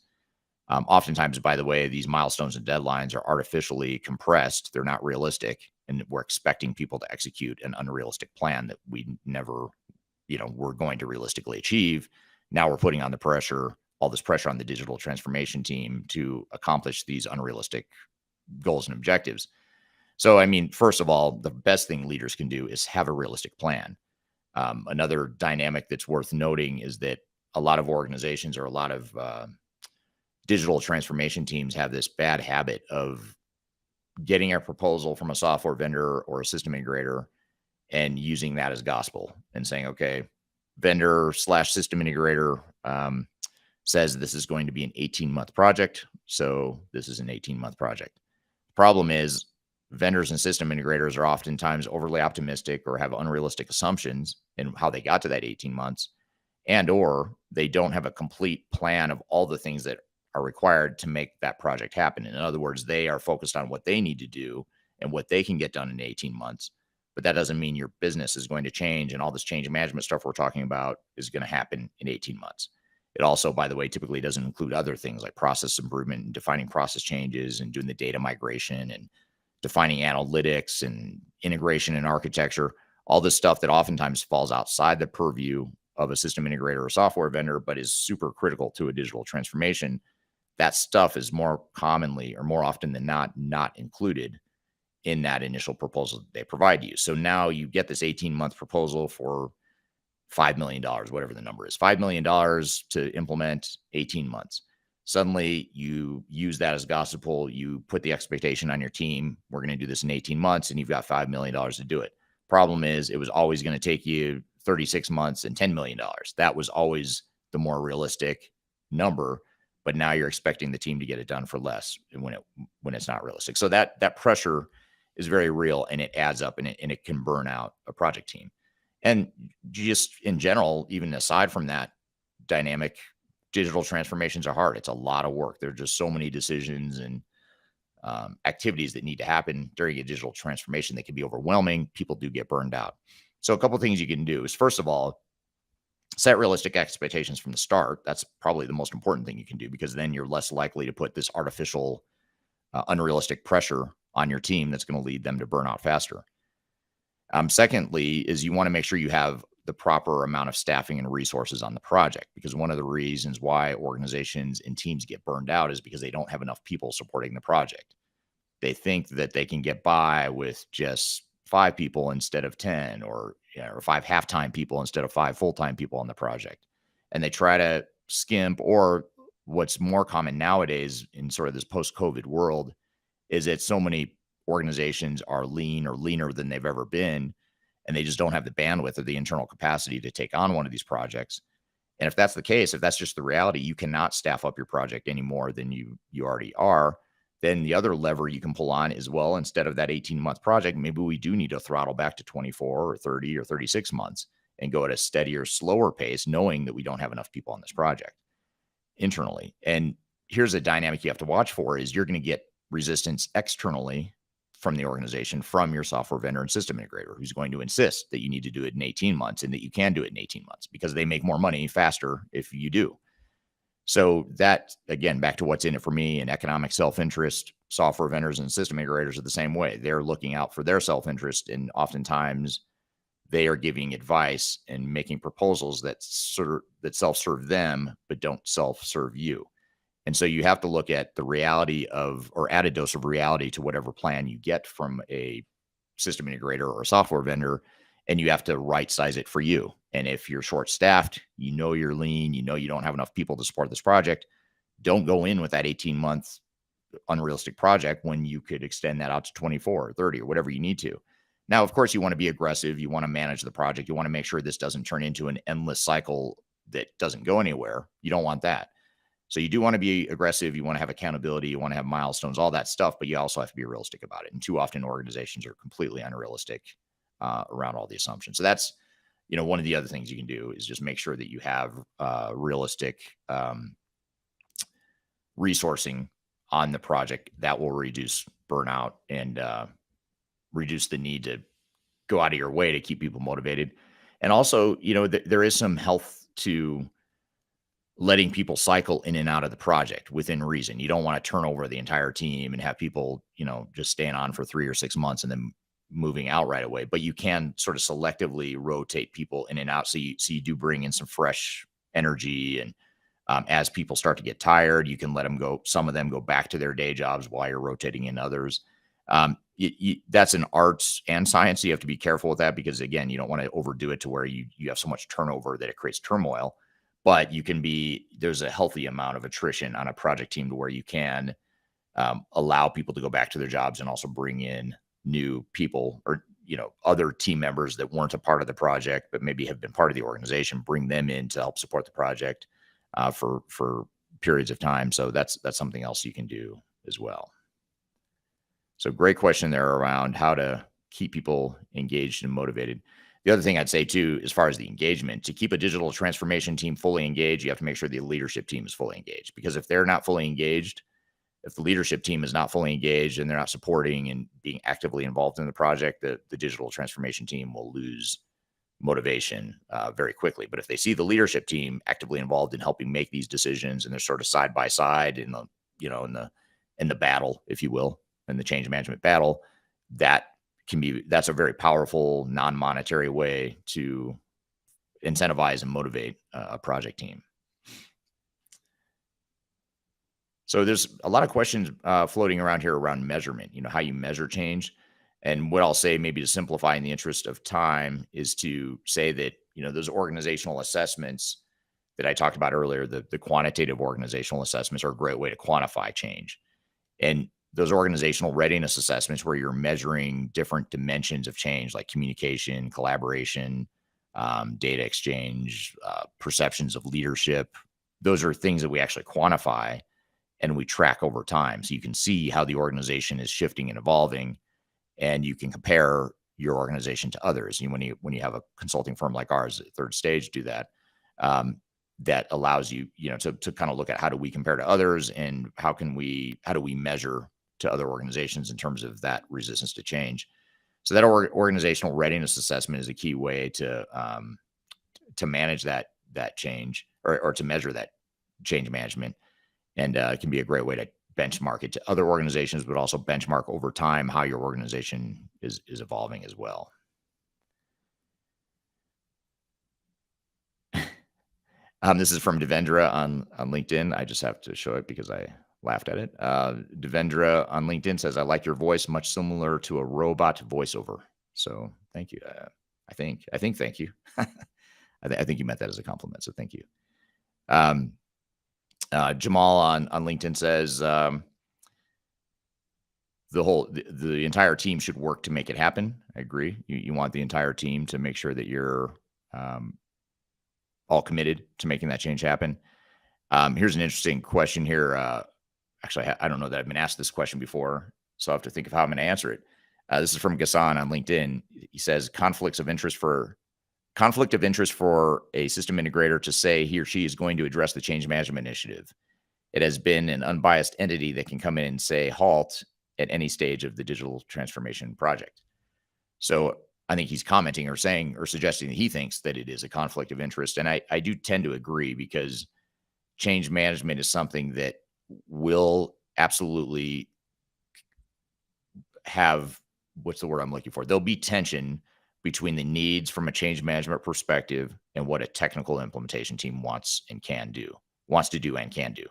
Oftentimes, by the way, these milestones and deadlines are artificially compressed. They're not realistic. And we're expecting people to execute an unrealistic plan that we never, we're going to realistically achieve. Now we're putting on all this pressure on the digital transformation team to accomplish these unrealistic goals and objectives. So, first of all, the best thing leaders can do is have a realistic plan. Another dynamic that's worth noting is that a lot of organizations, or a lot of digital transformation teams, have this bad habit of getting a proposal from a software vendor or a system integrator and using that as gospel and saying, okay, vendor/system integrator says this is going to be an 18-month project. So this is an 18-month project. Problem is, vendors and system integrators are oftentimes overly optimistic or have unrealistic assumptions in how they got to that 18 months, and or they don't have a complete plan of all the things that are required to make that project happen. In other words, they are focused on what they need to do and what they can get done in 18 months. But that doesn't mean your business is going to change, and all this change management stuff we're talking about is going to happen in 18 months. It also, by the way, typically doesn't include other things like process improvement and defining process changes and doing the data migration and defining analytics and integration and architecture, all this stuff that oftentimes falls outside the purview of a system integrator or software vendor, but is super critical to a digital transformation. That stuff is more commonly or more often than not included in that initial proposal that they provide you. So now you get this 18-month proposal for $5 million, whatever the number is, $5 million to implement 18 months. Suddenly you use that as gospel. You put the expectation on your team. We're going to do this in 18 months and you've got $5 million to do it. Problem is, it was always going to take you 36 months and $10 million. That was always the more realistic number, but now you're expecting the team to get it done for less when it's not realistic. So that pressure is very real, and it adds up, and it can burn out a project team. And just in general, even aside from that dynamic, digital transformations are hard. It's a lot of work. There are just so many decisions and activities that need to happen during a digital transformation that can be overwhelming. People do get burned out. So a couple of things you can do is, first of all, set realistic expectations from the start. That's probably the most important thing you can do, because then you're less likely to put this artificial, unrealistic pressure on your team that's going to lead them to burn out faster. Secondly, is you want to make sure you have the proper amount of staffing and resources on the project, because one of the reasons why organizations and teams get burned out is because they don't have enough people supporting the project. They think that they can get by with just 5 people instead of 10, or 5 half-time people instead of 5 full-time people on the project. And they try to skimp, or what's more common nowadays in sort of this post-COVID world is that so many organizations are lean or leaner than they've ever been, and they just don't have the bandwidth or the internal capacity to take on one of these projects. And if that's the case, if that's just the reality, you cannot staff up your project any more than you already are. Then the other lever you can pull on is, well, instead of that 18-month project, maybe we do need to throttle back to 24 or 30 or 36 months and go at a steadier, slower pace, knowing that we don't have enough people on this project internally. And here's a dynamic you have to watch for: is you're going to get resistance externally from the organization, from your software vendor and system integrator, who's going to insist that you need to do it in 18 months and that you can do it in 18 months because they make more money faster if you do. So that, again, back to what's in it for me and economic self-interest, software vendors and system integrators are the same way. They're looking out for their self-interest, and oftentimes they are giving advice and making proposals that self-serve them, but don't self-serve you. And so you have to look at the reality of, or add a dose of reality to whatever plan you get from a system integrator or a software vendor, and you have to right size it for you. And if you're short staffed, you're lean, you don't have enough people to support this project, don't go in with that 18-month unrealistic project when you could extend that out to 24 or 30 or whatever you need to. Now, of course, you want to be aggressive. You want to manage the project. You want to make sure this doesn't turn into an endless cycle that doesn't go anywhere. You don't want that. So you do want to be aggressive. You want to have accountability. You want to have milestones, all that stuff, but you also have to be realistic about it. And too often organizations are completely unrealistic around all the assumptions. So that's, one of the other things you can do is just make sure that you have realistic resourcing on the project. That will reduce burnout and reduce the need to go out of your way to keep people motivated. And also, there is some health to letting people cycle in and out of the project within reason. You don't want to turn over the entire team and have people, just staying on for 3 or 6 months and then moving out right away. But you can sort of selectively rotate people in and out. So you do bring in some fresh energy. And as people start to get tired, you can let them go. Some of them go back to their day jobs while you're rotating in others. That's an art and science. So you have to be careful with that, because again, you don't want to overdo it to where you have so much turnover that it creates turmoil. But there's a healthy amount of attrition on a project team to where you can allow people to go back to their jobs and also bring in new people, or, other team members that weren't a part of the project, but maybe have been part of the organization, bring them in to help support the project for periods of time. So that's something else you can do as well. So great question there around how to keep people engaged and motivated. The other thing I'd say too, as far as the engagement, to keep a digital transformation team fully engaged, you have to make sure the leadership team is fully engaged. Because if they're not fully engaged, if the leadership team is not fully engaged and they're not supporting and being actively involved in the project, the digital transformation team will lose motivation very quickly. But if they see the leadership team actively involved in helping make these decisions and they're sort of side by side in the, you know, in the battle, if you will, in the change management battle, that's a very powerful non-monetary way to incentivize and motivate a project team. So there's a lot of questions floating around here around measurement, you know, how you measure change. And what I'll say, maybe to simplify in the interest of time, is to say that, you know, those organizational assessments that I talked about earlier, the quantitative organizational assessments are a great way to quantify change. And those organizational readiness assessments where you're measuring different dimensions of change, like communication, collaboration, data exchange, perceptions of leadership, those are things that we actually quantify and we track over time. So you can see how the organization is shifting and evolving, and you can compare your organization to others. And when you have a consulting firm like ours at Third Stage do that, that allows you, you know, to kind of look at how do we compare to others and how do we measure to other organizations in terms of that resistance to change. So that organizational readiness assessment is a key way to manage that change or to measure that change management. And it can be a great way to benchmark it to other organizations, but also benchmark over time how your organization is evolving as well. This is from Devendra on LinkedIn. I just have to show it because I laughed at it. Devendra on LinkedIn says, "I like your voice, much similar to a robot voiceover." So thank you. I think thank you. I think you meant that as a compliment. So thank you. Jamal on LinkedIn says, the entire team should work to make it happen. I agree. You want the entire team to make sure that you're all committed to making that change happen. Here's an interesting question here. Actually, I don't know that I've been asked this question before, so I have to think of how I'm going to answer it. This is from Gassan on LinkedIn. He says, conflict of interest for a system integrator to say he or she is going to address the change management initiative. It has been an unbiased entity that can come in and say halt at any stage of the digital transformation project. So I think he's commenting or saying or suggesting that he thinks that it is a conflict of interest. And I do tend to agree, because change management is something that will absolutely have, what's the word I'm looking for? There'll be tension between the needs from a change management perspective and what a technical implementation team wants to do and can do.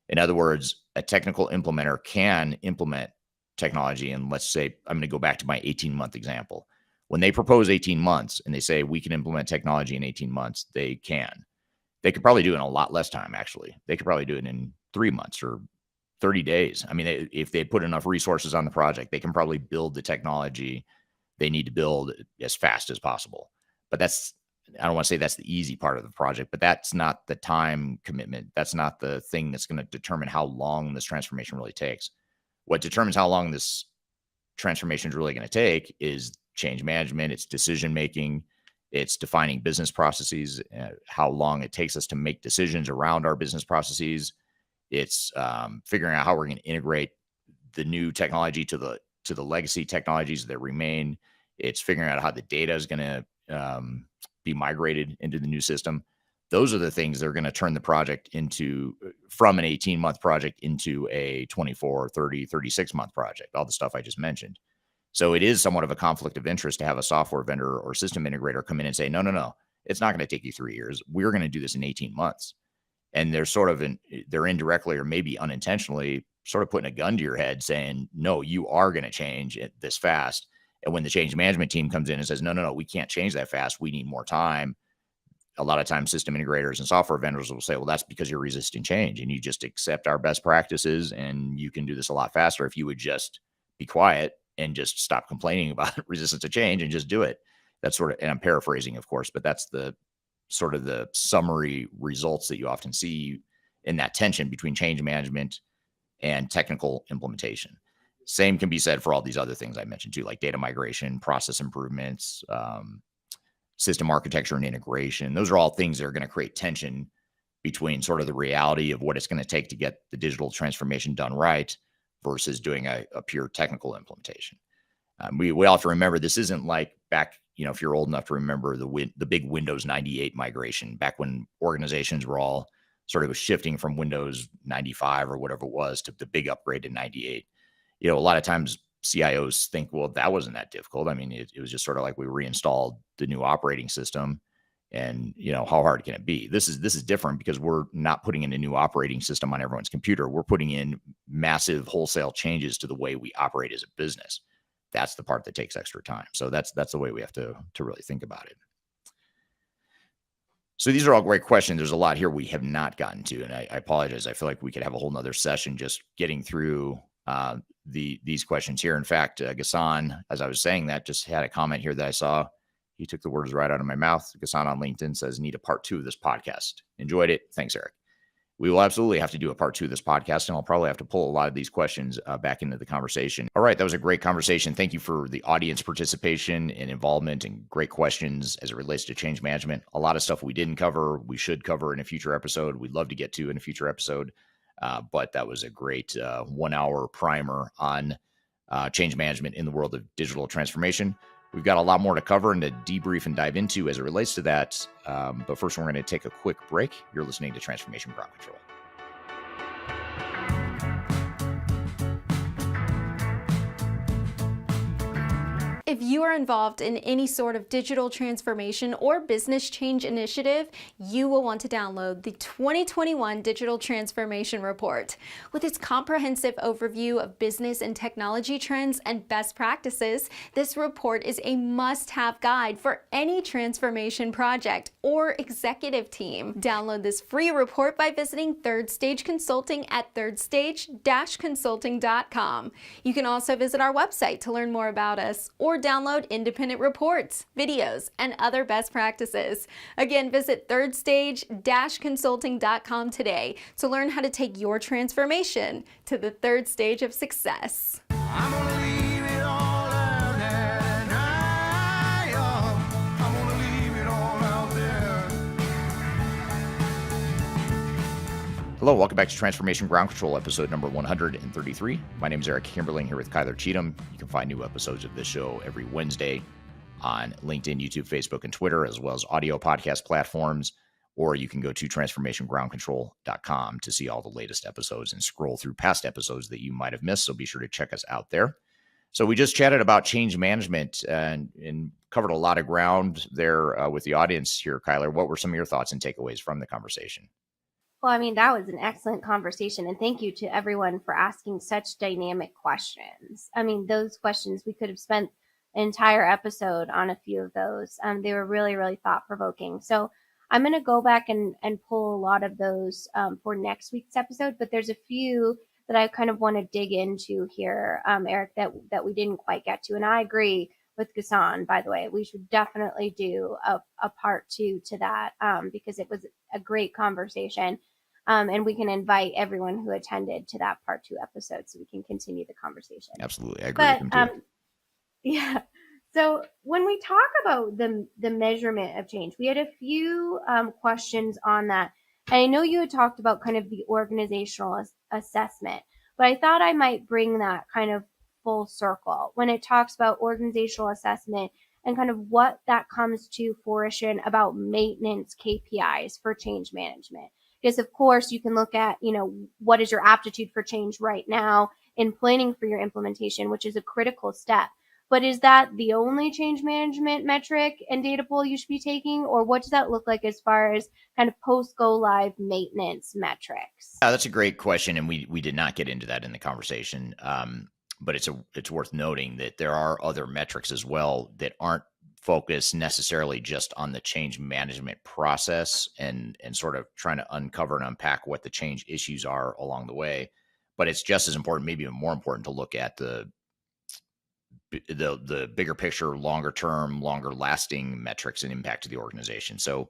In other words, a technical implementer can implement technology. And let's say, I'm going to go back to my 18-month example. When they propose 18 months and they say we can implement technology in 18 months, they can. They could probably do it in a lot less time, actually. They could probably do it in 3 months or 30 days. I mean, if they put enough resources on the project, they can probably build the technology they need to build as fast as possible. But I don't want to say that's the easy part of the project, but that's not the time commitment. That's not the thing that's going to determine how long this transformation really takes. What determines how long this transformation is really going to take is change management, it's decision making, it's defining business processes, how long it takes us to make decisions around our business processes. It's figuring out how we're going to integrate the new technology to the legacy technologies that remain. It's figuring out how the data is going to be migrated into the new system. Those are the things that are going to turn the project from an 18-month project into a 24, 30, 36-month project, all the stuff I just mentioned. So it is somewhat of a conflict of interest to have a software vendor or system integrator come in and say, no, it's not going to take you 3 years. We're going to do this in 18 months. And they're indirectly or maybe unintentionally sort of putting a gun to your head saying, no, you are going to change it this fast. And when the change management team comes in and says, no, we can't change that fast, we need more time, a lot of times system integrators and software vendors will say, well, that's because you're resisting change and you just accept our best practices and you can do this a lot faster if you would just be quiet and just stop complaining about resistance to change and just do it. That's sort of, and I'm paraphrasing, of course, but that's the sort of the summary results that you often see in that tension between change management and technical implementation. Same can be said for all these other things I mentioned too, like data migration, process improvements, system architecture and integration. Those are all things that are going to create tension between sort of the reality of what it's going to take to get the digital transformation done right versus doing a pure technical implementation. We all have to remember this isn't like back, if you're old enough to remember the big Windows 98 migration, back when organizations were all sort of shifting from Windows 95 or whatever it was to the big upgrade to 98. A lot of times CIOs think, well, that wasn't that difficult. I mean, it was just sort of like we reinstalled the new operating system, and how hard can it be? This is different because we're not putting in a new operating system on everyone's computer. We're putting in massive wholesale changes to the way we operate as a business. That's the part that takes extra time. So that's the way we have to really think about it. So these are all great questions. There's a lot here we have not gotten to, and I apologize. I feel like we could have a whole nother session just getting through these questions here. In fact, Ghassan, as I was saying that, just had a comment here that I saw. He took the words right out of my mouth. Ghassan on LinkedIn says, need a part 2 of this podcast. Enjoyed it. Thanks, Eric. We will absolutely have to do a part 2 of this podcast, and I'll probably have to pull a lot of these questions back into the conversation. All right, that was a great conversation. Thank you for the audience participation and involvement and great questions as it relates to change management. A lot of stuff we didn't cover, we should cover in a future episode. We'd love to get to in a future episode, but that was a great 1-hour primer on change management in the world of digital transformation. We've got a lot more to cover and to debrief and dive into as it relates to that. But first, we're going to take a quick break. You're listening to Transformation Ground Control. If you are involved in any sort of digital transformation or business change initiative, you will want to download the 2021 Digital Transformation Report. With its comprehensive overview of business and technology trends and best practices, this report is a must-have guide for any transformation project or executive team. Download this free report by visiting Third Stage Consulting at thirdstage-consulting.com. You can also visit our website to learn more about us or download independent reports, videos, and other best practices. Again, visit thirdstage-consulting.com today to learn how to take your transformation to the third stage of success. I'm gonna leave it all out there tonight. I'm gonna leave it all out there. Hello, welcome back to Transformation Ground Control, episode number 133. My name is Eric Kimberling here with Kyler Cheatham. You can find new episodes of this show every Wednesday on LinkedIn, YouTube, Facebook, and Twitter, as well as audio podcast platforms, or you can go to transformationgroundcontrol.com to see all the latest episodes and scroll through past episodes that you might have missed, so be sure to check us out there. So we just chatted about change management and covered a lot of ground there with the audience here. Kyler, what were some of your thoughts and takeaways from the conversation? Well, I mean, that was an excellent conversation, and thank you to everyone for asking such dynamic questions. I mean, those questions, we could have spent an entire episode on a few of those. They were really, really thought-provoking. So I'm going to go back and pull a lot of those for next week's episode, but there's a few that I kind of want to dig into here, Eric, that we didn't quite get to. And I agree with Ghassan, by the way. We should definitely do a part 2 to that because it was a great conversation. And we can invite everyone who attended to that part 2 episode so we can continue the conversation. Absolutely. I agree with him too. Yeah. So when we talk about the measurement of change, we had a few questions on that. And I know you had talked about kind of the organizational assessment, but I thought I might bring that kind of full circle when it talks about organizational assessment and kind of what that comes to fruition about maintenance KPIs for change management. Because of course you can look at, what is your aptitude for change right now in planning for your implementation, which is a critical step. But is that the only change management metric and data pool you should be taking? Or what does that look like as far as kind of post-go live maintenance metrics? That's a great question. And we did not get into that in the conversation. But it's worth noting that there are other metrics as well that aren't focused necessarily just on the change management process and sort of trying to uncover and unpack what the change issues are along the way. But it's just as important, maybe even more important, to look at the bigger picture, longer term, longer lasting metrics and impact to the organization. So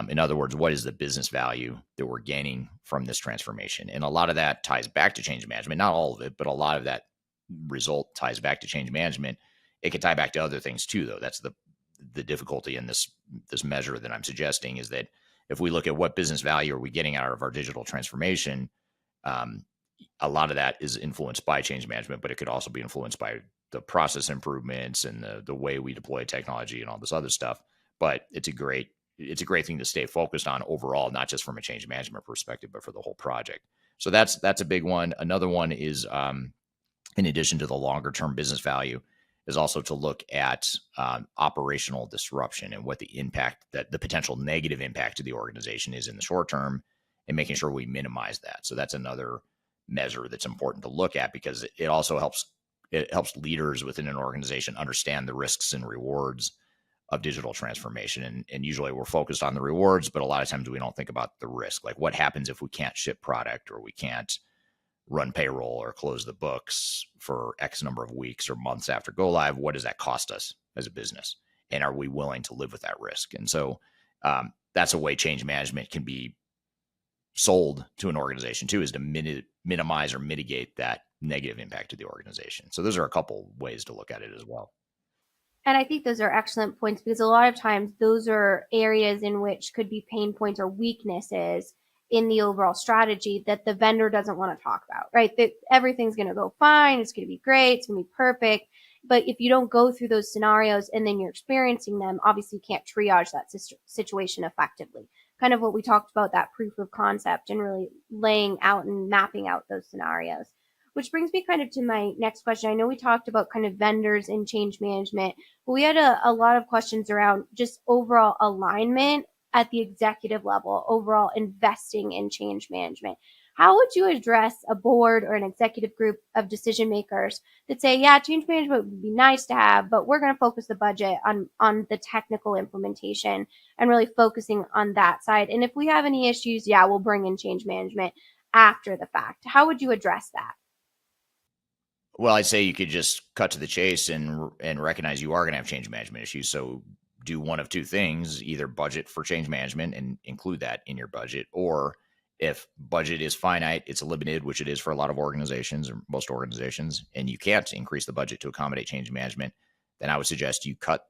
in other words, what is the business value that we're gaining from this transformation? And a lot of that ties back to change management, not all of it, but a lot of that result ties back to change management. It can tie back to other things too, though. That's the difficulty in this measure that I'm suggesting, is that if we look at what business value are we getting out of our digital transformation, a lot of that is influenced by change management, but it could also be influenced by the process improvements and the way we deploy technology and all this other stuff. But it's a great thing to stay focused on overall, not just from a change management perspective, but for the whole project. So that's a big one. Another one is, in addition to the longer term business value, is also to look at operational disruption and what the impact, that the potential negative impact to the organization is in the short term, and making sure we minimize that. So that's another measure that's important to look at, because it also helps leaders within an organization understand the risks and rewards of digital transformation. And usually we're focused on the rewards, but a lot of times we don't think about the risk. Like, what happens if we can't ship product, or we can't run payroll or close the books for X number of weeks or months after go live? What does that cost us as a business? And are we willing to live with that risk? And so that's a way change management can be sold to an organization too, is to minimize or mitigate that negative impact to the organization. So those are a couple ways to look at it as well. And I think those are excellent points, because a lot of times those are areas in which could be pain points or weaknesses in the overall strategy that the vendor doesn't want to talk about, right? That everything's going to go fine. It's going to be great. It's going to be perfect. But if you don't go through those scenarios and then you're experiencing them, obviously you can't triage that situation effectively. Kind of what we talked about, that proof of concept, and really laying out and mapping out those scenarios. Which brings me kind of to my next question. I know we talked about kind of vendors and change management, but we had a lot of questions around just overall alignment at the executive level, overall investing in change management. How would you address a board or an executive group of decision makers that say, yeah, change management would be nice to have, but we're going to focus the budget on the technical implementation and really focusing on that side. And if we have any issues, yeah, we'll bring in change management after the fact. How would you address that? Well, I'd say you could just cut to the chase and recognize you are going to have change management issues. So do one of two things: either budget for change management and include that in your budget, or if budget is finite, it's limited, which it is for a lot of organizations or most organizations, and you can't increase the budget to accommodate change management, then I would suggest you cut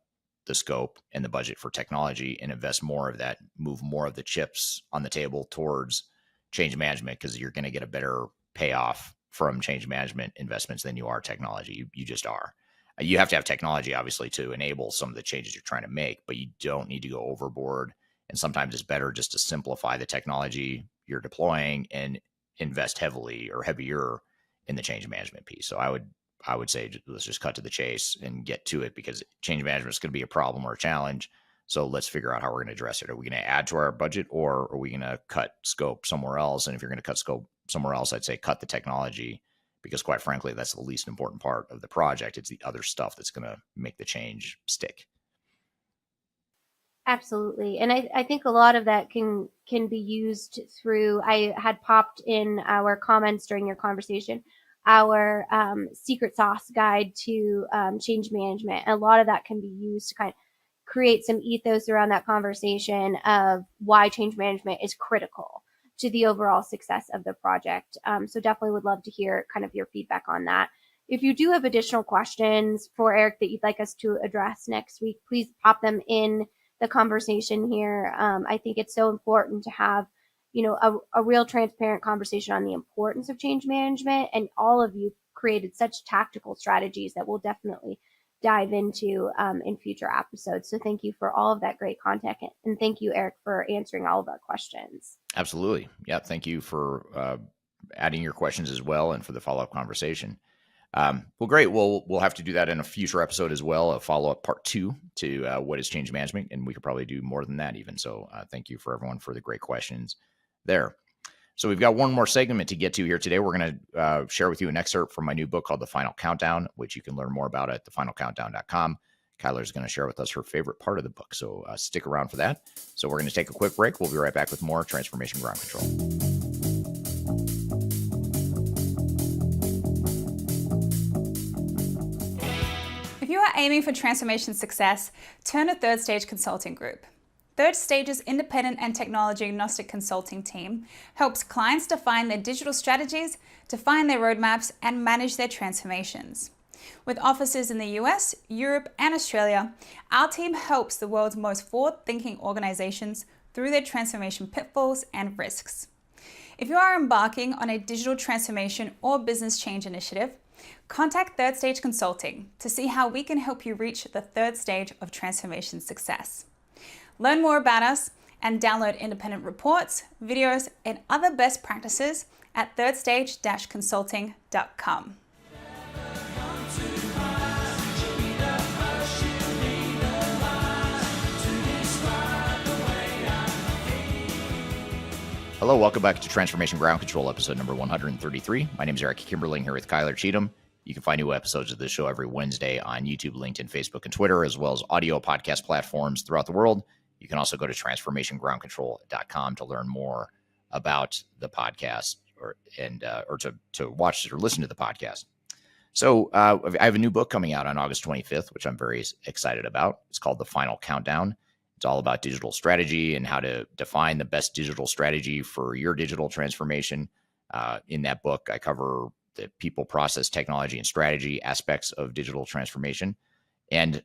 the scope and the budget for technology and invest more of that, move more of the chips on the table towards change management, because you're going to get a better payoff from change management investments than you are technology. You just are. You have to have technology, obviously, to enable some of the changes you're trying to make, but you don't need to go overboard. And sometimes it's better just to simplify the technology you're deploying and invest heavily or heavier in the change management piece. So I would say let's just cut to the chase and get to it, because change management is going to be a problem or a challenge. So let's figure out how we're going to address it. Are we going to add to our budget, or are we going to cut scope somewhere else? And if you're going to cut scope somewhere else, I'd say cut the technology, because quite frankly, that's the least important part of the project. It's the other stuff that's going to make the change stick. Absolutely. And I think a lot of that can be used through, I had popped in our comments during your conversation, our secret sauce guide to change management. A lot of that can be used to kind of create some ethos around that conversation of why change management is critical to the overall success of the project. So definitely would love to hear kind of your feedback on that. If you do have additional questions for Eric that you'd like us to address next week, please pop them in the conversation here. I think it's so important to have, a real transparent conversation on the importance of change management, and all of you created such tactical strategies that we'll definitely dive into in future episodes. So thank you for all of that great content, and thank you, Eric, for answering all of our questions. Absolutely. Yeah. Thank you for adding your questions as well, and for the follow-up conversation. Well, great. We'll have to do that in a future episode as well, a follow-up part 2 to what is change management, and we could probably do more than that even. So thank you for everyone for the great questions there. So we've got one more segment to get to here today. We're going to share with you an excerpt from my new book called The Final Countdown, which you can learn more about at thefinalcountdown.com. Kyler is going to share with us her favorite part of the book, so stick around for that. So we're going to take a quick break. We'll be right back with more Transformation Ground Control. If you are aiming for transformation success, turn to Third Stage Consulting Group. Third Stage's independent and technology agnostic consulting team helps clients define their digital strategies, define their roadmaps, and manage their transformations. With offices in the US, Europe, and Australia, our team helps the world's most forward-thinking organizations through their transformation pitfalls and risks. If you are embarking on a digital transformation or business change initiative, contact Third Stage Consulting to see how we can help you reach the third stage of transformation success. Learn more about us and download independent reports, videos, and other best practices at thirdstage-consulting.com. Hello, welcome back to Transformation Ground Control, episode number 133. My name is Eric Kimberling here with Cheatham. You can find new episodes of this show every Wednesday on YouTube, LinkedIn, Facebook, and Twitter, as well as audio podcast platforms throughout the world. You can also go to transformationgroundcontrol.com to learn more about the podcast or to watch or listen to the podcast. So I have a new book coming out on August 25th, which I'm very excited about. It's called The Final Countdown. It's all about digital strategy and how to define the best digital strategy for your digital transformation. In that book, I cover the people, process, technology, and strategy aspects of digital transformation. And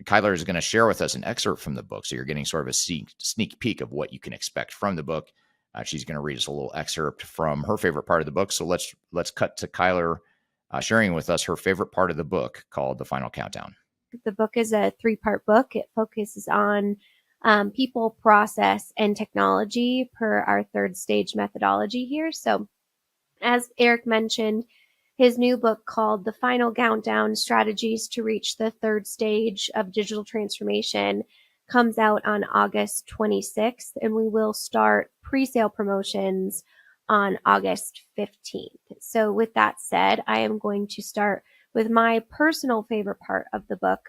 Kyler is going to share with us an excerpt from the book. So you're getting sort of a sneak peek of what you can expect from the book. She's going to read us a little excerpt from her favorite part of the book. So let's cut to Kyler sharing with us her favorite part of the book called The Final Countdown. The book is a 3-part book. It focuses on people, process, and technology per our third stage methodology here. So as Eric mentioned, his new book called The Final Countdown, Strategies to Reach the Third Stage of Digital Transformation comes out on August 26th, and we will start pre-sale promotions on August 15th. So with that said, I am going to start with my personal favorite part of the book,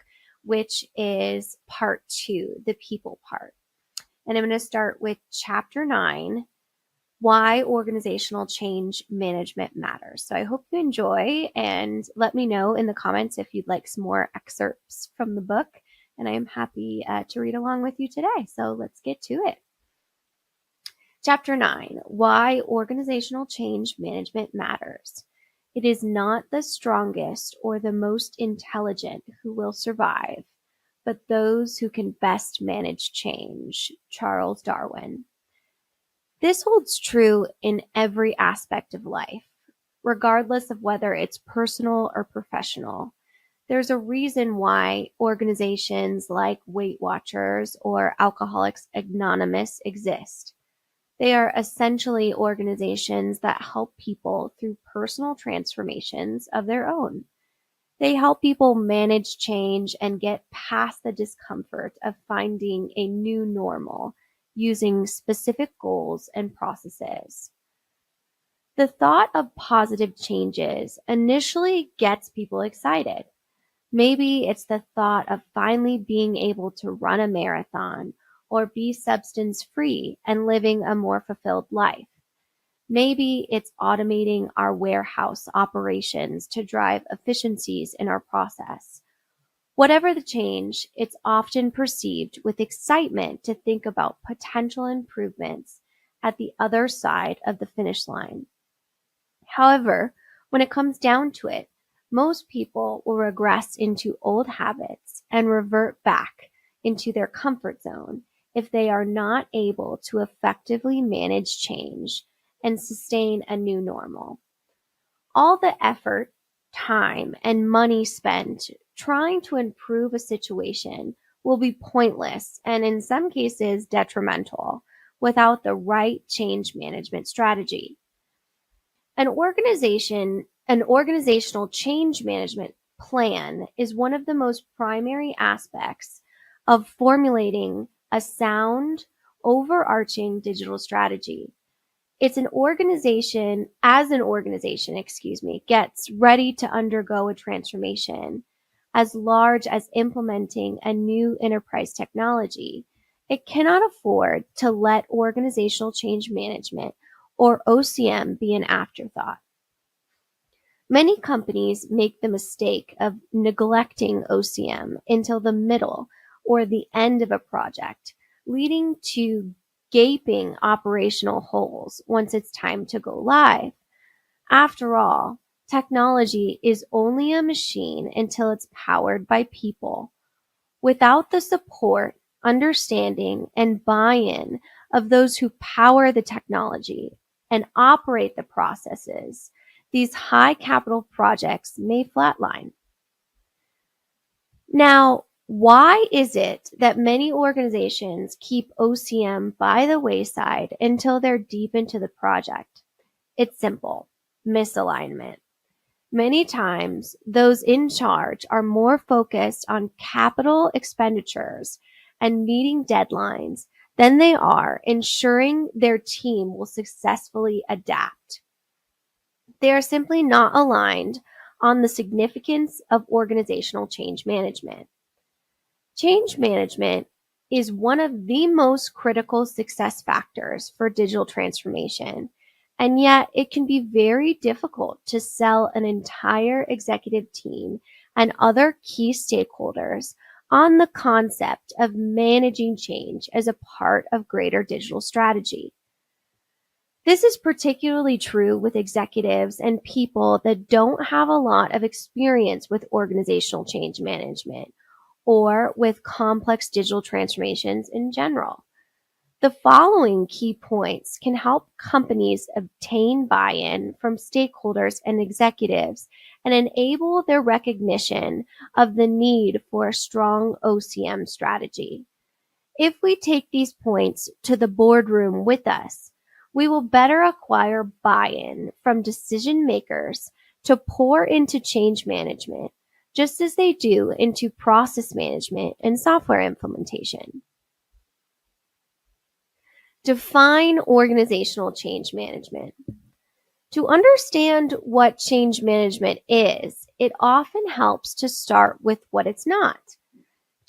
which is part 2, the people part. And I'm going to start with chapter 9, Why Organizational Change Management Matters. So I hope you enjoy, and let me know in the comments if you'd like some more excerpts from the book. And I am happy to read along with you today. So let's get to it. Chapter 9, Why Organizational Change Management Matters. It is not the strongest or the most intelligent who will survive, but those who can best manage change. Charles Darwin. This holds true in every aspect of life, regardless of whether it's personal or professional. There's a reason why organizations like Weight Watchers or Alcoholics Anonymous exist. They are essentially organizations that help people through personal transformations of their own. They help people manage change and get past the discomfort of finding a new normal using specific goals and processes. The thought of positive changes initially gets people excited. Maybe it's the thought of finally being able to run a marathon or be substance-free and living a more fulfilled life. Maybe it's automating our warehouse operations to drive efficiencies in our process. Whatever the change, it's often perceived with excitement to think about potential improvements at the other side of the finish line. However, when it comes down to it, most people will regress into old habits and revert back into their comfort zone if they are not able to effectively manage change and sustain a new normal. All the effort, time, and money spent trying to improve a situation will be pointless and in some cases detrimental without the right change management strategy. An organizational change management plan is one of the most primary aspects of formulating a sound, overarching digital strategy. As an organization, gets ready to undergo a transformation as large as implementing a new enterprise technology, it cannot afford to let organizational change management or OCM be an afterthought. Many companies make the mistake of neglecting OCM until the middle or the end of a project, leading to gaping operational holes once it's time to go live. After all, technology is only a machine until it's powered by people. Without the support, understanding, and buy-in of those who power the technology and operate the processes, these high capital projects may flatline. Now, why is it that many organizations keep OCM by the wayside until they're deep into the project? It's simple: misalignment. Many times, those in charge are more focused on capital expenditures and meeting deadlines than they are ensuring their team will successfully adapt. They are simply not aligned on the significance of organizational change management. Change management is one of the most critical success factors for digital transformation, and yet it can be very difficult to sell an entire executive team and other key stakeholders on the concept of managing change as a part of greater digital strategy. This is particularly true with executives and people that don't have a lot of experience with organizational change management or with complex digital transformations in general. The following key points can help companies obtain buy-in from stakeholders and executives and enable their recognition of the need for a strong OCM strategy. If we take these points to the boardroom with us, we will better acquire buy-in from decision makers to pour into change management, just as they do into process management and software implementation. Define organizational change management. To understand what change management is, it often helps to start with what it's not.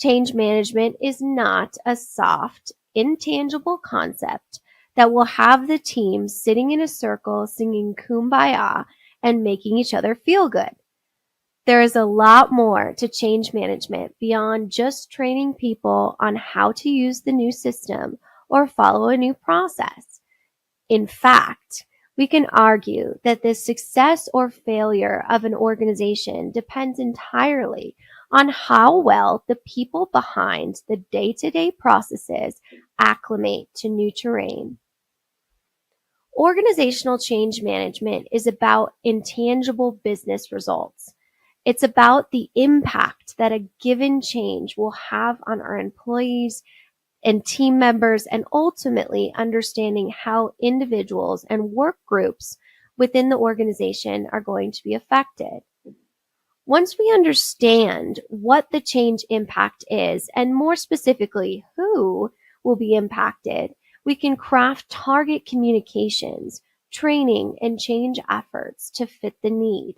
Change management is not a soft, intangible concept that will have the team sitting in a circle singing Kumbaya and making each other feel good. There is a lot more to change management beyond just training people on how to use the new system or follow a new process. In fact, we can argue that the success or failure of an organization depends entirely on how well the people behind the day-to-day processes acclimate to new terrain. Organizational change management is about intangible business results. It's about the impact that a given change will have on our employees and team members, and ultimately understanding how individuals and work groups within the organization are going to be affected. Once we understand what the change impact is, and more specifically, who will be impacted, we can craft target communications, training, and change efforts to fit the need.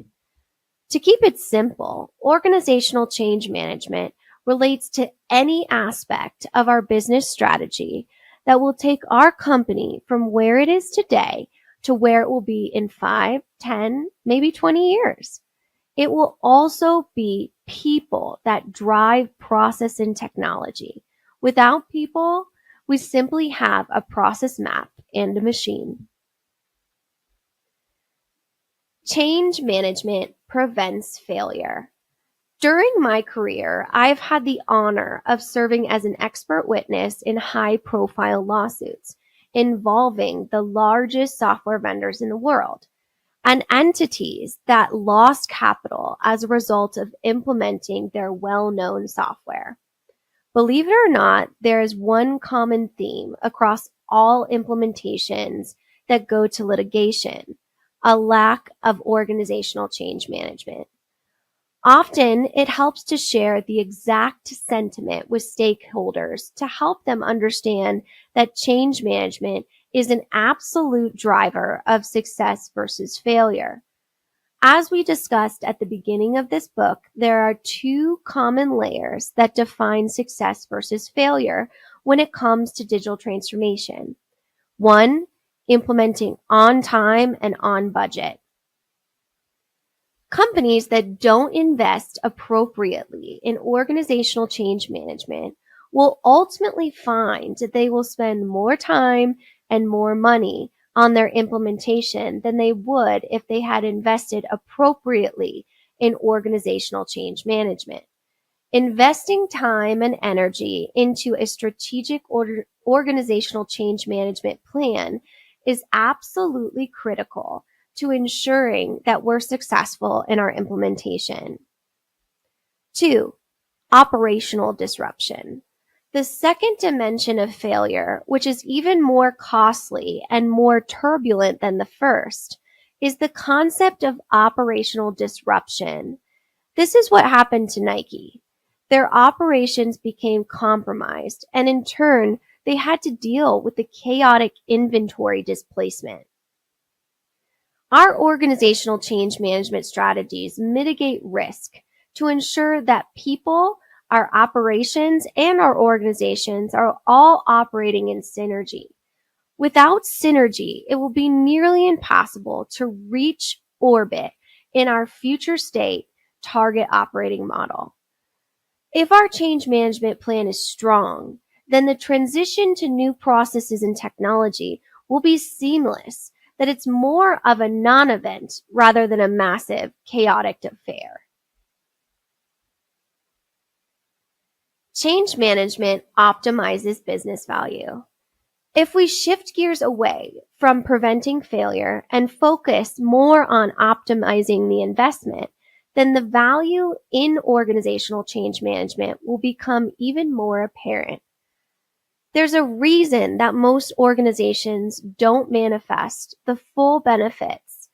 To keep it simple, organizational change management relates to any aspect of our business strategy that will take our company from where it is today to where it will be in 5, 10, maybe 20 years. It will also be people that drive process and technology. Without people, we simply have a process map and a machine. Change management prevents failure. During my career, I've had the honor of serving as an expert witness in high-profile lawsuits involving the largest software vendors in the world and entities that lost capital as a result of implementing their well-known software. Believe it or not, there is one common theme across all implementations that go to litigation: a lack of organizational change management. Often, it helps to share the exact sentiment with stakeholders to help them understand that change management is an absolute driver of success versus failure. As we discussed at the beginning of this book, there are two common layers that define success versus failure when it comes to digital transformation. One, implementing on time and on budget. Companies that don't invest appropriately in organizational change management will ultimately find that they will spend more time and more money on their implementation than they would if they had invested appropriately in organizational change management. Investing time and energy into a strategic organizational change management plan is absolutely critical to ensuring that we're successful in our implementation. 2. Operational disruption. The second dimension of failure, which is even more costly and more turbulent than the first, is the concept of operational disruption. This is what happened to Nike. Their operations became compromised, and in turn, they had to deal with the chaotic inventory displacement. Our organizational change management strategies mitigate risk to ensure that people, our operations, and our organizations are all operating in synergy. Without synergy, it will be nearly impossible to reach orbit in our future state target operating model. If our change management plan is strong, then the transition to new processes and technology will be seamless, that it's more of a non-event rather than a massive, chaotic affair. Change management optimizes business value. If we shift gears away from preventing failure and focus more on optimizing the investment, then the value in organizational change management will become even more apparent. There's a reason that most organizations don't manifest the full benefits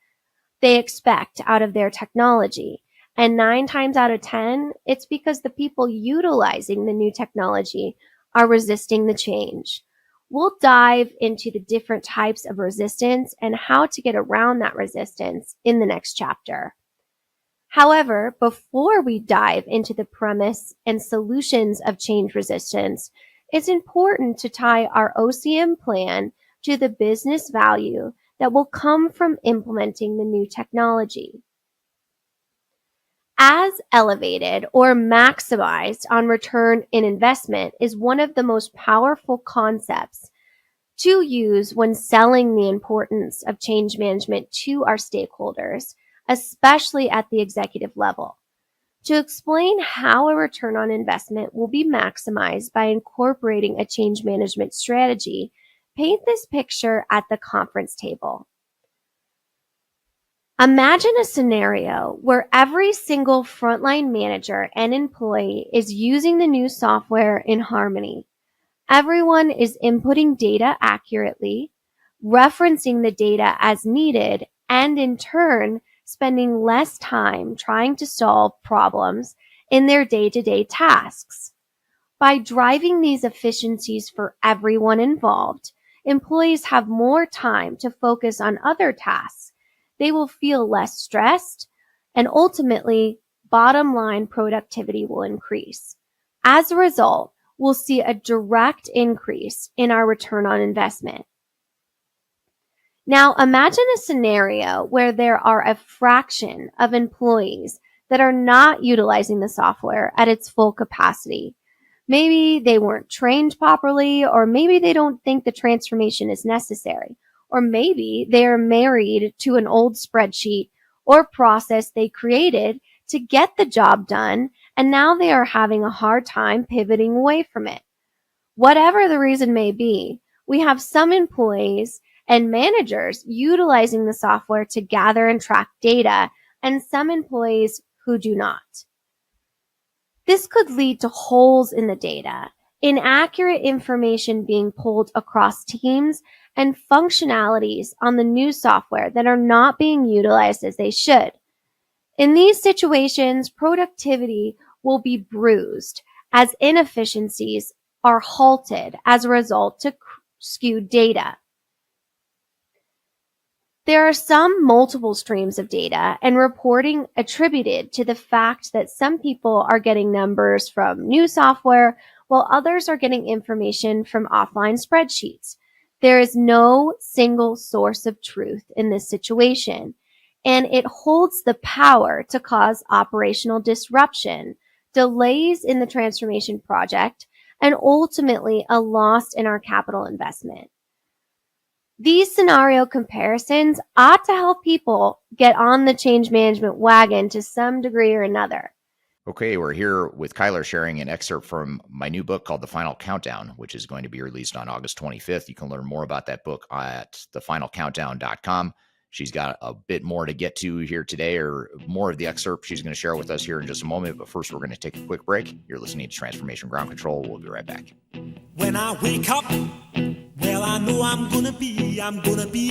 they expect out of their technology. And 9 times out of 10, it's because the people utilizing the new technology are resisting the change. We'll dive into the different types of resistance and how to get around that resistance in the next chapter. However, before we dive into the premise and solutions of change resistance, it's important to tie our OCM plan to the business value that will come from implementing the new technology. As elevated or maximized on return in investment is one of the most powerful concepts to use when selling the importance of change management to our stakeholders, especially at the executive level. To explain how a return on investment will be maximized by incorporating a change management strategy, paint this picture at the conference table. Imagine a scenario where every single frontline manager and employee is using the new software in harmony. Everyone is inputting data accurately, referencing the data as needed, and in turn, spending less time trying to solve problems in their day-to-day tasks. By driving these efficiencies for everyone involved, employees have more time to focus on other tasks. They will feel less stressed, and ultimately, bottom line productivity will increase. As a result, we'll see a direct increase in our return on investment. Now, imagine a scenario where there are a fraction of employees that are not utilizing the software at its full capacity. Maybe they weren't trained properly, or maybe they don't think the transformation is necessary, or maybe they are married to an old spreadsheet or process they created to get the job done, and now they are having a hard time pivoting away from it. Whatever the reason may be, we have some employees and managers utilizing the software to gather and track data, and some employees who do not. This could lead to holes in the data, inaccurate information being pulled across teams, and functionalities on the new software that are not being utilized as they should. In these situations, productivity will be bruised as inefficiencies are halted as a result to skewed data. There are some multiple streams of data and reporting attributed to the fact that some people are getting numbers from new software while others are getting information from offline spreadsheets. There is no single source of truth in this situation, and it holds the power to cause operational disruption, delays in the transformation project, and ultimately a loss in our capital investment. These scenario comparisons ought to help people get on the change management wagon to some degree or another. Okay, we're here with Kyler sharing an excerpt from my new book called The Final Countdown, which is going to be released on August 25th. You can learn more about that book at thefinalcountdown.com. She's got a bit more to get to here today, or more of the excerpt she's going to share with us here in just a moment. But first, we're going to take a quick break. You're listening to Transformation Ground Control. We'll be right back. When I wake up, well, I know I'm gonna be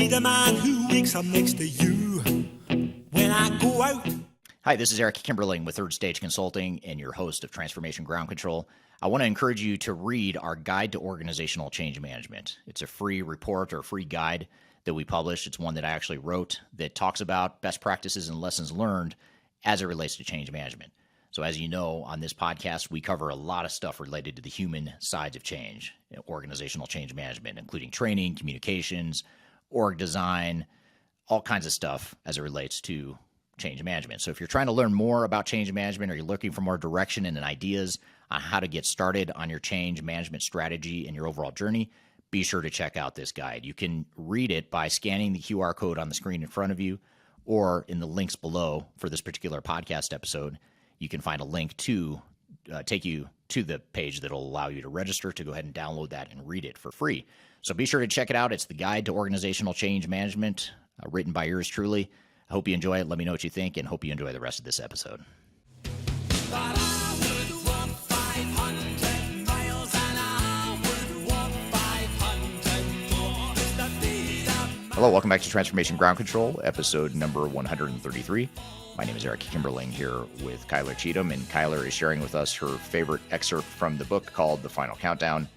the man who wakes up next to you. When I go out. Hi, this is Eric Kimberling with Third Stage Consulting and your host of Transformation Ground Control. I want to encourage you to read our Guide to Organizational Change Management. It's a free report or free guide that we publish. It's one that I actually wrote that talks about best practices and lessons learned as it relates to change management. So as you know, on this podcast, we cover a lot of stuff related to the human sides of change, organizational change management, including training, communications, org design, all kinds of stuff as it relates to change management. So if you're trying to learn more about change management, or you're looking for more direction and ideas on how to get started on your change management strategy and your overall journey, be sure to check out this guide. You can read it by scanning the QR code on the screen in front of you, or in the links below for this particular podcast episode. You can find a link to take you to the page that will allow you to register to go ahead and download that and read it for free. So be sure to check it out. It's the Guide to Organizational Change Management, written by yours truly. I hope you enjoy it. Let me know what you think, and hope you enjoy the rest of this episode. Hello, welcome back to Transformation Ground Control, episode number 133. My name is Eric Kimberling here with Kyler Cheatham, and Kyler is sharing with us her favorite excerpt from the book called The Final Countdown.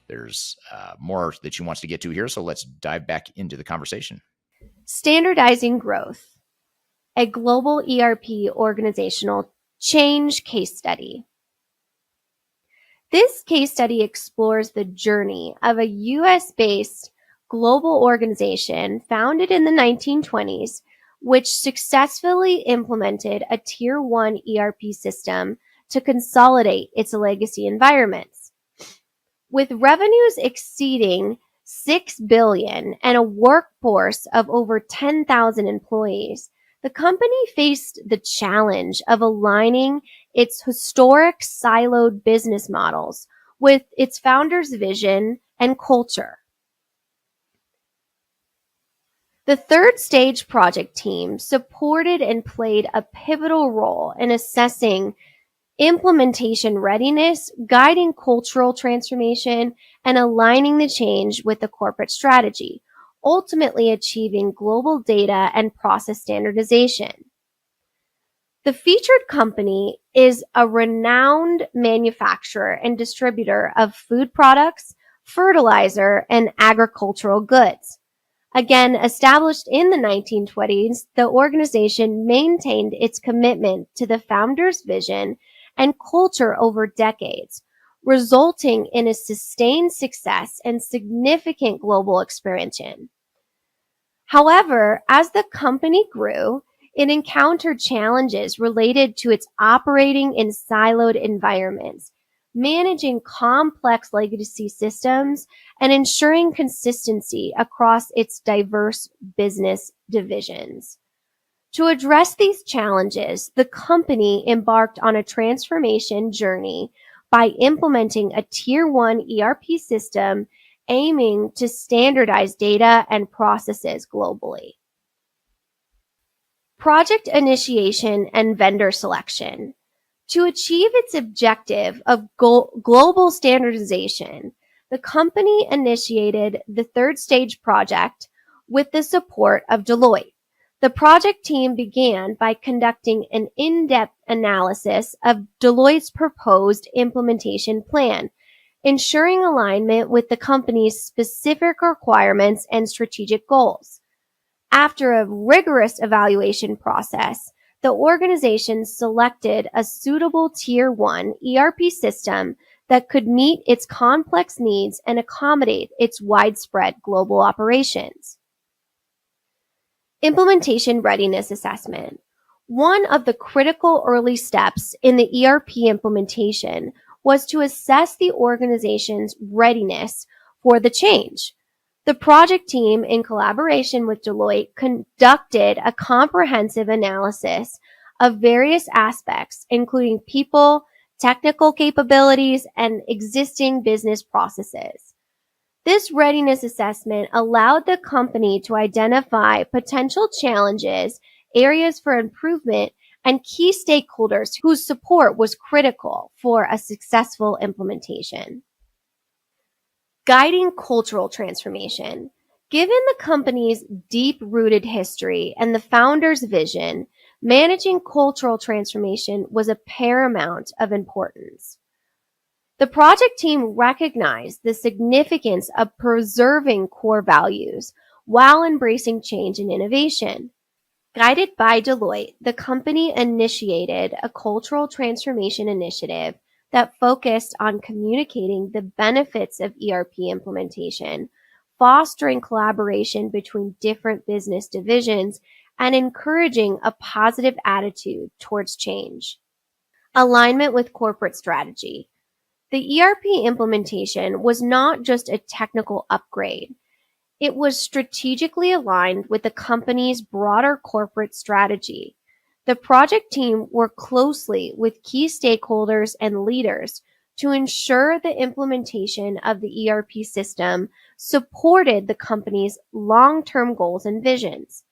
There's more that she wants to get to here, so let's dive back into the conversation. Standardizing growth. A global ERP organizational change case study. This case study explores the journey of a US-based global organization founded in the 1920s, which successfully implemented a Tier 1 ERP system to consolidate its legacy environments. With revenues exceeding $6 billion and a workforce of over 10,000 employees, the company faced the challenge of aligning its historic siloed business models with its founder's vision and culture. The Third Stage project team supported and played a pivotal role in assessing implementation readiness, guiding cultural transformation, and aligning the change with the corporate strategy, ultimately achieving global data and process standardization. The featured company is a renowned manufacturer and distributor of food products, fertilizer, and agricultural goods. Again, established in the 1920s, the organization maintained its commitment to the founder's vision and culture over decades, resulting in a sustained success and significant global expansion. However, as the company grew, it encountered challenges related to its operating in siloed environments, managing complex legacy systems, and ensuring consistency across its diverse business divisions. To address these challenges, the company embarked on a transformation journey by implementing a Tier 1 ERP system aiming to standardize data and processes globally. Project initiation and vendor selection. To achieve its objective of global standardization, the company initiated the Third Stage project with the support of Deloitte. The project team began by conducting an in-depth analysis of Deloitte's proposed implementation plan, ensuring alignment with the company's specific requirements and strategic goals. After a rigorous evaluation process, the organization selected a suitable Tier 1 ERP system that could meet its complex needs and accommodate its widespread global operations. Implementation readiness assessment. One of the critical early steps in the ERP implementation was to assess the organization's readiness for the change. The project team, in collaboration with Deloitte, conducted a comprehensive analysis of various aspects, including people, technical capabilities, and existing business processes. This readiness assessment allowed the company to identify potential challenges, areas for improvement, and key stakeholders whose support was critical for a successful implementation. Guiding cultural transformation. Given the company's deep-rooted history and the founder's vision, managing cultural transformation was of paramount of importance. The project team recognized the significance of preserving core values while embracing change and innovation. Guided by Deloitte, the company initiated a cultural transformation initiative that focused on communicating the benefits of ERP implementation, fostering collaboration between different business divisions, and encouraging a positive attitude towards change. Alignment with corporate strategy. The ERP implementation was not just a technical upgrade. It was strategically aligned with the company's broader corporate strategy. The project team worked closely with key stakeholders and leaders to ensure the implementation of the ERP system supported the company's long-term goals and visions.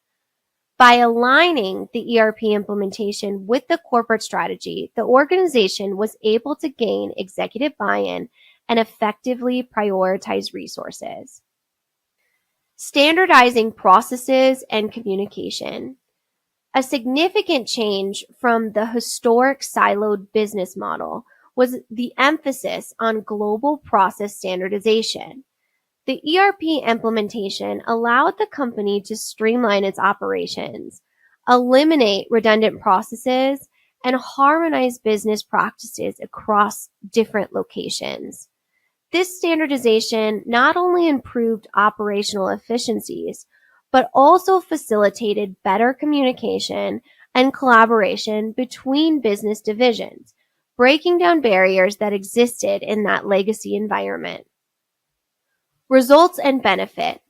By aligning the ERP implementation with the corporate strategy, the organization was able to gain executive buy-in and effectively prioritize resources. Standardizing processes and communication. A significant change from the historic siloed business model was the emphasis on global process standardization. The ERP implementation allowed the company to streamline its operations, eliminate redundant processes, and harmonize business practices across different locations. This standardization not only improved operational efficiencies, but also facilitated better communication and collaboration between business divisions, breaking down barriers that existed in that legacy environment. Results and benefit.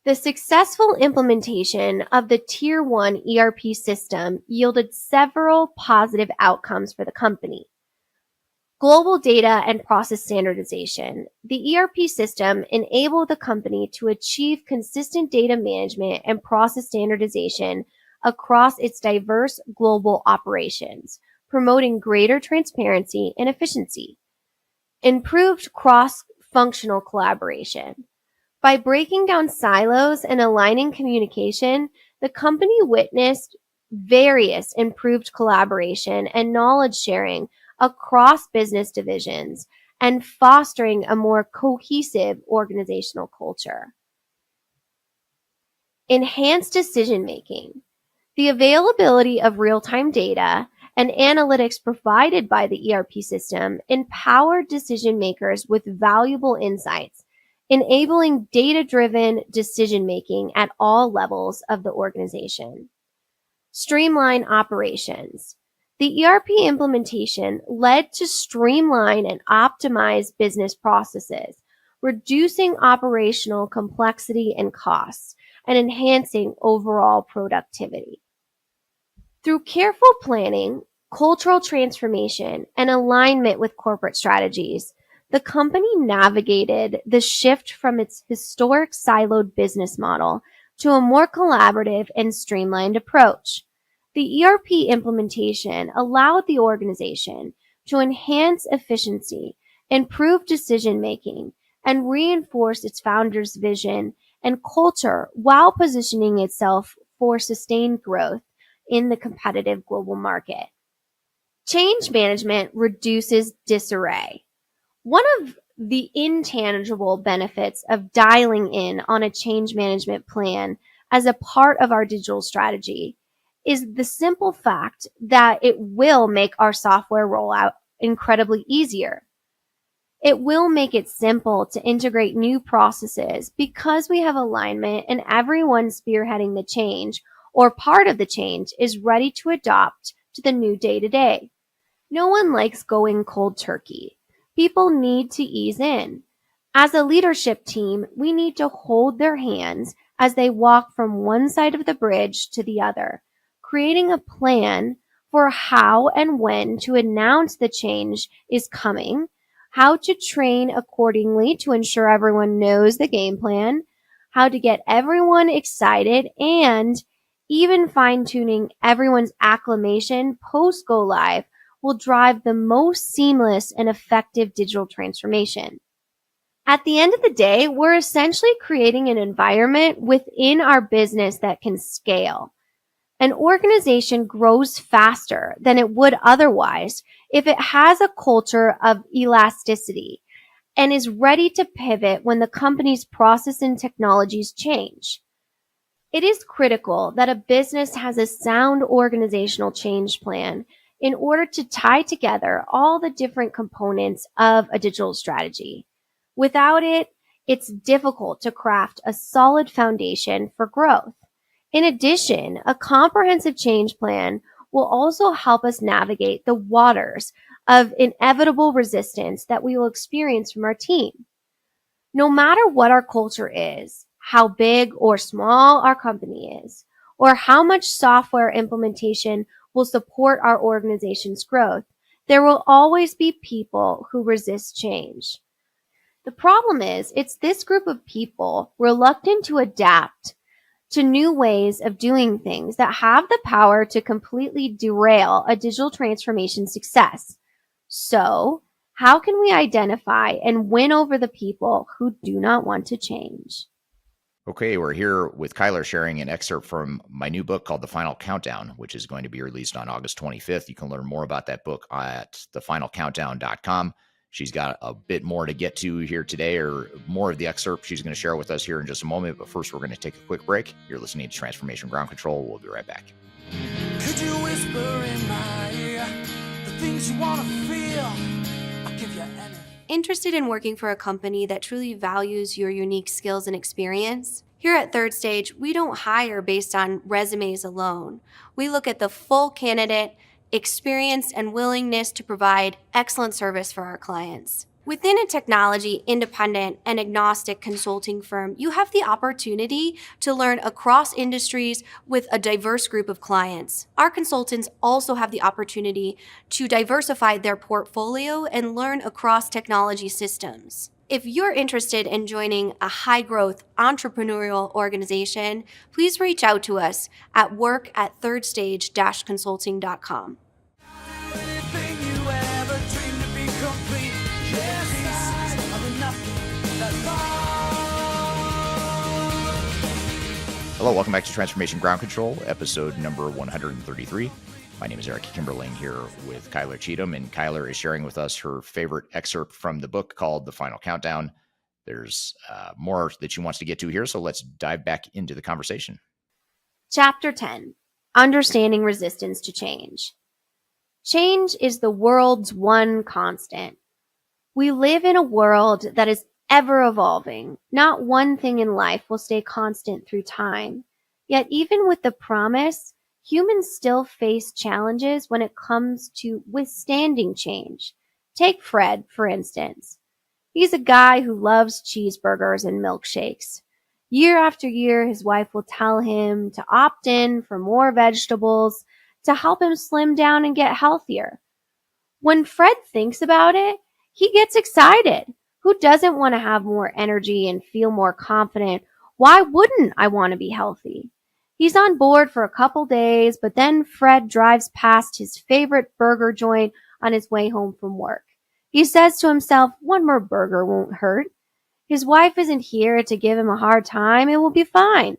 The successful implementation of the Tier 1 ERP system yielded several positive outcomes for the company. Global data and process standardization. The ERP system enabled the company to achieve consistent data management and process standardization across its diverse global operations, promoting greater transparency and efficiency. Improved cross-functional collaboration. By breaking down silos and aligning communication, the company witnessed various improved collaboration and knowledge sharing across business divisions and fostering a more cohesive organizational culture. Enhanced decision-making. The availability of real-time data and analytics provided by the ERP system empowered decision makers with valuable insights, enabling data-driven decision-making at all levels of the organization. Streamline operations. The ERP implementation led to streamline and optimize business processes, reducing operational complexity and costs, and enhancing overall productivity. Through careful planning, cultural transformation, and alignment with corporate strategies, the company navigated the shift from its historic siloed business model to a more collaborative and streamlined approach. The ERP implementation allowed the organization to enhance efficiency, improve decision-making, and reinforce its founder's vision and culture while positioning itself for sustained growth in the competitive global market. Change management reduces disarray. One of the intangible benefits of dialing in on a change management plan as a part of our digital strategy is the simple fact that it will make our software rollout incredibly easier. It will make it simple to integrate new processes because we have alignment and everyone spearheading the change or part of the change is ready to adopt to the new day-to-day. No one likes going cold turkey. People need to ease in. As a leadership team, we need to hold their hands as they walk from one side of the bridge to the other, creating a plan for how and when to announce the change is coming, how to train accordingly to ensure everyone knows the game plan, how to get everyone excited, and even fine-tuning everyone's acclimation post-go live will drive the most seamless and effective digital transformation. At the end of the day, we're essentially creating an environment within our business that can scale. An organization grows faster than it would otherwise if it has a culture of elasticity and is ready to pivot when the company's process and technologies change. It is critical that a business has a sound organizational change plan in order to tie together all the different components of a digital strategy. Without it, it's difficult to craft a solid foundation for growth. In addition, a comprehensive change plan will also help us navigate the waters of inevitable resistance that we will experience from our team. No matter what our culture is, how big or small our company is, or how much software implementation will support our organization's growth, there will always be people who resist change. The problem is, it's this group of people reluctant to adapt to new ways of doing things that have the power to completely derail a digital transformation success. So, how can we identify and win over the people who do not want to change? Okay, we're here with Kyler sharing an excerpt from my new book called The Final Countdown, which is going to be released on August 25th. You can learn more about that book at thefinalcountdown.com. She's got a bit more to get to here today, or more of the excerpt she's going to share with us here in just a moment. But first, we're going to take a quick break. You're listening to Transformation Ground Control. We'll be right back. Could you whisper in my ear the things you want to feel? I'll give you anything. Interested in working for a company that truly values your unique skills and experience? Here at Third Stage, we don't hire based on resumes alone. We look at the full candidate, experience, and willingness to provide excellent service for our clients. Within a technology, independent, and agnostic consulting firm, you have the opportunity to learn across industries with a diverse group of clients. Our consultants also have the opportunity to diversify their portfolio and learn across technology systems. If you're interested in joining a high-growth entrepreneurial organization, please reach out to us at work@thirdstage-consulting.com. Anything you ever dreamed to be complete. Yes, pieces of nothing that fall. Hello, welcome back to Transformation Ground Control, episode number 133. My name is Eric Kimberling here with Kyler Cheatham, and Kyler is sharing with us her favorite excerpt from the book called The Final Countdown. There's more that she wants to get to here, so let's dive back into the conversation. Chapter 10, Understanding Resistance to Change. Change is the world's one constant. We live in a world that is ever evolving. Not one thing in life will stay constant through time. Yet even with the promise, humans still face challenges when it comes to withstanding change. Take Fred, for instance. He's a guy who loves cheeseburgers and milkshakes. Year after year, his wife will tell him to opt in for more vegetables to help him slim down and get healthier. When Fred thinks about it, he gets excited. Who doesn't want to have more energy and feel more confident? Why wouldn't I want to be healthy? He's on board for a couple days, but then Fred drives past his favorite burger joint on his way home from work. He says to himself, one more burger won't hurt. His wife isn't here to give him a hard time. It will be fine.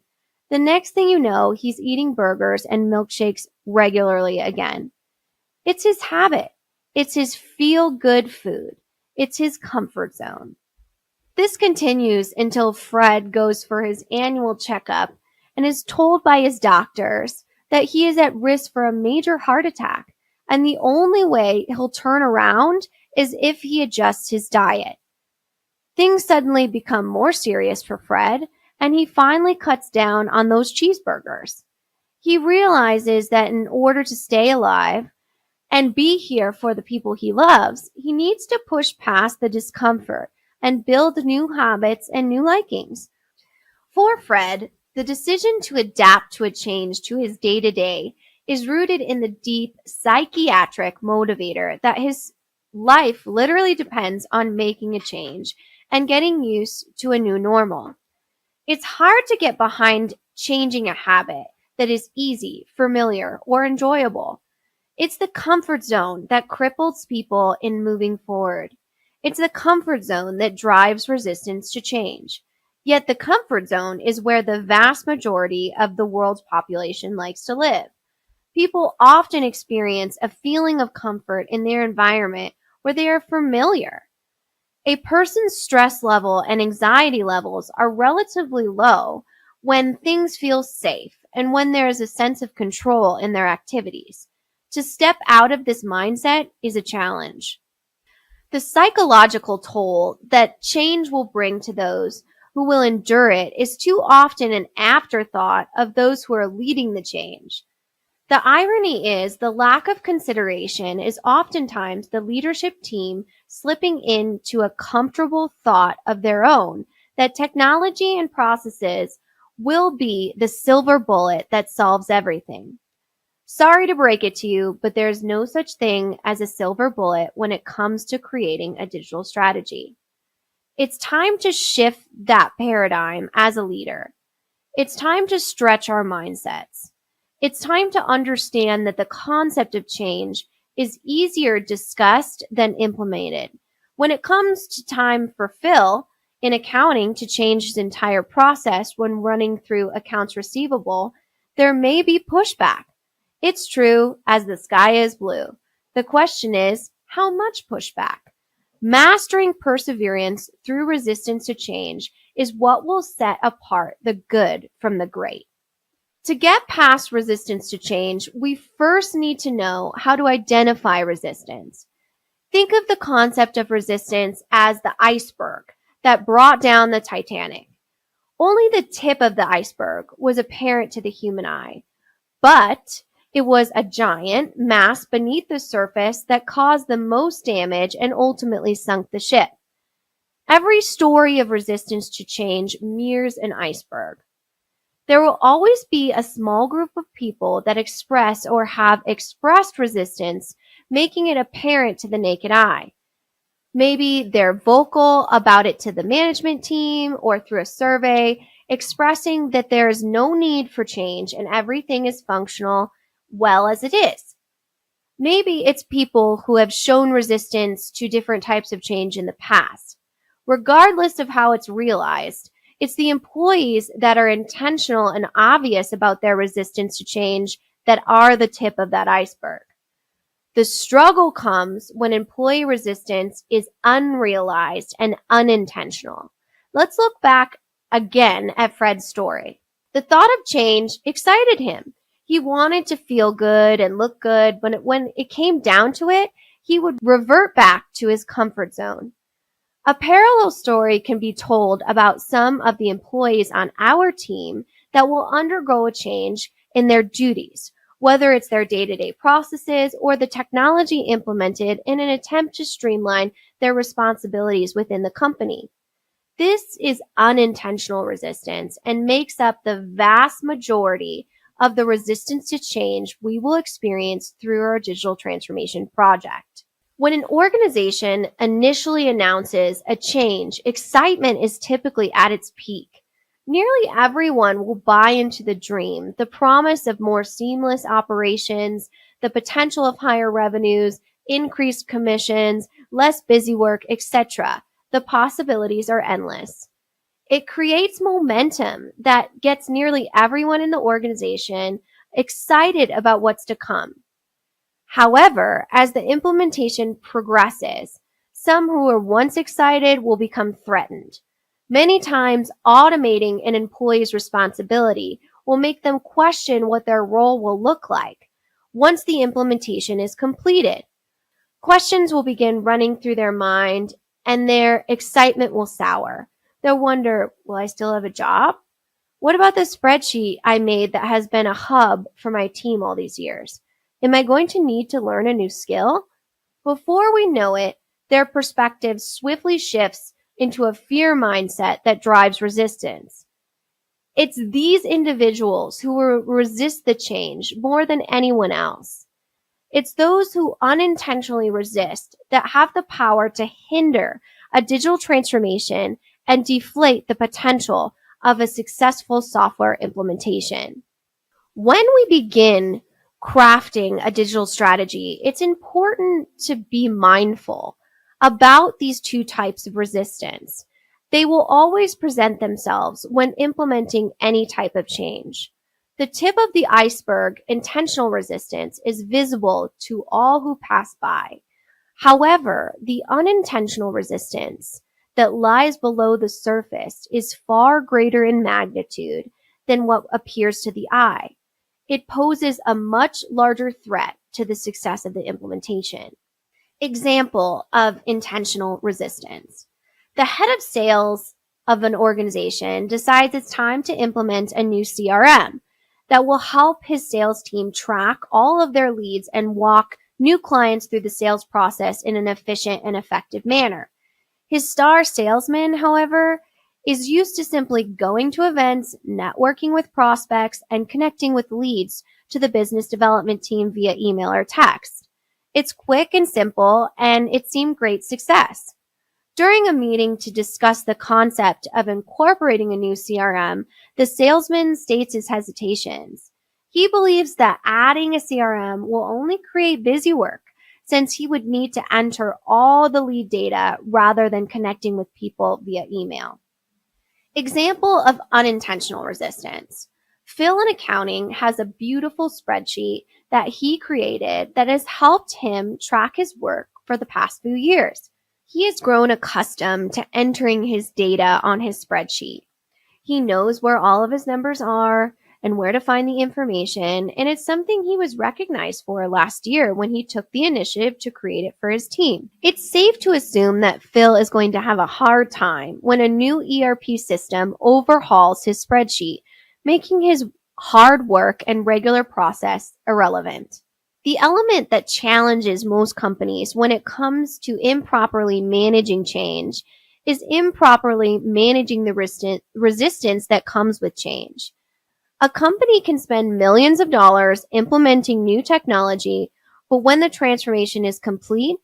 The next thing you know, he's eating burgers and milkshakes regularly again. It's his habit. It's his feel-good food. It's his comfort zone. This continues until Fred goes for his annual checkup and is told by his doctors that he is at risk for a major heart attack, and the only way he'll turn around is if he adjusts his diet. Things suddenly become more serious for Fred, and he finally cuts down on those cheeseburgers. He realizes that in order to stay alive, and be here for the people he loves, he needs to push past the discomfort and build new habits and new likings. For Fred, the decision to adapt to a change to his day-to-day is rooted in the deep psychiatric motivator that his life literally depends on making a change and getting used to a new normal. It's hard to get behind changing a habit that is easy, familiar, or enjoyable. It's the comfort zone that cripples people in moving forward. It's the comfort zone that drives resistance to change. Yet the comfort zone is where the vast majority of the world's population likes to live. People often experience a feeling of comfort in their environment where they are familiar. A person's stress level and anxiety levels are relatively low when things feel safe and when there is a sense of control in their activities. To step out of this mindset is a challenge. The psychological toll that change will bring to those who will endure it is too often an afterthought of those who are leading the change. The irony is the lack of consideration is oftentimes the leadership team slipping into a comfortable thought of their own that technology and processes will be the silver bullet that solves everything. Sorry to break it to you, but there's no such thing as a silver bullet when it comes to creating a digital strategy. It's time to shift that paradigm as a leader. It's time to stretch our mindsets. It's time to understand that the concept of change is easier discussed than implemented. When it comes to time for Phil in accounting to change his entire process when running through accounts receivable, there may be pushback. It's true as the sky is blue. The question is, how much pushback? Mastering perseverance through resistance to change is what will set apart the good from the great. To get past resistance to change, we first need to know how to identify resistance. Think of the concept of resistance as the iceberg that brought down the Titanic. Only the tip of the iceberg was apparent to the human eye, but it was a giant mass beneath the surface that caused the most damage and ultimately sunk the ship. Every story of resistance to change mirrors an iceberg. There will always be a small group of people that express or have expressed resistance, making it apparent to the naked eye. Maybe they're vocal about it to the management team or through a survey, expressing that there is no need for change and everything is functional well as it is. Maybe it's people who have shown resistance to different types of change in the past. Regardless of how it's realized, it's the employees that are intentional and obvious about their resistance to change that are the tip of that iceberg. The struggle comes when employee resistance is unrealized and unintentional. Let's look back again at Fred's story. The thought of change excited him. He wanted to feel good and look good, but when it came down to it, he would revert back to his comfort zone. A parallel story can be told about some of the employees on our team that will undergo a change in their duties, whether it's their day-to-day processes or the technology implemented in an attempt to streamline their responsibilities within the company. This is unintentional resistance and makes up the vast majority of the resistance to change we will experience through our digital transformation project. When an organization initially announces a change, excitement is typically at its peak. Nearly everyone will buy into the dream, the promise of more seamless operations, the potential of higher revenues, increased commissions, less busy work, etc. The possibilities are endless. It creates momentum that gets nearly everyone in the organization excited about what's to come. However, as the implementation progresses, some who were once excited will become threatened. Many times, automating an employee's responsibility will make them question what their role will look like once the implementation is completed. Questions will begin running through their mind and their excitement will sour. They'll wonder, will I still have a job? What about the spreadsheet I made that has been a hub for my team all these years? Am I going to need to learn a new skill? Before we know it, their perspective swiftly shifts into a fear mindset that drives resistance. It's these individuals who will resist the change more than anyone else. It's those who unintentionally resist that have the power to hinder a digital transformation and deflate the potential of a successful software implementation. When we begin crafting a digital strategy, it's important to be mindful about these two types of resistance. They will always present themselves when implementing any type of change. The tip of the iceberg, intentional resistance, is visible to all who pass by. However, the unintentional resistance that lies below the surface is far greater in magnitude than what appears to the eye. It poses a much larger threat to the success of the implementation. Example of intentional resistance. The head of sales of an organization decides it's time to implement a new CRM that will help his sales team track all of their leads and walk new clients through the sales process in an efficient and effective manner. His star salesman, however, is used to simply going to events, networking with prospects, and connecting with leads to the business development team via email or text. It's quick and simple, and it seemed great success. During a meeting to discuss the concept of incorporating a new CRM, the salesman states his hesitations. He believes that adding a CRM will only create busy work, since he would need to enter all the lead data rather than connecting with people via email. Example of unintentional resistance. Phil in accounting has a beautiful spreadsheet that he created that has helped him track his work for the past few years. He has grown accustomed to entering his data on his spreadsheet. He knows where all of his numbers are and where to find the information, and it's something he was recognized for last year when he took the initiative to create it for his team. It's safe to assume that Phil is going to have a hard time when a new ERP system overhauls his spreadsheet, making his hard work and regular process irrelevant. The element that challenges most companies when it comes to improperly managing change is improperly managing the resistance that comes with change. A company can spend millions of dollars implementing new technology, but when the transformation is complete,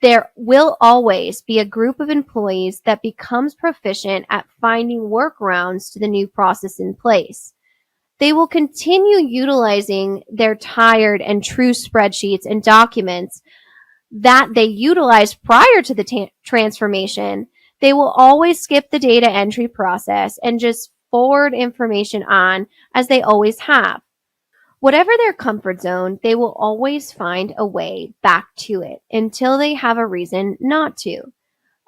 there will always be a group of employees that becomes proficient at finding workarounds to the new process in place. They will continue utilizing their tired and true spreadsheets and documents that they utilized prior to the transformation. They will always skip the data entry process and just forward information on as they always have. Whatever their comfort zone, they will always find a way back to it until they have a reason not to.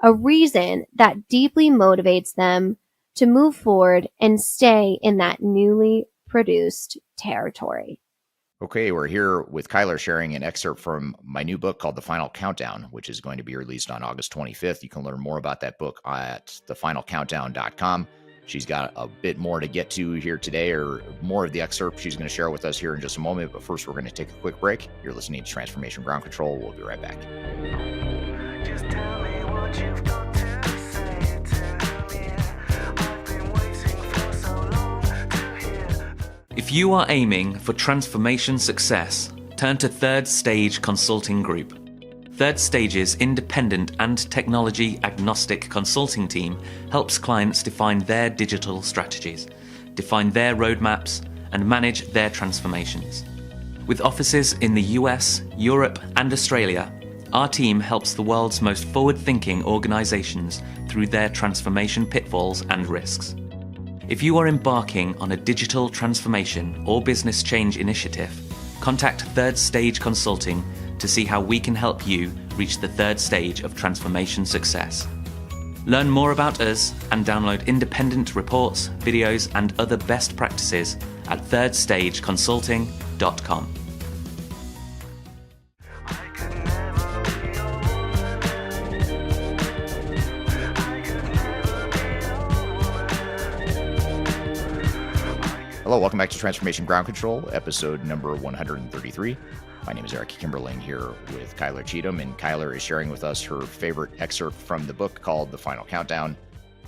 A reason that deeply motivates them to move forward and stay in that newly produced territory. Okay, we're here with Kyler sharing an excerpt from my new book called The Final Countdown, which is going to be released on August 25th. You can learn more about that book at thefinalcountdown.com. She's got a bit more to get to here today, or more of the excerpt she's going to share with us here in just a moment. But first, we're going to take a quick break. You're listening to Transformation Ground Control. We'll be right back. Just tell me what you've got to say to me. I've been waiting for so long to hear. If you are aiming for transformation success, turn to Third Stage Consulting Group. Third Stage's independent and technology agnostic consulting team helps clients define their digital strategies, define their roadmaps, and manage their transformations. With offices in the US, Europe, and Australia, our team helps the world's most forward-thinking organizations through their transformation pitfalls and risks. If you are embarking on a digital transformation or business change initiative, contact Third Stage Consulting to see how we can help you reach the third stage of transformation success. Learn more about us and download independent reports, videos, and other best practices at thirdstageconsulting.com. Hello, Hello, welcome back to Transformation Ground Control, episode number 133. My name is Eric Kimberling here with Kyler Cheatham, and Kyler is sharing with us her favorite excerpt from the book called The Final Countdown.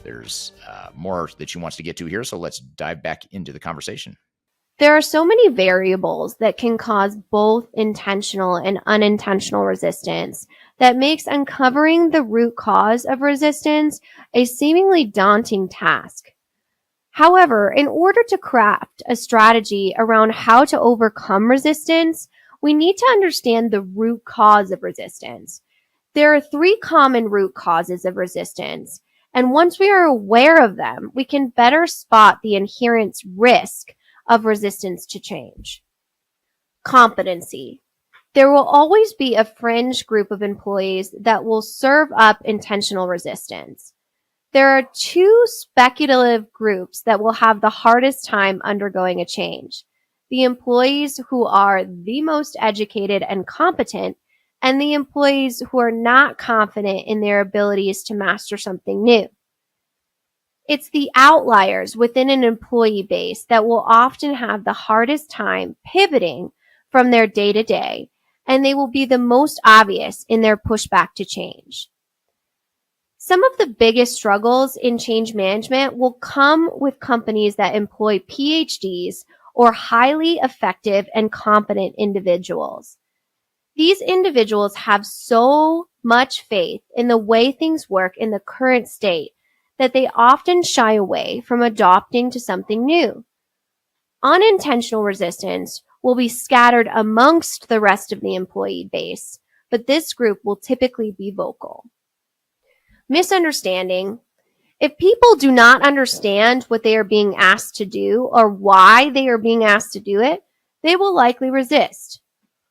There's more that she wants to get to here, so let's dive back into the conversation. There are so many variables that can cause both intentional and unintentional resistance that makes uncovering the root cause of resistance a seemingly daunting task. However, in order to craft a strategy around how to overcome resistance, we need to understand the root cause of resistance. There are 3 common root causes of resistance, and once we are aware of them, we can better spot the inherent risk of resistance to change. Competency. There will always be a fringe group of employees that will serve up intentional resistance. There are 2 speculative groups that will have the hardest time undergoing a change. The employees who are the most educated and competent, and the employees who are not confident in their abilities to master something new. It's the outliers within an employee base that will often have the hardest time pivoting from their day-to-day, and they will be the most obvious in their pushback to change. Some of the biggest struggles in change management will come with companies that employ PhDs or highly effective and competent individuals. These individuals have so much faith in the way things work in the current state that they often shy away from adopting to something new. Unintentional resistance will be scattered amongst the rest of the employee base, but this group will typically be vocal. Misunderstanding. If people do not understand what they are being asked to do or why they are being asked to do it, they will likely resist.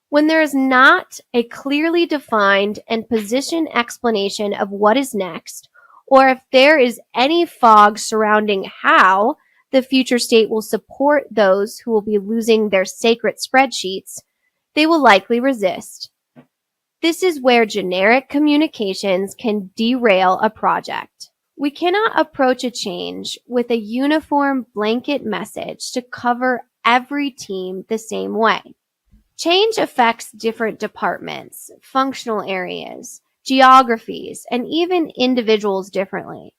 When there is not a clearly defined and positioned explanation of what is next, or if there is any fog surrounding how the future state will support those who will be losing their sacred spreadsheets, they will likely resist. This is where generic communications can derail a project. We cannot approach a change with a uniform blanket message to cover every team the same way. Change affects different departments, functional areas, geographies, and even individuals differently.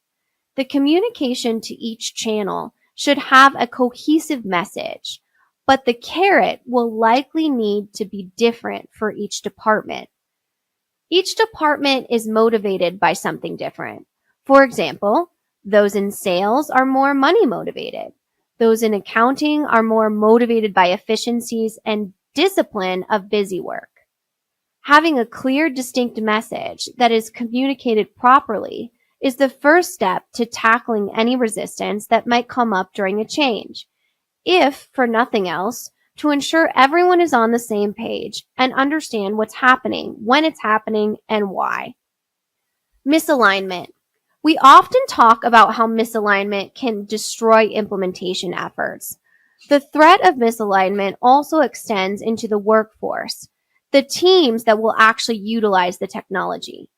The communication to each channel should have a cohesive message, but the carrot will likely need to be different for each department. Each department is motivated by something different. For example, those in sales are more money motivated. Those in accounting are more motivated by efficiencies and discipline of busy work. Having a clear, distinct message that is communicated properly is the first step to tackling any resistance that might come up during a change, if for nothing else, to ensure everyone is on the same page and understand what's happening, when it's happening, and why. Misalignment. We often talk about how misalignment can destroy implementation efforts. The threat of misalignment also extends into the workforce, the teams that will actually utilize the technology.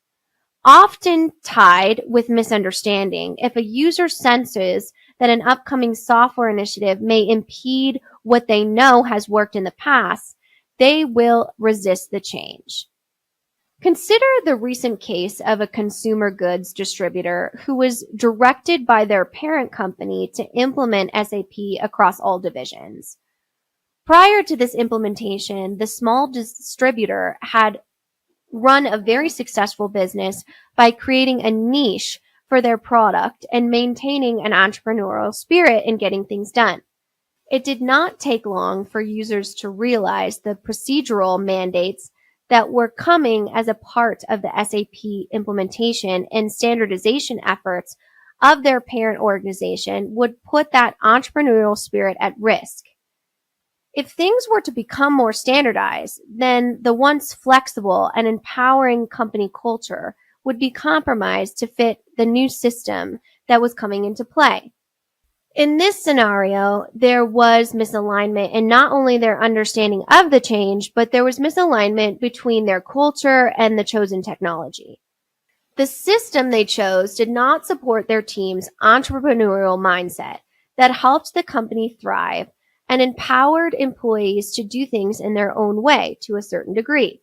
Often tied with misunderstanding, if a user senses that an upcoming software initiative may impede what they know has worked in the past, they will resist the change. Consider the recent case of a consumer goods distributor who was directed by their parent company to implement SAP across all divisions. Prior to this implementation, the small distributor had run a very successful business by creating a niche for their product and maintaining an entrepreneurial spirit in getting things done. It did not take long for users to realize the procedural mandates that were coming as a part of the SAP implementation and standardization efforts of their parent organization would put that entrepreneurial spirit at risk. If things were to become more standardized, then the once flexible and empowering company culture would be compromised to fit the new system that was coming into play. In this scenario, there was misalignment in not only their understanding of the change, but there was misalignment between their culture and the chosen technology. The system they chose did not support their team's entrepreneurial mindset that helped the company thrive, and empowered employees to do things in their own way to a certain degree.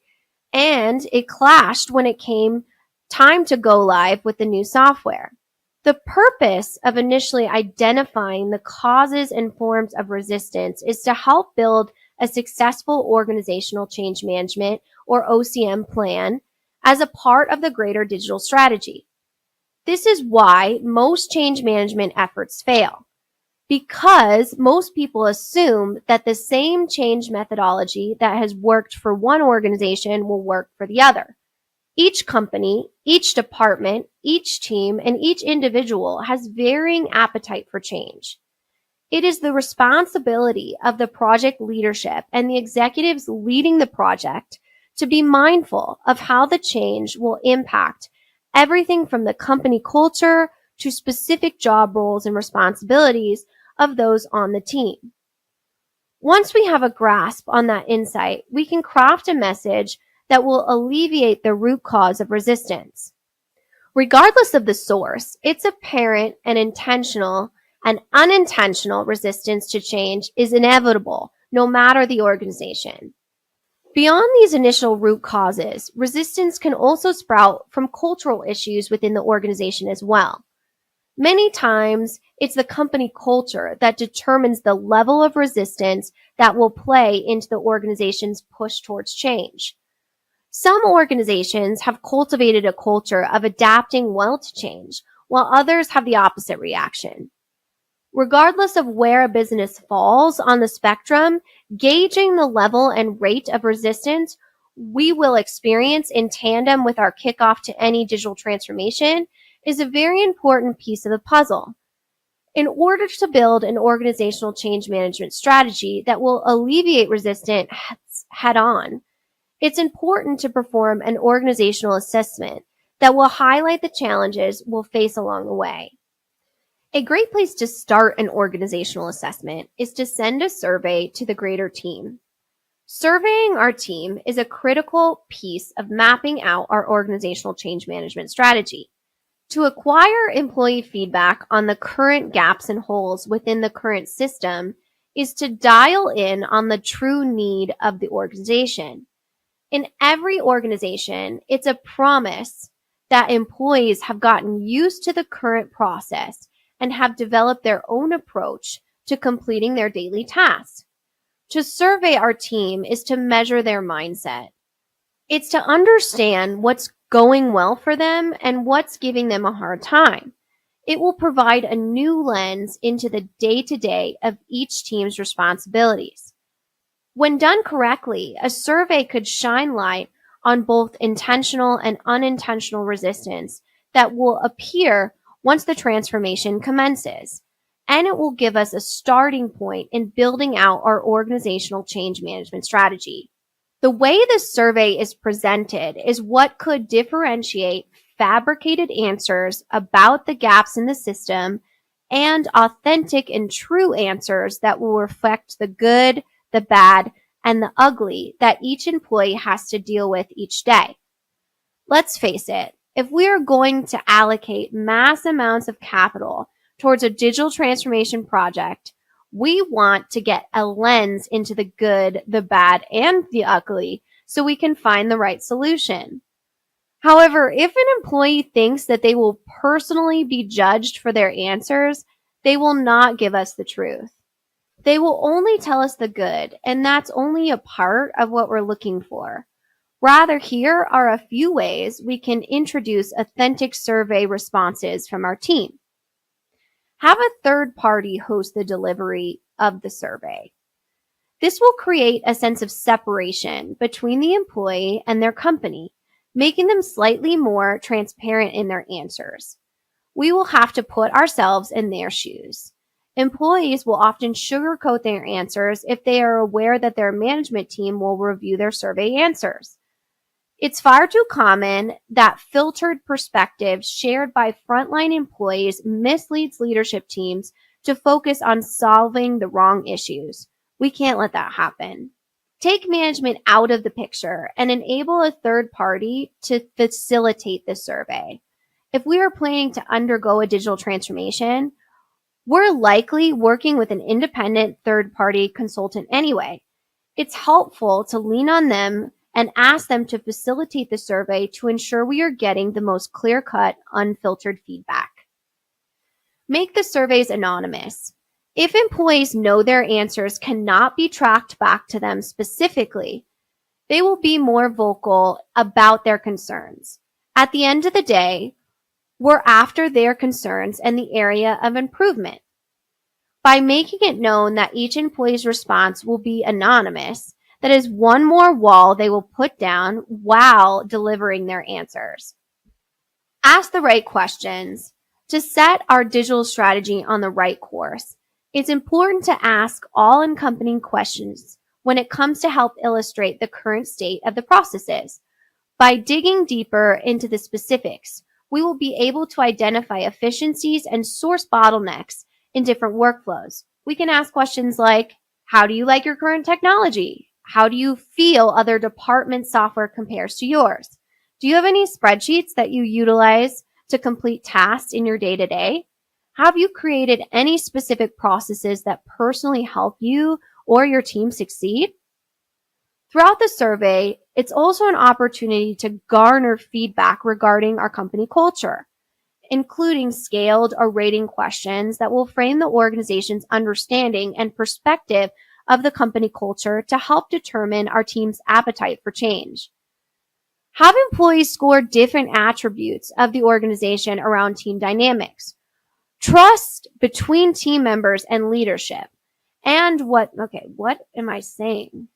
And it clashed when it came time to go live with the new software. The purpose of initially identifying the causes and forms of resistance is to help build a successful organizational change management or OCM plan as a part of the greater digital strategy. This is why most change management efforts fail, because most people assume that the same change methodology that has worked for one organization will work for the other. Each company, each department, each team, and each individual has varying appetite for change. It is the responsibility of the project leadership and the executives leading the project to be mindful of how the change will impact everything from the company culture to specific job roles and responsibilities of those on the team. Once we have a grasp on that insight, we can craft a message that will alleviate the root cause of resistance. Regardless of the source, it's apparent and intentional and unintentional resistance to change is inevitable, no matter the organization. Beyond these initial root causes, resistance can also sprout from cultural issues within the organization as well. Many times, it's the company culture that determines the level of resistance that will play into the organization's push towards change. Some organizations have cultivated a culture of adapting well to change, while others have the opposite reaction. Regardless of where a business falls on the spectrum, gauging the level and rate of resistance we will experience in tandem with our kickoff to any digital transformation is a very important piece of the puzzle. In order to build an organizational change management strategy that will alleviate resistance head on, it's important to perform an organizational assessment that will highlight the challenges we'll face along the way. A great place to start an organizational assessment is to send a survey to the greater team. Surveying our team is a critical piece of mapping out our organizational change management strategy. To acquire employee feedback on the current gaps and holes within the current system is to dial in on the true need of the organization. In every organization, it's a promise that employees have gotten used to the current process and have developed their own approach to completing their daily tasks. To survey our team is to measure their mindset. It's to understand what's going well for them and what's giving them a hard time. It will provide a new lens into the day-to-day of each team's responsibilities. When done correctly, a survey could shine light on both intentional and unintentional resistance that will appear once the transformation commences, and it will give us a starting point in building out our organizational change management strategy. The way this survey is presented is what could differentiate fabricated answers about the gaps in the system and authentic and true answers that will reflect the good, the bad, and the ugly that each employee has to deal with each day. Let's face it, if we are going to allocate mass amounts of capital towards a digital transformation project, we want to get a lens into the good, the bad, and the ugly so we can find the right solution. However, if an employee thinks that they will personally be judged for their answers, they will not give us the truth. They will only tell us the good, and that's only a part of what we're looking for. Rather, here are a few ways we can introduce authentic survey responses from our team. Have a third party host the delivery of the survey. This will create a sense of separation between the employee and their company, making them slightly more transparent in their answers. We will have to put ourselves in their shoes. Employees will often sugarcoat their answers if they are aware that their management team will review their survey answers. It's far too common that filtered perspectives shared by frontline employees misleads leadership teams to focus on solving the wrong issues. We can't let that happen. Take management out of the picture and enable a third party to facilitate the survey. If we are planning to undergo a digital transformation, we're likely working with an independent third-party consultant anyway. It's helpful to lean on them and ask them to facilitate the survey to ensure we are getting the most clear-cut, unfiltered feedback. Make the surveys anonymous. If employees know their answers cannot be tracked back to them specifically, they will be more vocal about their concerns. At the end of the day, we're after their concerns and the area of improvement. By making it known that each employee's response will be anonymous, that is one more wall they will put down while delivering their answers. Ask the right questions. To set our digital strategy on the right course, it's important to ask all encompassing questions when it comes to help illustrate the current state of the processes. By digging deeper into the specifics, we will be able to identify efficiencies and source bottlenecks in different workflows. We can ask questions like, how do you like your current technology? How do you feel other department software compares to yours? Do you have any spreadsheets that you utilize to complete tasks in your day-to-day? Have you created any specific processes that personally help you or your team succeed? Throughout the survey, it's also an opportunity to garner feedback regarding our company culture, including scaled or rating questions that will frame the organization's understanding and perspective of the company culture to help determine our team's appetite for change. Have employees score different attributes of the organization around team dynamics, trust between team members and leadership, and what am I saying?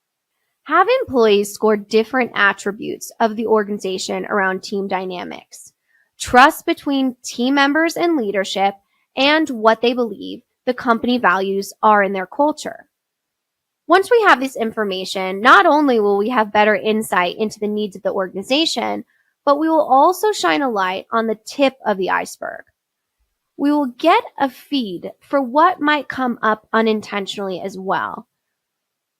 Have employees score different attributes of the organization around team dynamics, trust between team members and leadership, and what they believe the company values are in their culture. Once we have this information, not only will we have better insight into the needs of the organization, but we will also shine a light on the tip of the iceberg. We will get a feed for what might come up unintentionally as well.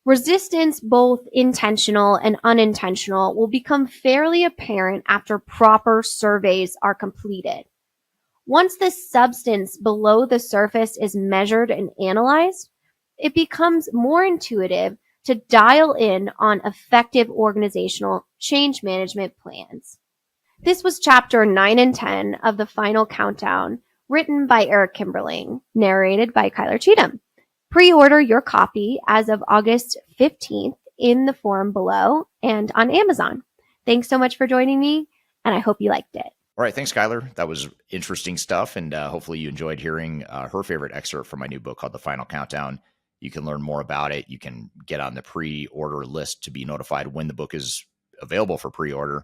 Resistance, both intentional and unintentional, will become fairly apparent after proper surveys are completed. Once the substance below the surface is measured and analyzed, it becomes more intuitive to dial in on effective organizational change management plans. This was chapter 9 and 10 of The Final Countdown, written by Eric Kimberling, narrated by Cheatham. Pre-order your copy as of August 15th in the forum below and on Amazon. Thanks so much for joining me, and I hope you liked it. All right. Thanks, Skylar. That was interesting stuff. And hopefully you enjoyed hearing her favorite excerpt from my new book called The Final Countdown. You can learn more about it. You can get on the pre-order list to be notified when the book is available for pre-order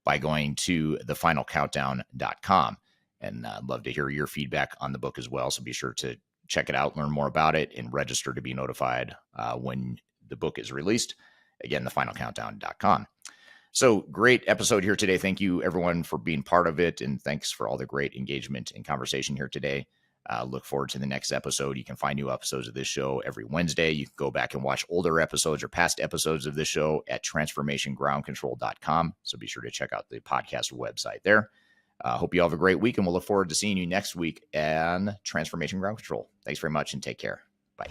by going to thefinalcountdown.com. And I'd love to hear your feedback on the book as well. So be sure to check it out, learn more about it, and register to be notified when the book is released. Again, thefinalcountdown.com. So great episode here today. Thank you, everyone, for being part of it. And thanks for all the great engagement and conversation here today. Look forward to the next episode. You can find new episodes of this show every Wednesday. You can go back and watch older episodes or past episodes of this show at transformationgroundcontrol.com. So be sure to check out the podcast website there. Hope you all have a great week, and we'll look forward to seeing you next week on Transformation Ground Control. Thanks very much, and take care. Bye.